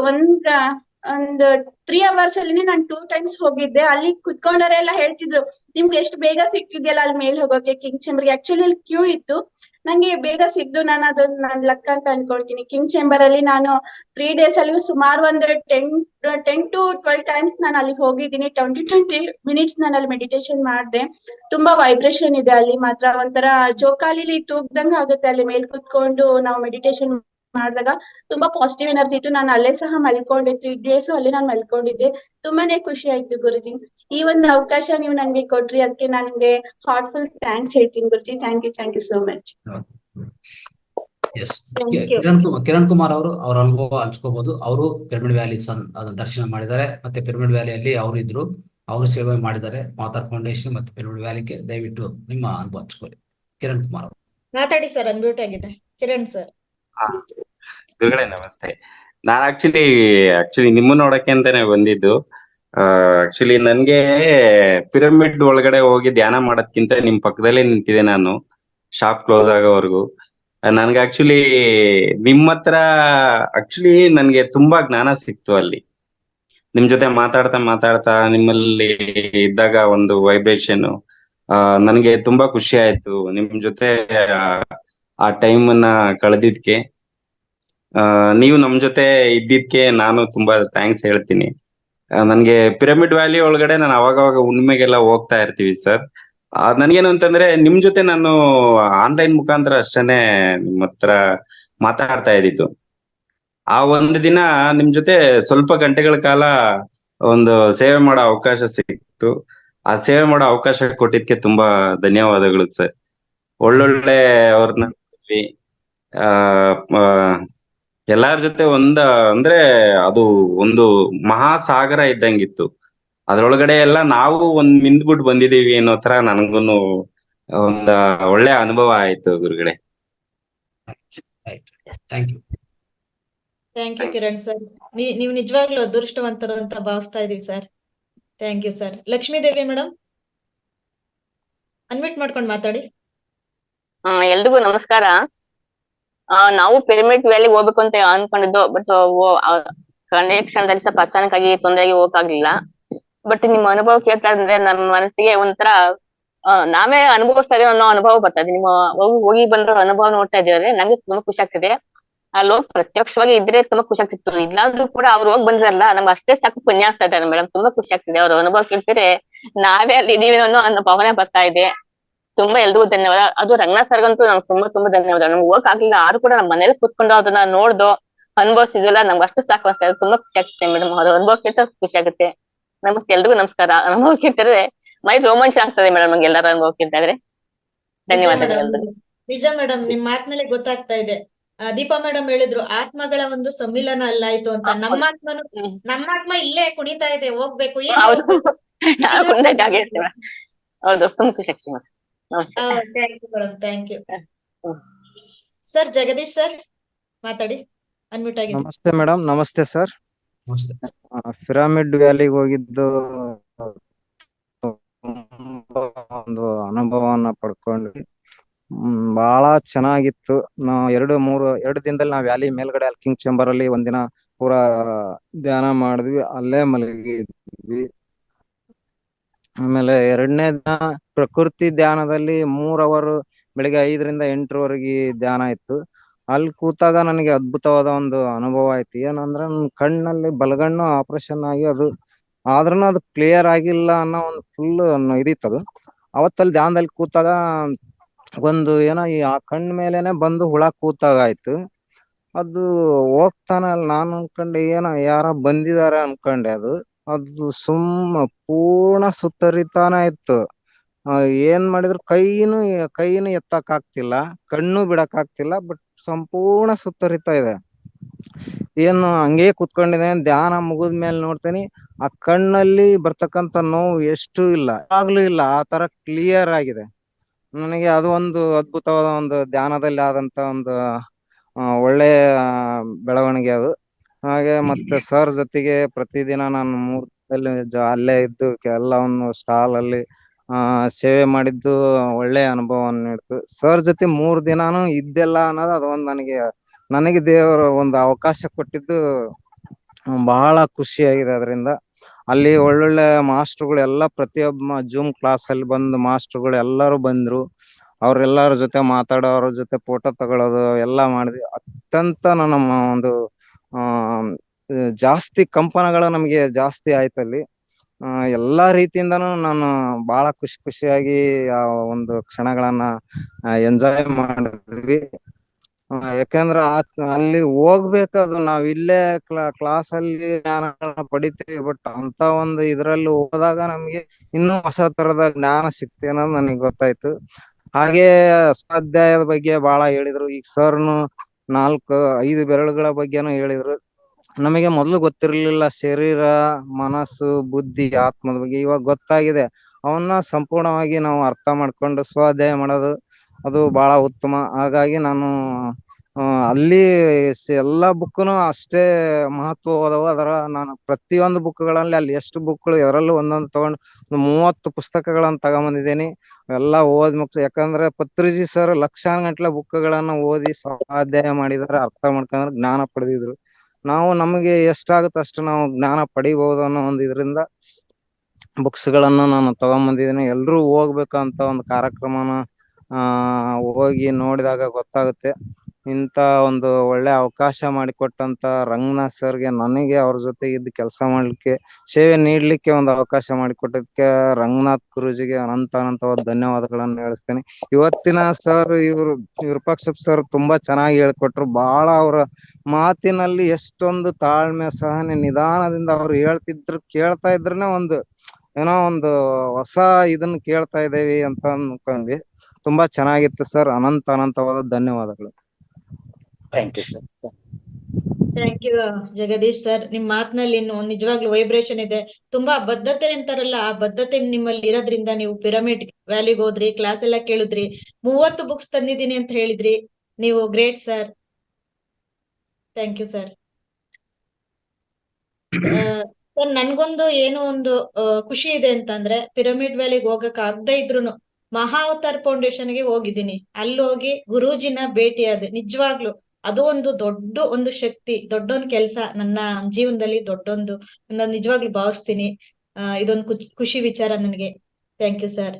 3 hours ಅಲ್ಲಿ ನಾನು 2 times ಹೋಗಿದ್ದೆ. ಅಲ್ಲಿ ಕುತ್ಕೊಂಡವರೆಲ್ಲ ಹೇಳ್ತಿದ್ರು, ನಿಮ್ಗೆ ಎಷ್ಟು ಬೇಗ ಸಿಕ್ತಿದ್ಯಲ್ಲ ಅಲ್ಲಿ ಮೇಲ್ ಹೋಗೋಕೆ ಕಿಂಗ್ ಚೇಂಬರ್ಗೆ. ಆಕ್ಚುಲಿ ಅಲ್ಲಿ ಕ್ಯೂ ಇತ್ತು, ನಂಗೆ ಬೇಗ ಸಿಕ್ದು. ನಾನು ಅದನ್ನ ನನ್ ಲಕ್ ಅಂತ ಅನ್ಕೊಳ್ತೀನಿ. ಕಿಂಗ್ ಚೇಂಬರ್ ಅಲ್ಲಿ ನಾನು 3 days ಅಲ್ಲಿ ಸುಮಾರು ಒಂದು 10 to 12 times ನಾನು ಅಲ್ಲಿಗೆ ಹೋಗಿದ್ದೀನಿ. 20 minutes ನಾನು ಅಲ್ಲಿ ಮೆಡಿಟೇಷನ್ ಮಾಡಿದೆ. ತುಂಬಾ ವೈಬ್ರೇಷನ್ ಇದೆ ಅಲ್ಲಿ ಮಾತ್ರ. ಒಂಥರ ಜೋಕಾಲಿಲಿ ತೂಗ್ದಂಗ ಆಗುತ್ತೆ ಅಲ್ಲಿ ಮೇಲ್ ಕುತ್ಕೊಂಡು ನಾವು ಮೆಡಿಟೇಷನ್ ಮಾಡಿದಾಗ. ತುಂಬಾ ಪಾಸಿಟಿವ್ ಎನರ್ಜಿ ಇತ್ತು. ನಾನು ಅಲ್ಲೇ ಸಹ ಮಲ್ಕೊಂಡೆ 3 days ಅಲ್ಲಿ ನಾನು ಮಲ್ಕೊಂಡಿದ್ದೆ. ತುಂಬಾನೇ ಖುಷಿ ಆಯ್ತು ಗುರುಜಿ. ಈ ಒಂದು ಅವಕಾಶ ನೀವು ನಂಗೆ ಕೊಟ್ರಿ, ಅದಕ್ಕೆ ನಾನು ನಿಮ್ಗೆ ಹಾರ್ಟ್ಫುಲ್ ಥ್ಯಾಂಕ್ಸ್ ಹೇಳ್ತೀನಿ ಗುರುಜಿ. Thank you so much. Yes. Thank you. Kiran Kumar ಅವರು ಅವರ ಅನುಭವ ಹಂಚ್ಕೋಬಹುದು. ಅವರು ಪಿರಮಿಡ್ ವ್ಯಾಲಿ ಅದನ್ನ ದರ್ಶನ ಮಾಡಿದ್ದಾರೆ, ಮತ್ತೆ ಪಿರಮಿಡ್ ವ್ಯಾಲಿಯಲ್ಲಿ ಅವರು ಇದ್ರು, ಅವರು ಸೇವೆ ಮಾಡಿದ್ದಾರೆ ಮಾತಾರ್ ಫೌಂಡೇಶನ್ ಮತ್ತೆ ಪಿರಮಿಡ್ ವ್ಯಾಲಿಗೆ. ದಯವಿಟ್ಟು ನಿಮ್ಮ ಅನುಭವ ಹಂಚ್ಕೊಳ್ಳಿ ಕಿರಣ್ ಕುಮಾರ್ ಅವರು. ಮಾತಾಡಿ ಸರ್, ಅನ್ಮ್ಯೂಟ್ ಆಗಿದೆ ಕಿರಣ್ ಸರ್. ಗುರುಗಳೇ ನಮಸ್ತೆ. ನಾನು ಆಕ್ಚುಲಿ ನಿಮ್ಮ ನೋಡಕ್ಕೆ ಅಂತಾನೆ ಬಂದಿದ್ದು. ಆಕ್ಚುಲಿ ನನ್ಗೆ ಪಿರಮಿಡ್ ಒಳಗಡೆ ಹೋಗಿ ಧ್ಯಾನ ಮಾಡೋದ್ಕಿಂತ ನಿಮ್ ಪಕ್ಕದಲ್ಲೇ ನಿಂತಿದೆ ನಾನು, ಶಾಪ್ ಕ್ಲೋಸ್ ಆಗೋವರೆಗೂ. ನನ್ಗೆ ಆಕ್ಚುಲಿ ನಿಮ್ಮ ಹತ್ರ ನನ್ಗೆ ತುಂಬಾ ಜ್ಞಾನ ಸಿಕ್ತು ಅಲ್ಲಿ. ನಿಮ್ ಜೊತೆ ಮಾತಾಡ್ತಾ ನಿಮ್ಮಲ್ಲಿ ಇದ್ದಾಗ ಒಂದು ವೈಬ್ರೇಷನ್ ನನ್ಗೆ ತುಂಬಾ ಖುಷಿ ಆಯ್ತು. ನಿಮ್ ಜೊತೆ ಆ ಟೈಮ್ ಅನ್ನ ಕಳೆದಿದ್ಕೆ, ನೀವು ನಮ್ ಜೊತೆ ಇದ್ದಿದ್ಕೆ ನಾನು ತುಂಬಾ ಥ್ಯಾಂಕ್ಸ್ ಹೇಳ್ತೀನಿ. ನನ್ಗೆ ಪಿರಮಿಡ್ ವ್ಯಾಲಿ ಒಳಗಡೆ ನಾನು ಅವಾಗವಾಗ ಹುಣ್ಣಿಮೆಗೆಲ್ಲ ಹೋಗ್ತಾ ಇರ್ತೀವಿ ಸರ್. ನನ್ಗೇನು ಅಂತಂದ್ರೆ ನಿಮ್ ಜೊತೆ ನಾನು ಆನ್ಲೈನ್ ಮುಖಾಂತರ ಅಷ್ಟೇನೆ ನಿಮ್ ಹತ್ರ ಮಾತಾಡ್ತಾ ಇದ್ದಿದ್ದು. ಆ ಒಂದು ದಿನ ನಿಮ್ ಜೊತೆ ಸ್ವಲ್ಪ ಗಂಟೆಗಳ ಕಾಲ ಒಂದು ಸೇವೆ ಮಾಡೋ ಅವಕಾಶ ಸಿಕ್ತು. ಆ ಸೇವೆ ಮಾಡೋ ಅವಕಾಶ ಕೊಟ್ಟಿದ್ಕೆ ತುಂಬಾ ಧನ್ಯವಾದಗಳು ಸರ್. ಒಳ್ಳೊಳ್ಳೆ ಅವ್ರನ್ನ ಎಲ್ಲಾರ ಜೊತೆ ಅಂದ್ರೆ ಅದು ಒಂದು ಮಹಾಸಾಗರ ಇದ್ದಂಗಿತ್ತು. ಅದ್ರೊಳಗಡೆ ಎಲ್ಲ ನಾವು ಮಿಂದ್ಬಿಟ್ಟು ಬಂದಿದೀವಿ ಅನ್ನೋ ತರ ನನಗೂನು ಒಂದ ಒಳ್ಳೆ ಅನುಭವ ಆಯ್ತು ಗುರುಗಳೇ. Thank you. Thank you Kiran sir. ನೀವು ನಿಜವಾಗ್ಲೂ ಅದೃಷ್ಟವಂತರು ಅಂತ ಭಾವಿಸ್ತಾ ಇದೀವಿ sir. Thank you sir. Lakshmi Devi madam, unmute ಮಾಡ್ಕೊಂಡು ಮಾತಾಡಿ. ಎಲ್ರಿಗೂ ನಮಸ್ಕಾರ. ನಾವು ಪಿರಮಿಡ್ ವ್ಯಾಲಿ ಹೋಗ್ಬೇಕು ಅಂತ ಅನ್ಕೊಂಡಿದ್ದು, ಬಟ್ ಕ್ಷಣದಲ್ಲಿ ಸ್ವಲ್ಪ ಅಚಾನಕ್ಕಾಗಿ ತೊಂದರೆಗೆ ಹೋಗಕ್ಕಾಗ್ಲಿಲ್ಲ. ಬಟ್ ನಿಮ್ಮ ಅನುಭವ ಕೇಳ್ತಾ ಇದ್ರೆ ನನ್ನ ಮನಸ್ಸಿಗೆ ಒಂಥರ ನಾವೇ ಅನುಭವಿಸ್ತಾ ಇದೀವಿ ಅನ್ನೋ ಅನುಭವ ಬರ್ತಾ ಇದೆ. ನಿಮ್ಮ ಹೋಗಿ ಬಂದ ಅನುಭವ ನೋಡ್ತಾ ಇದ್ದೀವಿ, ನಂಗೆ ತುಂಬಾ ಖುಷಿ ಆಗ್ತಿದೆ. ಅಲ್ಲಿ ಹೋಗಿ ಪ್ರತ್ಯಕ್ಷವಾಗಿ ಇದ್ರೆ ತುಂಬಾ ಖುಷಿ ಆಗ್ತಿತ್ತು. ಇಲ್ಲಾದ್ರೂ ಕೂಡ ಅವ್ರು ಹೋಗಿ ಬಂದ್ರಲ್ಲ, ನಮ್ಗೆ ಅಷ್ಟೇ ಸಾಕು ಪುಣ್ಯ ಆಗ್ತಾ ಇದ್ದಾರೆ ಮೇಡಮ್. ತುಂಬಾ ಖುಷಿ ಆಗ್ತಿದೆ ಅವ್ರ ಅನುಭವ ಕೇಳ್ತಿದ್ರೆ ನಾವೇ ಅಲ್ಲಿ ಇದೀವಿ ಅನ್ನೋ ಭಾವನೆ ಬರ್ತಾ ಇದೆ. ತುಂಬಾ ಎಲ್ರಿಗೂ ಧನ್ಯವಾದ. ಅದು ರಂಗನಾಥ್ ಸರ್ಗಂತೂ ನಮ್ಗೆ ತುಂಬಾ ಧನ್ಯವಾದ. ನಮ್ಗೆ ಹೋಗಕ್ ಆಗ್ಲಿಲ್ಲ, ಆದ್ರೂ ಕೂಡ ನಮ್ಮ ಮನೇಲಿ ಕೂತ್ಕೊಂಡು ಅದನ್ನ ನೋಡ್ದು ಅನುಭವಿಸಿದ್ವಲ್ಲ, ನಮ್ಗೆ ಅಷ್ಟು ಸಾಕು ಅಂತ ತುಂಬಾ ಖುಷಿ ಆಗ್ತದೆ ಮೇಡಮ್. ಅವ್ರ ಅನುಭವ ಕೇಳ್ತಾ ಖುಷಿ ಆಗುತ್ತೆ. ನಮಸ್ತೆ, ಎಲ್ರಿಗೂ ನಮಸ್ಕಾರ. ಅನುಭವ ಕೇಳ್ತಿದ್ರೆ ಮೈ ರೋಮಾಂಚ ಆಗ್ತದೆ ಮೇಡಮ್, ನಮ್ಗೆ ಎಲ್ಲರ ಅನುಭವ ಕೇಳ್ತಾದ್ರೆ. ಧನ್ಯವಾದಗಳು. ನಿಜ ಮೇಡಮ್, ನಿಮ್ ಮಾತಿನಲ್ಲೇ ಗೊತ್ತಾಗ್ತಾ ಇದೆ. ದೀಪಾ ಮೇಡಮ್ ಹೇಳಿದ್ರು ಆತ್ಮಗಳ ಒಂದು ಸಮ್ಮಿಲನ ಅಲ್ಲಾಯ್ತು ಅಂತ. ನಮ್ಮಾತ್ಮ ಇಲ್ಲೇ ಕುಣಿತಾ ಇದೆ, ಹೋಗ್ಬೇಕು. ಹೌದು, ತುಂಬಾ ಖುಷಿ ಆಗ್ತದೆ. Thank you madam, thank you sir. Jagadish sir ಮಾತಾಡಿ, ಅನ್ಮ್ಯೂಟ್ ಆಗಿದೆ. ನಮಸ್ತೆ ಮೇಡಮ್. ನಮಸ್ತೆ ಸರ್. ಪಿರಮಿಡ್ ವ್ಯಾಲಿಗೆ ಹೋಗಿದ್ದು ಒಂದು ಅನುಭವವನ್ನ ಪಡ್ಕೊಂಡ್ವಿ. ಬಹಳ ಚೆನ್ನಾಗಿತ್ತು. ನಾವು ಎರಡು ದಿನದಲ್ಲಿ ನಾವು ವ್ಯಾಲಿ ಮೇಲ್ಗಡೆ ಅಲ್ಲಿ ಕಿಂಗ್ ಚೇಂಬರ್ ಅಲ್ಲಿ ಒಂದಿನ ಪೂರಾ ಧ್ಯಾನ ಮಾಡಿದ್ವಿ, ಅಲ್ಲೇ ಮಲಗಿದ್ವಿ. ಆಮೇಲೆ ಎರಡನೇ ದಿನ ಪ್ರಕೃತಿ ಧ್ಯಾನದಲ್ಲಿ 3 ಅವರ್ ಬೆಳಿಗ್ಗೆ 5ರಿಂದ 8ರವರೆಗೆ ಧ್ಯಾನ ಇತ್ತು. ಅಲ್ಲಿ ಕೂತಾಗ ನನಗೆ ಅದ್ಭುತವಾದ ಒಂದು ಅನುಭವ ಆಯ್ತು. ಏನಂದ್ರೆ ನನ್ನ ಕಣ್ಣಲ್ಲಿ ಬಲಗಣ್ಣು ಆಪರೇಷನ್ ಆಗಿ ಆದ್ರೂ ಅದು ಕ್ಲಿಯರ್ ಆಗಿಲ್ಲ ಅನ್ನೋ ಒಂದು ಫುಲ್ ಇದಿತ್ತು. ಅವತ್ತಲ್ಲಿ ಧ್ಯಾನದಲ್ಲಿ ಕೂತಾಗ ಒಂದು ಏನೋ ಆ ಕಣ್ಣ ಮೇಲೆನೆ ಬಂದು ಹುಳ ಕೂತಾಗ ಆಯ್ತು. ಅದು ಹೋಗ್ತಾನಲ್ಲ, ನಾನು ಅನ್ಕೊಂಡೆ ಏನೋ ಯಾರ ಬಂದಿದಾರೆ ಅನ್ಕೊಂಡೆ. ಅದು ಪೂರ್ಣ ಸುತ್ತರಿತಾನೆ ಇತ್ತು. ಏನ್ ಮಾಡಿದ್ರು ಕೈನು ಎತ್ತಕ್ ಆಗ್ತಿಲ್ಲ, ಕಣ್ಣು ಬಿಡಕ್ ಆಗ್ತಿಲ್ಲ, ಬಟ್ ಸಂಪೂರ್ಣ ಸುತ್ತರಿತಾ ಇದೆ. ಏನು ಹಂಗೆ ಕುತ್ಕೊಂಡಿದ್ದೇನೆ. ಧ್ಯಾನ ಮುಗಿದ್ಮೇಲೆ ನೋಡ್ತೀನಿ, ಆ ಕಣ್ಣಲ್ಲಿ ಬರ್ತಕ್ಕಂತ ನೋವು ಎಷ್ಟು ಇಲ್ಲ, ಆಗ್ಲೂ ಇಲ್ಲ, ಆ ತರ ಕ್ಲಿಯರ್ ಆಗಿದೆ. ನನಗೆ ಅದು ಒಂದು ಅದ್ಭುತವಾದ ಒಂದು ಧ್ಯಾನದಲ್ಲಿ ಆದಂತ ಒಂದು ಒಳ್ಳೆಯ ಬೆಳವಣಿಗೆ ಅದು. ಹಾಗೆ ಮತ್ತೆ ಸರ್ ಜೊತೆಗೆ ಪ್ರತಿದಿನ ನಾನು 3 ದಿನದಲ್ಲಿ ಅಲ್ಲೇ ಇದ್ದು ಎಲ್ಲವನ್ನು ಸ್ಟಾಲ್ ಅಲ್ಲಿ ಸೇವೆ ಮಾಡಿದ್ದು ಒಳ್ಳೆ ಅನುಭವವನ್ನು ನೀಡ್ತು. ಸರ್ ಜೊತೆ 3 ದಿನಾನು ಇದ್ದೆಲ್ಲ ಅನ್ನೋದು ಅದೊಂದು ನನಗೆ ದೇವರು ಒಂದು ಅವಕಾಶ ಕೊಟ್ಟಿದ್ದು ಬಹಳ ಖುಷಿಯಾಗಿದೆ. ಅದರಿಂದ ಅಲ್ಲಿ ಒಳ್ಳೊಳ್ಳೆ ಮಾಸ್ಟರ್ಗಳು ಎಲ್ಲ ಪ್ರತಿಯೊಬ್ಬ ಜೂಮ್ ಕ್ಲಾಸ್ ಅಲ್ಲಿ ಬಂದು ಮಾಸ್ಟರ್ಗಳು ಎಲ್ಲರೂ ಬಂದ್ರು. ಅವ್ರೆಲ್ಲರ ಜೊತೆ ಮಾತಾಡೋ, ಅವ್ರ ಜೊತೆ ಫೋಟೋ ತಗೊಳ್ಳೋದು ಎಲ್ಲ ಮಾಡಿದ್ವಿ. ಅತ್ಯಂತ ನಮ್ಮ ಒಂದು ಜಾಸ್ತಿ ಕಂಪನಗಳು ನಮ್ಗೆ ಜಾಸ್ತಿ ಆಯ್ತಲ್ಲಿ. ಎಲ್ಲಾ ರೀತಿಯಿಂದನೂ ನಾನು ಬಹಳ ಖುಷಿಯಾಗಿ ಆ ಒಂದು ಕ್ಷಣಗಳನ್ನ ಎಂಜಾಯ್ ಮಾಡಿದ್ವಿ. ಯಾಕಂದ್ರೆ ಅಲ್ಲಿ ಹೋಗ್ಬೇಕದು, ನಾವ್ ಇಲ್ಲೇ ಕ್ಲಾಸ್ ಅಲ್ಲಿ ಜ್ಞಾನ ಪಡಿತೀವಿ, ಬಟ್ ಅಂತ ಒಂದು ಇದ್ರಲ್ಲಿ ಹೋದಾಗ ನಮ್ಗೆ ಇನ್ನೂ ಹೊಸ ತರದ ಜ್ಞಾನ ಸಿಕ್ತಿ ಅನ್ನೋದು ನನಗೆ ಗೊತ್ತಾಯ್ತು. ಹಾಗೆ ಸ್ವಾಧ್ಯಾಯದ ಬಗ್ಗೆ ಬಹಳ ಹೇಳಿದ್ರು. ಈಗ ಸರ್ನು 4-5 ಬೆರಳುಗಳ ಬಗ್ಗೆನೂ ಹೇಳಿದ್ರು. ನಮಗೆ ಮೊದಲು ಗೊತ್ತಿರ್ಲಿಲ್ಲ ಶರೀರ, ಮನಸ್ಸು, ಬುದ್ಧಿ, ಆತ್ಮದ ಬಗ್ಗೆ. ಇವಾಗ ಗೊತ್ತಾಗಿದೆ. ಅವನ್ನ ಸಂಪೂರ್ಣವಾಗಿ ನಾವು ಅರ್ಥ ಮಾಡ್ಕೊಂಡು ಸ್ವಾಧ್ಯಾಯ ಮಾಡೋದು ಅದು ಬಹಳ ಉತ್ತಮ. ಹಾಗಾಗಿ ನಾನು ಅಲ್ಲಿ ಎಲ್ಲಾ ಬುಕ್ನು ಅಷ್ಟೇ ಮಹತ್ವವಾದವು. ಅದರ ನಾನು ಪ್ರತಿಯೊಂದು ಬುಕ್ಗಳಲ್ಲಿ ಅಲ್ಲಿ ಎಷ್ಟು ಬುಕ್ಗಳು ಅದರಲ್ಲೂ ಒಂದೊಂದು ತಗೊಂಡು 30 ಪುಸ್ತಕಗಳನ್ನ ತಗೊಂಬಂದಿದ್ದೀನಿ. ಎಲ್ಲ ಓದ್ ಮುಗ್ಸಿ, ಯಾಕಂದ್ರೆ ಪತ್ರಿಜಿ ಸರ್ ಲಕ್ಷಾನುಗಟ್ಲೆ ಬುಕ್ಗಳನ್ನ ಓದಿ ಸ್ವಾಧ್ಯಾಯ ಮಾಡಿದಾರೆ, ಅರ್ಥ ಮಾಡ್ಕೊಂಡ್ರೆ ಜ್ಞಾನ ಪಡೆದಿದ್ರು. ನಾವು ನಮಗೆ ಎಷ್ಟಾಗುತ್ತೆ ಅಷ್ಟು ನಾವು ಜ್ಞಾನ ಪಡಿಬಹುದು ಅನ್ನೋ ಒಂದು ಇದರಿಂದ ಬುಕ್ಸ್ ಗಳನ್ನ ನಾನು ತಗೊಂಬಂದಿದ್ದೀನಿ. ಎಲ್ರೂ ಹೋಗ್ಬೇಕಂತ ಒಂದು ಕಾರ್ಯಕ್ರಮನ ಹೋಗಿ ನೋಡಿದಾಗ ಗೊತ್ತಾಗುತ್ತೆ. ಇಂತ ಒಂದು ಒಳ್ಳೆ ಅವಕಾಶ ಮಾಡಿಕೊಟ್ಟಂತ ರಂಗನಾಥ್ ಸರ್ಗೆ, ನನಗೆ ಅವ್ರ ಜೊತೆ ಇದ್ದು ಕೆಲಸ ಮಾಡ್ಲಿಕ್ಕೆ, ಸೇವೆ ನೀಡ್ಲಿಕ್ಕೆ ಒಂದು ಅವಕಾಶ ಮಾಡಿಕೊಟ್ಟದಕ್ಕೆ ರಂಗನಾಥ್ ಗುರೂಜಿಗೆ ಅನಂತವಾದ ಧನ್ಯವಾದಗಳನ್ನು ಹೇಳಿಸ್ತೇನೆ. ಇವತ್ತಿನ ಸರ್ ಇವರು ವಿರೂಪಾಕ್ಷಪ್ಪ ಸರ್ ತುಂಬಾ ಚೆನ್ನಾಗಿ ಹೇಳ್ಕೊಟ್ರು. ಬಹಳ ಅವರ ಮಾತಿನಲ್ಲಿ ಎಷ್ಟೊಂದು ತಾಳ್ಮೆ, ಸಹನೆ, ನಿಧಾನದಿಂದ ಅವ್ರು ಕೇಳ್ತಾ ಇದ್ರನೆ ಏನೋ ಒಂದು ಹೊಸ ಇದನ್ನ ಕೇಳ್ತಾ ಇದ್ದೇವೆ ಅಂತ ಅನ್ಕೊಂಡ್ವಿ. ತುಂಬಾ ಚೆನ್ನಾಗಿತ್ತು ಸರ್. ಅನಂತವಾದ ಧನ್ಯವಾದಗಳು. Thank you sir. Thank you Jagadish sir. ನಿಮ್ ಮಾತಿನಲ್ಲಿ ನಿಜವಾಗ್ಲೂ ವೈಬ್ರೇಷನ್ ಇದೆ. ತುಂಬಾ ಬದ್ಧತೆ ಅಂತಾರಲ್ಲ, ಆ ಬದ್ಧತೆ ನಿಮ್ಮಲ್ಲಿ ಇರೋದ್ರಿಂದ ನೀವು ಪಿರಮಿಡ್ ವ್ಯಾಲಿಗೆ ಹೋದ್ರಿ, ಕ್ಲಾಸ್ ಎಲ್ಲ ಕೇಳಿದ್ರಿ, 30 ಬುಕ್ಸ್ ತಂದಿದ್ದೀನಿ ಅಂತ ಹೇಳಿದ್ರಿ. ನೀವು great sir. Thank you sir. Sir, ನನ್ಗೊಂದು ಏನೋ ಒಂದು ಖುಷಿ ಇದೆ ಅಂತಂದ್ರೆ, ಪಿರಮಿಡ್ ವ್ಯಾಲಿಗೆ ಹೋಗಕ್ ಆಗದೆ ಇದ್ರುನು ಮಹಾ ಅವತಾರ್ ಫೌಂಡೇಶನ್ ಗೆ ಹೋಗಿದ್ದೀನಿ. ಅಲ್ಲಿ ಹೋಗಿ ಗುರೂಜಿನ ಭೇಟಿಯಾದೆ. ನಿಜವಾಗ್ಲು ಅದು ಒಂದು ಶಕ್ತಿ, ದೊಡ್ಡೊಂದು ಕೆಲಸ ನನ್ನ ಜೀವನದಲ್ಲಿ ದೊಡ್ಡೊಂದು ನಾನು ನಿಜವಾಗ್ಲೂ ಭಾವಿಸ್ತೀನಿ. ಇದೊಂದು ಖುಷಿ ವಿಚಾರ ನನಗೆ. Thank you sir.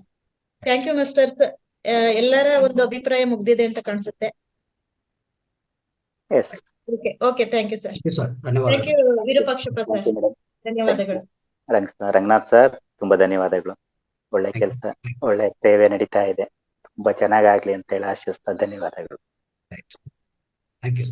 Thank you masters. ಎಲ್ಲರ ಒಂದು ಅಭಿಪ್ರಾಯ ಮುಗ್ದಿದೆ ಅಂತ ಕಾಣಿಸುತ್ತೆ. Okay, thank you sir. Thank you Virupakshappa sir. ಧನ್ಯವಾದಗಳು. ರಂಗನಾಥ್ ಸರ್, ತುಂಬಾ ಧನ್ಯವಾದಗಳು. ಒಳ್ಳೆ ಕೆಲಸ, ಒಳ್ಳೆ ಸೇವೆ ನಡೀತಾ ಇದೆ. ತುಂಬಾ ಚೆನ್ನಾಗಾಗ್ಲಿ ಅಂತ ಹೇಳಿ ಆಶಿಸ್ತಾ ಧನ್ಯವಾದಗಳು. Thank you.